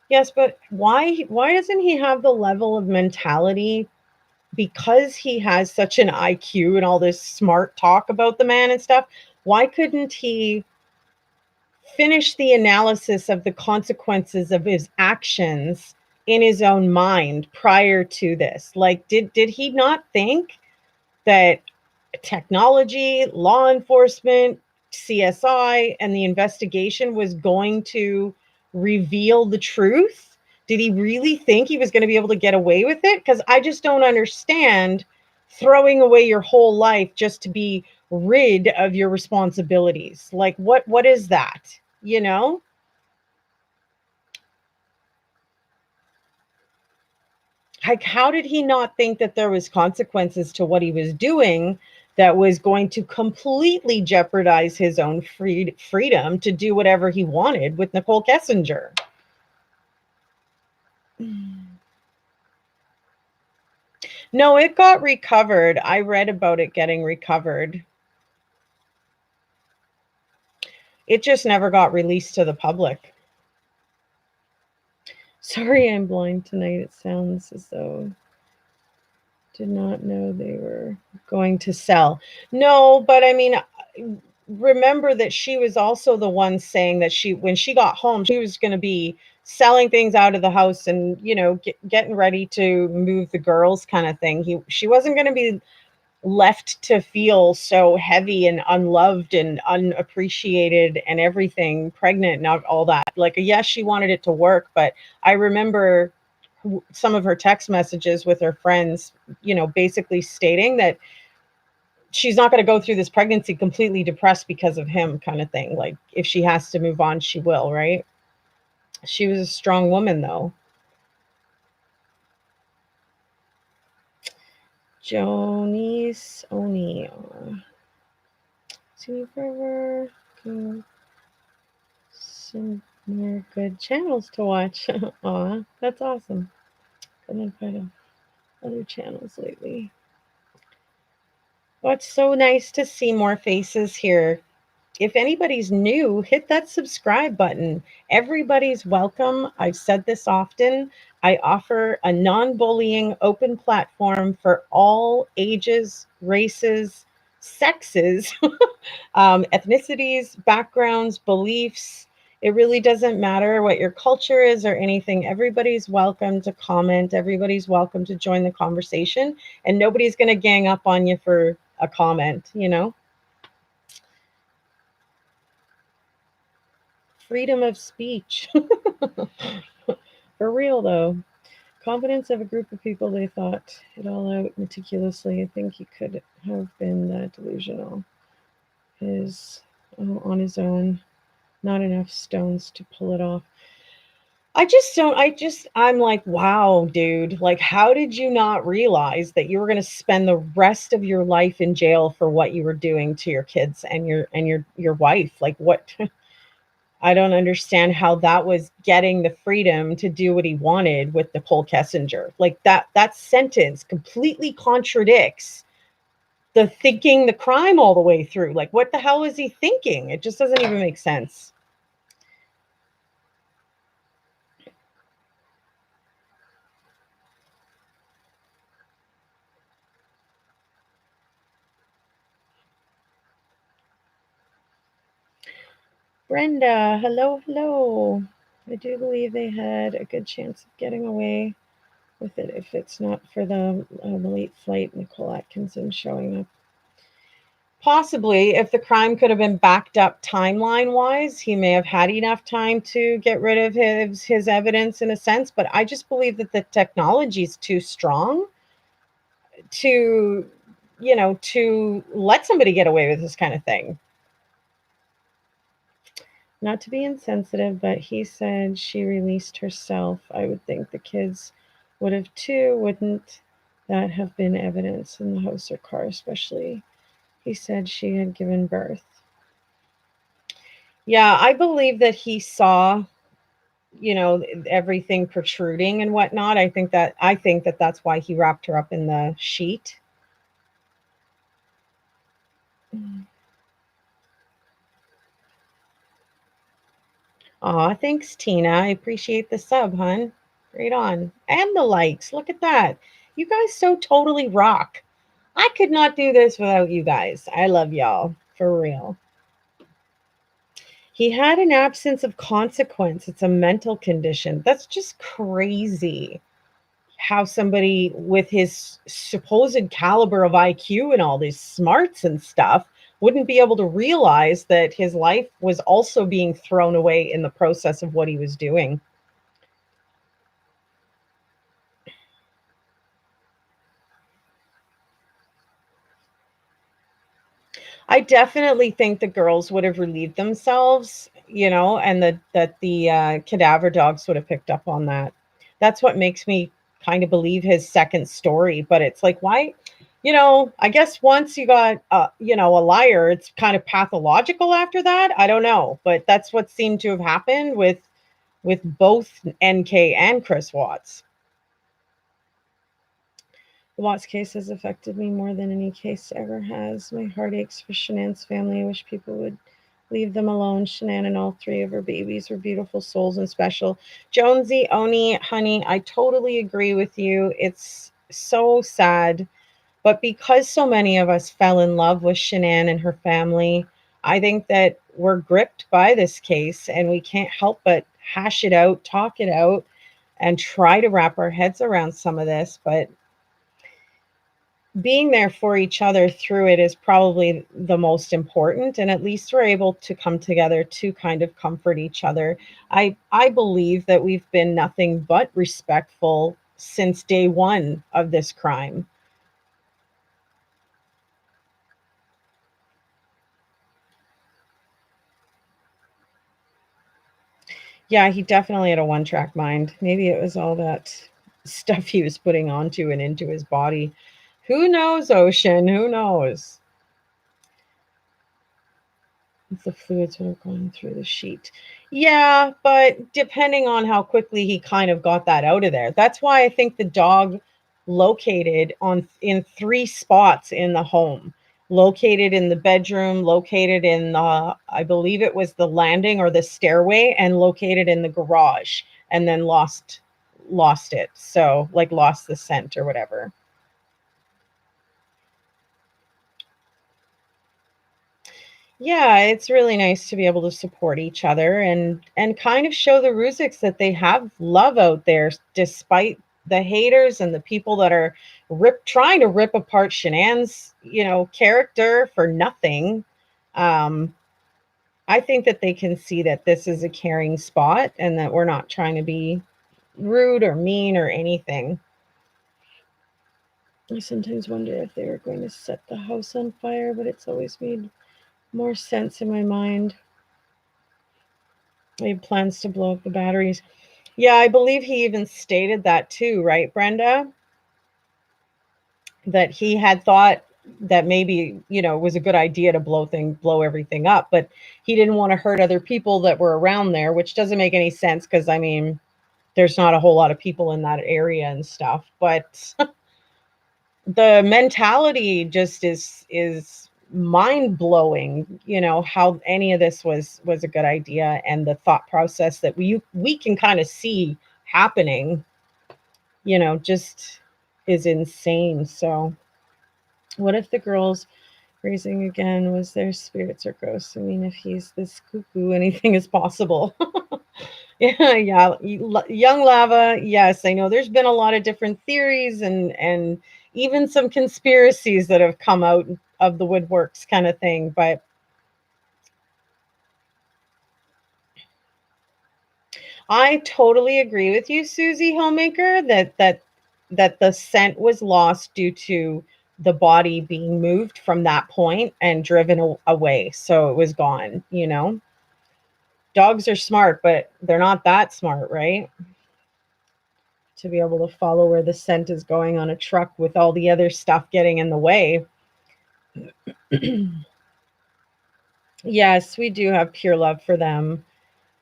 Yes, but why doesn't he have the level of mentality, because he has such an IQ and all this smart talk about the man and stuff? Why couldn't he finish the analysis of the consequences of his actions in his own mind prior to this? Like, did he not think that technology, law enforcement, CSI, and the investigation was going to reveal the truth? Did he really think he was going to be able to get away with it? Because I just don't understand throwing away your whole life just to be rid of your responsibilities. Like, what is that? You know? Like, how did he not think that there was consequences to what he was doing that was going to completely jeopardize his own freedom to do whatever he wanted with Nicole Kessinger? No, it got recovered. I read about it getting recovered. It just never got released to the public. Sorry, I'm blind tonight. It sounds as though did not know they were going to sell. No, but I mean, remember that she was also the one saying that when she got home, she was going to be selling things out of the house and, getting ready to move the girls kind of thing. She wasn't going to be left to feel so heavy and unloved and unappreciated and everything, pregnant and all that. Like, yes, she wanted it to work, but I remember some of her text messages with her friends, basically stating that she's not going to go through this pregnancy completely depressed because of him, kind of thing. Like, if she has to move on, she will, right? She was a strong woman, though. Jonice O'Neill. See you forever. Some more good channels to watch. Aw, that's awesome. Couldn't find other channels lately. Well, it's so nice to see more faces here. If anybody's new, hit that subscribe button. Everybody's welcome. I've said this often. I offer a non-bullying open platform for all ages, races, sexes, ethnicities, backgrounds, beliefs. It really doesn't matter what your culture is or anything. Everybody's welcome to comment. Everybody's welcome to join the conversation. And nobody's going to gang up on you for a comment. Freedom of speech. For real, though. Confidence of a group of people, they thought it all out meticulously. I think he could have been that delusional. On his own, not enough stones to pull it off. I'm like, wow, dude. Like, how did you not realize that you were going to spend the rest of your life in jail for what you were doing to your kids and your wife? Like, what? I don't understand how that was getting the freedom to do what he wanted with Nicole Kessinger. Like, that sentence completely contradicts the thinking the crime all the way through. Like, what the hell is he thinking? It just doesn't even make sense. Brenda, hello. I do believe they had a good chance of getting away with it if it's not for the late flight Nicole Atkinson showing up. Possibly, if the crime could have been backed up timeline-wise, he may have had enough time to get rid of his evidence in a sense, but I just believe that the technology is too strong to, to let somebody get away with this kind of thing. Not to be insensitive, but he said she released herself. I would think the kids would have too. Wouldn't that have been evidence in the house or car, especially? He said she had given birth. Yeah, I believe that he saw, everything protruding and whatnot. I think that that's why he wrapped her up in the sheet. Aw, thanks, Tina. I appreciate the sub, hun. Right on. And the likes. Look at that. You guys so totally rock. I could not do this without you guys. I love y'all. For real. He had an absence of consequence. It's a mental condition. That's just crazy. How somebody with his supposed caliber of IQ and all these smarts and stuff wouldn't be able to realize that his life was also being thrown away in the process of what he was doing. I definitely think the girls would have relieved themselves, and that the cadaver dogs would have picked up on that. That's what makes me kind of believe his second story. But it's like, why? I guess once you got, a liar, it's kind of pathological after that. I don't know, but that's what seemed to have happened with both NK and Chris Watts. The Watts case has affected me more than any case ever has. My heart aches for Shanann's family. I wish people would leave them alone. Shanann and all three of her babies were beautiful souls and special. Jonesy, Oni, honey, I totally agree with you. It's so sad. But because so many of us fell in love with Shanann and her family, I think that we're gripped by this case and we can't help but hash it out, talk it out, and try to wrap our heads around some of this. But being there for each other through it is probably the most important, and at least we're able to come together to kind of comfort each other. I believe that we've been nothing but respectful since day one of this crime. Yeah, he definitely had a one-track mind. Maybe it was all that stuff he was putting onto and into his body. Who knows, Ocean? Who knows? The fluids would have gone through the sheet. Yeah, but depending on how quickly he kind of got that out of there. That's why I think the dog located on in three spots in the home. Located in the bedroom, located in the, I believe it was the landing or the stairway, and located in the garage, and then lost it. So like lost the scent or whatever. Yeah, it's really nice to be able to support each other and kind of show the Ruziks that they have love out there despite the haters and the people that are trying to rip apart Shanann's, character for nothing. Um, I think that they can see that this is a caring spot and that we're not trying to be rude or mean or anything. I sometimes wonder if they were going to set the house on fire, but it's always made more sense in my mind. He had plans to blow up the batteries. Yeah, I believe he even stated that too, right, Brenda? That he had thought that maybe, it was a good idea to blow everything up, but he didn't want to hurt other people that were around there, which doesn't make any sense because I mean, there's not a whole lot of people in that area and stuff, but the mentality just is mind blowing, how any of this was a good idea, and the thought process that we can kind of see happening, just is insane. So what if the girls raising again was their spirits or ghosts? I mean, if he's this cuckoo, anything is possible. Yeah, young lava. Yes, I know there's been a lot of different theories and even some conspiracies that have come out of the woodworks kind of thing, but I totally agree with you, Susie Homemaker, that the scent was lost due to the body being moved from that point and driven away, so it was gone. Dogs are smart, but they're not that smart, right? To be able to follow where the scent is going on a truck with all the other stuff getting in the way. Yes, we do have pure love for them.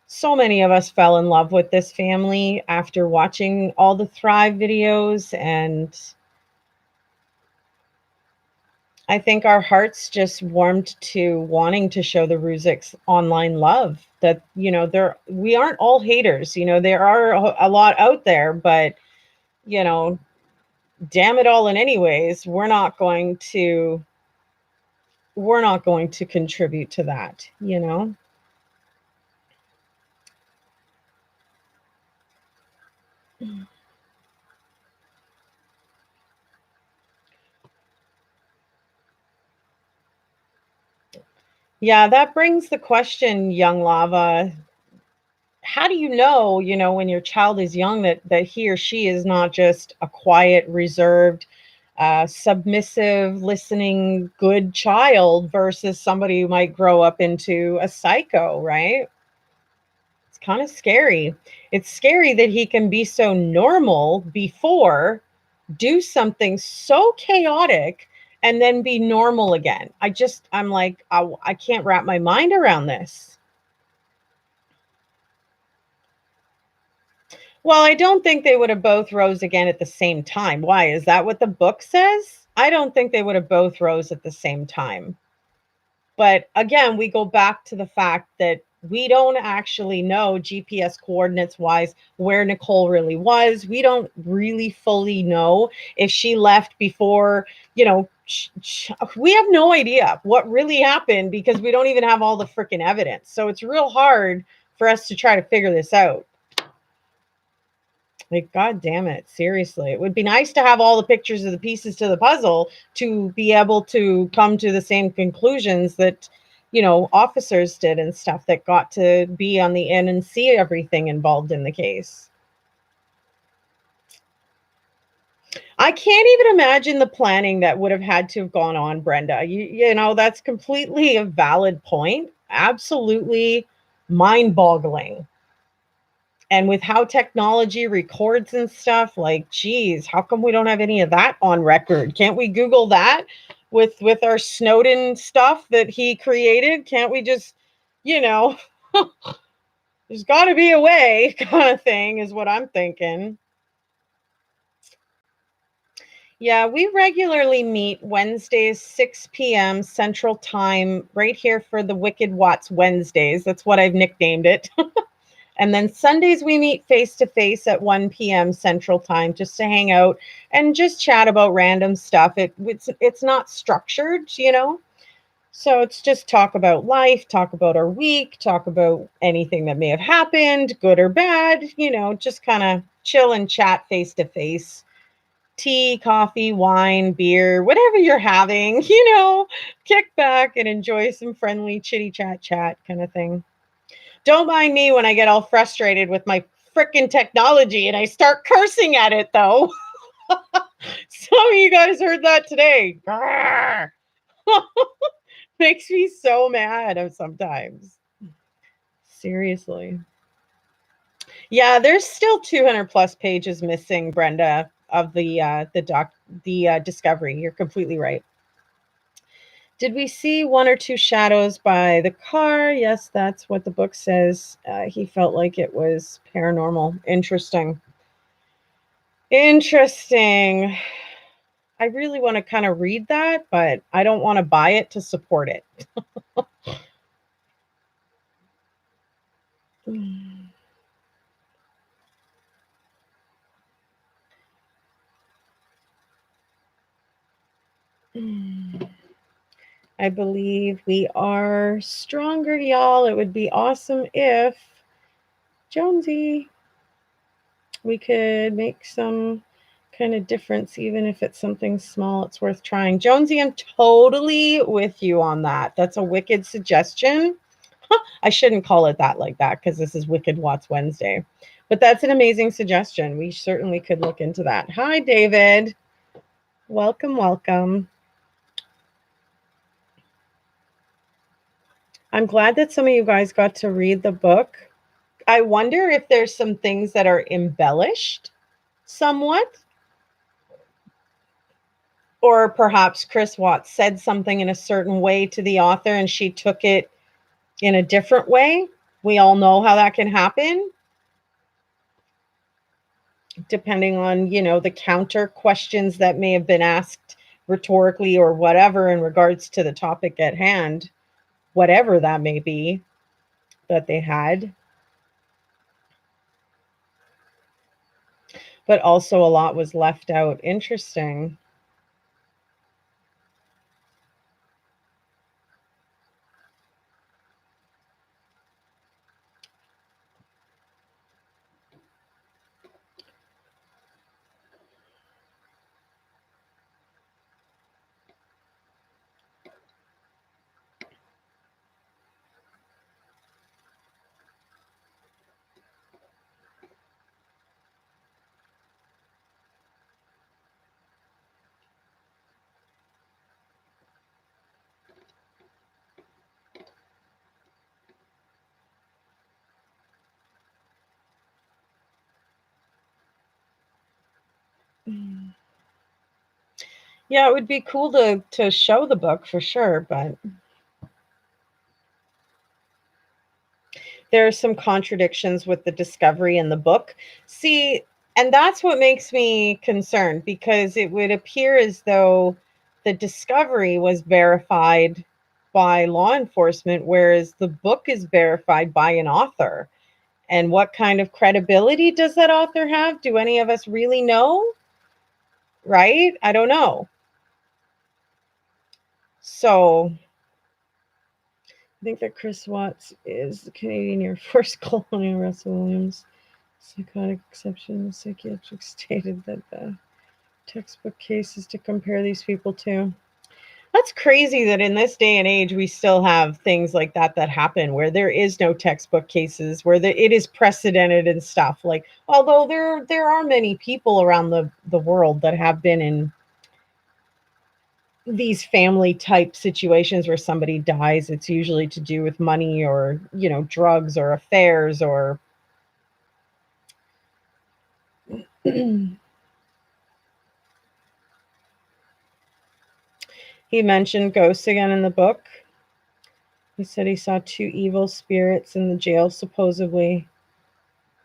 So many of us fell in love with this family after watching all the Thrive videos, and I think our hearts just warmed to wanting to show the Ruziks online love. That we aren't all haters. There are a lot out there, but you know, damn it all in anyways, we're not going to contribute to that. Yeah, that brings the question, young lava. How do you know, when your child is young that he or she is not just a quiet, reserved, submissive, listening, good child versus somebody who might grow up into a psycho, right? It's kind of scary. It's scary that he can be so normal before, do something so chaotic, and then be normal again. I'm like, I can't wrap my mind around this. Well, I don't think they would have both rose again at the same time. Why? Is that what the book says? I don't think they would have both rose at the same time. But again, we go back to the fact that we don't actually know GPS coordinates wise where Nicole really was. We don't really fully know if she left before, we have no idea what really happened because we don't even have all the freaking evidence. So it's real hard for us to try to figure this out. Like, God damn it. Seriously. It would be nice to have all the pictures of the pieces to the puzzle to be able to come to the same conclusions that, officers did and stuff that got to be on the end and see everything involved in the case. I can't even imagine the planning that would have had to have gone on, Brenda. That's completely a valid point. Absolutely mind-boggling. And with how technology records and stuff, like, geez, how come we don't have any of that on record? Can't we Google that with our Snowden stuff that he created? Can't we just, there's got to be a way, kind of thing, is what I'm thinking. Yeah, we regularly meet Wednesdays, 6 p.m. Central Time, right here for the Wicked Watts Wednesdays. That's what I've nicknamed it. And then Sundays we meet face to face at 1 p.m. Central Time just to hang out and just chat about random stuff. It's not structured, So it's just talk about life, talk about our week, talk about anything that may have happened, good or bad, just kind of chill and chat face to face. Tea, coffee, wine, beer, whatever you're having, kick back and enjoy some friendly chitty chat kind of thing. Don't mind me when I get all frustrated with my freaking technology and I start cursing at it, though. Some of you guys heard that today. Makes me so mad sometimes. Seriously. Yeah, there's still 200 plus pages missing, Brenda, of the discovery. You're completely right. Did we see one or two shadows by the car? Yes, that's what the book says. He felt like it was paranormal. Interesting. Interesting. I really want to kind of read that, but I don't want to buy it to support it. I believe we are stronger, y'all. It would be awesome if, Jonesy, we could make some kind of difference, even if it's something small. It's worth trying. Jonesy, I'm totally with you on that. That's a wicked suggestion. I shouldn't call it that like that because this is Wicked Watts Wednesday. But that's an amazing suggestion. We certainly could look into that. Hi, David. Welcome, welcome. I'm glad that some of you guys got to read the book. I wonder if there's some things that are embellished somewhat. Or perhaps Chris Watts said something in a certain way to the author and she took it in a different way. We all know how that can happen. Depending on, the counter questions that may have been asked rhetorically or whatever in regards to the topic at hand, whatever that may be that they had. But also a lot was left out. Interesting. Yeah, it would be cool to show the book for sure, but there are some contradictions with the discovery in the book. See, and that's what makes me concerned, because it would appear as though the discovery was verified by law enforcement, whereas the book is verified by an author. And what kind of credibility does that author have? Do any of us really know? Right? I don't know. So I think that Chris Watts is the Canadian Air Force Colonel Russell Williams. Psychotic exception, psychiatric stated that the textbook cases to compare these people to. That's crazy that in this day and age we still have things like that happen, where there is no textbook cases, where it is precedented and stuff. Like, although there are many people around the world that have been in these family type situations where somebody dies, it's usually to do with money or, drugs or affairs or he mentioned ghosts again in the book. He said he saw 2 evil spirits in the jail, supposedly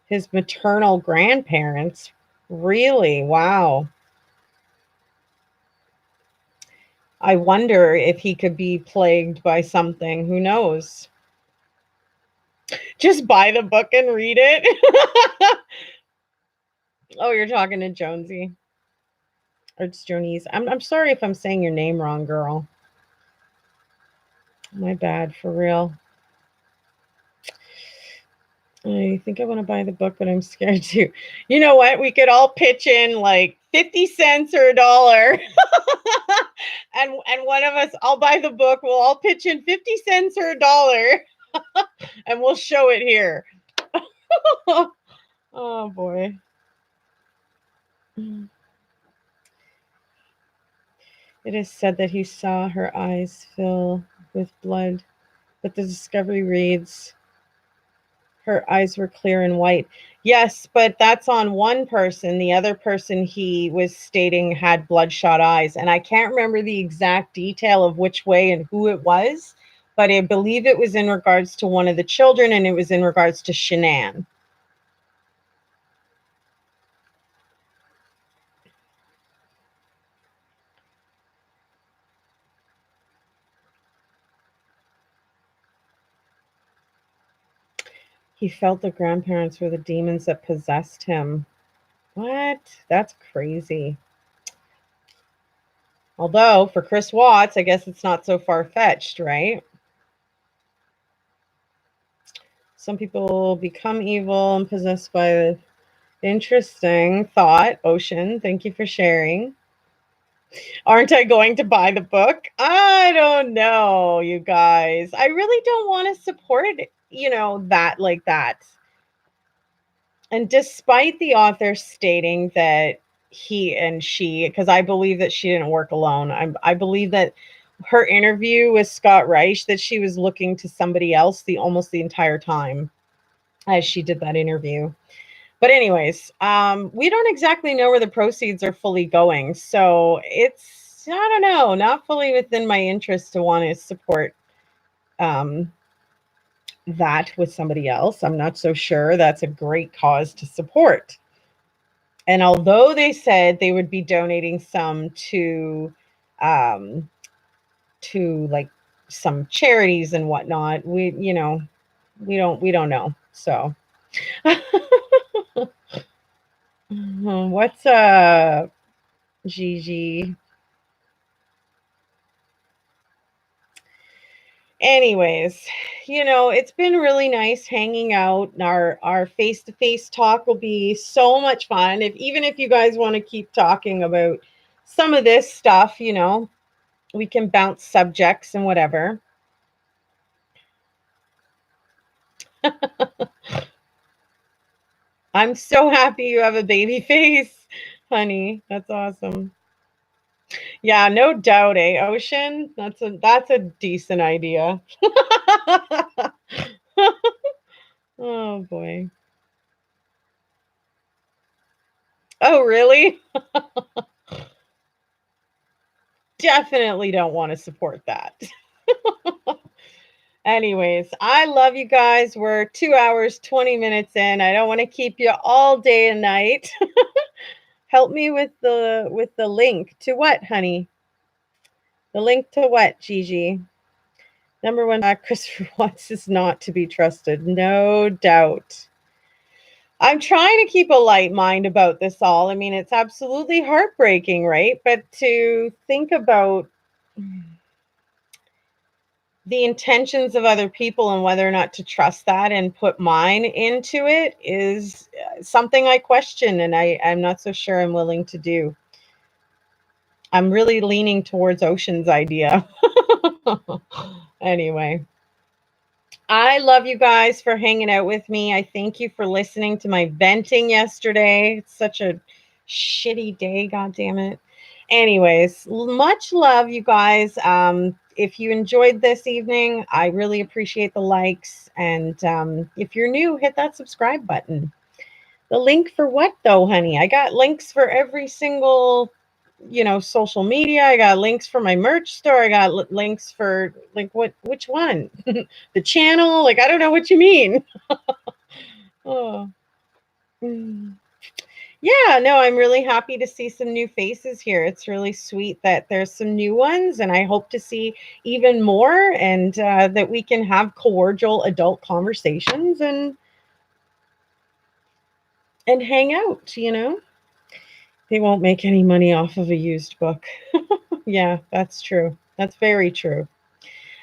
his maternal grandparents. Really? Wow. I wonder if he could be plagued by something. Who knows? Just buy the book and read it. Oh, you're talking to Jonesy. Or it's Jonice. I'm sorry if I'm saying your name wrong, girl. My bad, for real. I think I want to buy the book, but I'm scared to. You know what? We could all pitch in like 50 cents or $1. and one of us, I'll buy the book. We'll all pitch in 50 cents or $1 and we'll show it here. Oh boy. It is said that he saw her eyes fill with blood, but the discovery reads her eyes were clear and white. Yes, but that's on one person. The other person he was stating had bloodshot eyes. And I can't remember the exact detail of which way and who it was, but I believe it was in regards to one of the children, and it was in regards to Shanann. He felt the grandparents were the demons that possessed him. What? That's crazy. Although, for Chris Watts, I guess it's not so far-fetched, right? Some people become evil and possessed by the interesting thought. Ocean, thank you for sharing. Aren't I going to buy the book? I don't know, you guys. I really don't want to support, that like that. And despite the author stating that he and she, because I believe that she didn't work alone. I believe that her interview with Scott Reich, that she was looking to somebody else almost the entire time as she did that interview. But anyways, we don't exactly know where the proceeds are fully going. So it's, I don't know, not fully within my interest to want to support that with somebody else. I'm not so sure that's a great cause to support. And although they said they would be donating some to like some charities and whatnot, we don't know. So what's up, Gigi? Anyways, it's been really nice hanging out. Our face-to-face talk will be so much fun. Even if you guys want to keep talking about some of this stuff, we can bounce subjects and whatever. I'm so happy you have a baby face, honey. That's awesome. Yeah, no doubt, Ocean? That's a decent idea. Oh boy. Oh, really? Definitely don't want to support that. Anyways, I love you guys. We're 2 hours, 20 minutes in. I don't want to keep you all day and night. Help me with the link to what, honey? The link to what, Gigi? Number one, Christopher Watts is not to be trusted. No doubt. I'm trying to keep a light mind about this all. I mean, it's absolutely heartbreaking, right? But to think about the intentions of other people and whether or not to trust that and put mine into it is something I question, and I'm not so sure I'm willing to do. I'm really leaning towards Ocean's idea. Anyway, I love you guys for hanging out with me. I thank you for listening to my venting yesterday. It's such a shitty day, god damn it. Anyways, much love, you guys. If you enjoyed this evening, I really appreciate the likes. And if you're new, hit that subscribe button. The link for what though, honey? I got links for every single, social media. I got links for my merch store. I got links for like which one? The channel? Like, I don't know what you mean. Oh. Yeah, no, I'm really happy to see some new faces here. It's really sweet that there's some new ones, and I hope to see even more, and that we can have cordial adult conversations and hang out, They won't make any money off of a used book. Yeah, that's true. That's very true.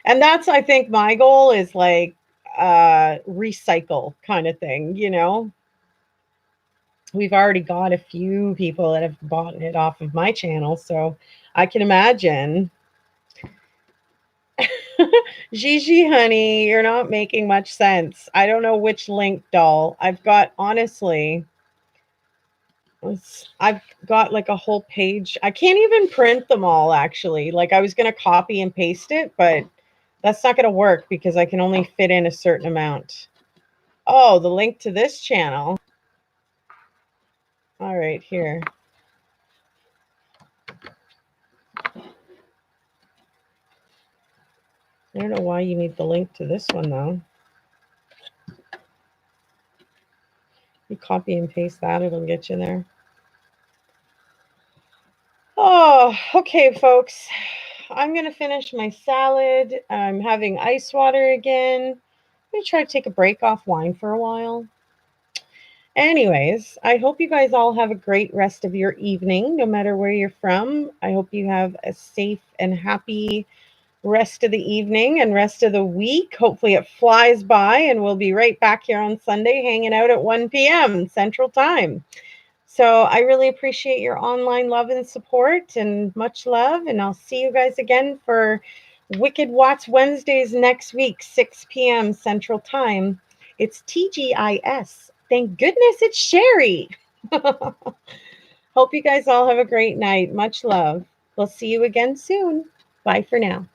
And that's, I think, my goal is like recycle kind of thing, We've already got a few people that have bought it off of my channel, so I can imagine. Gigi, honey, you're not making much sense. I don't know which link, doll. I've got like a whole page. I can't even print them all, actually. Like, I was going to copy and paste it, but that's not going to work because I can only fit in a certain amount. Oh, the link to this channel. All right, here. I don't know why you need the link to this one, though. You copy and paste that, it'll get you there. Oh, okay, folks. I'm going to finish my salad. I'm having ice water again. I'm going to try to take a break off wine for a while. Anyways, I hope you guys all have a great rest of your evening, no matter where you're from. I hope you have a safe and happy rest of the evening and rest of the week. Hopefully it flies by, and we'll be right back here on Sunday hanging out at 1 p.m. Central Time. So I really appreciate your online love and support, and much love. And I'll see you guys again for Wicked Watts Wednesdays next week, 6 p.m. Central Time. It's TGIS. Thank goodness it's Sherry. Hope you guys all have a great night. Much love. We'll see you again soon. Bye for now.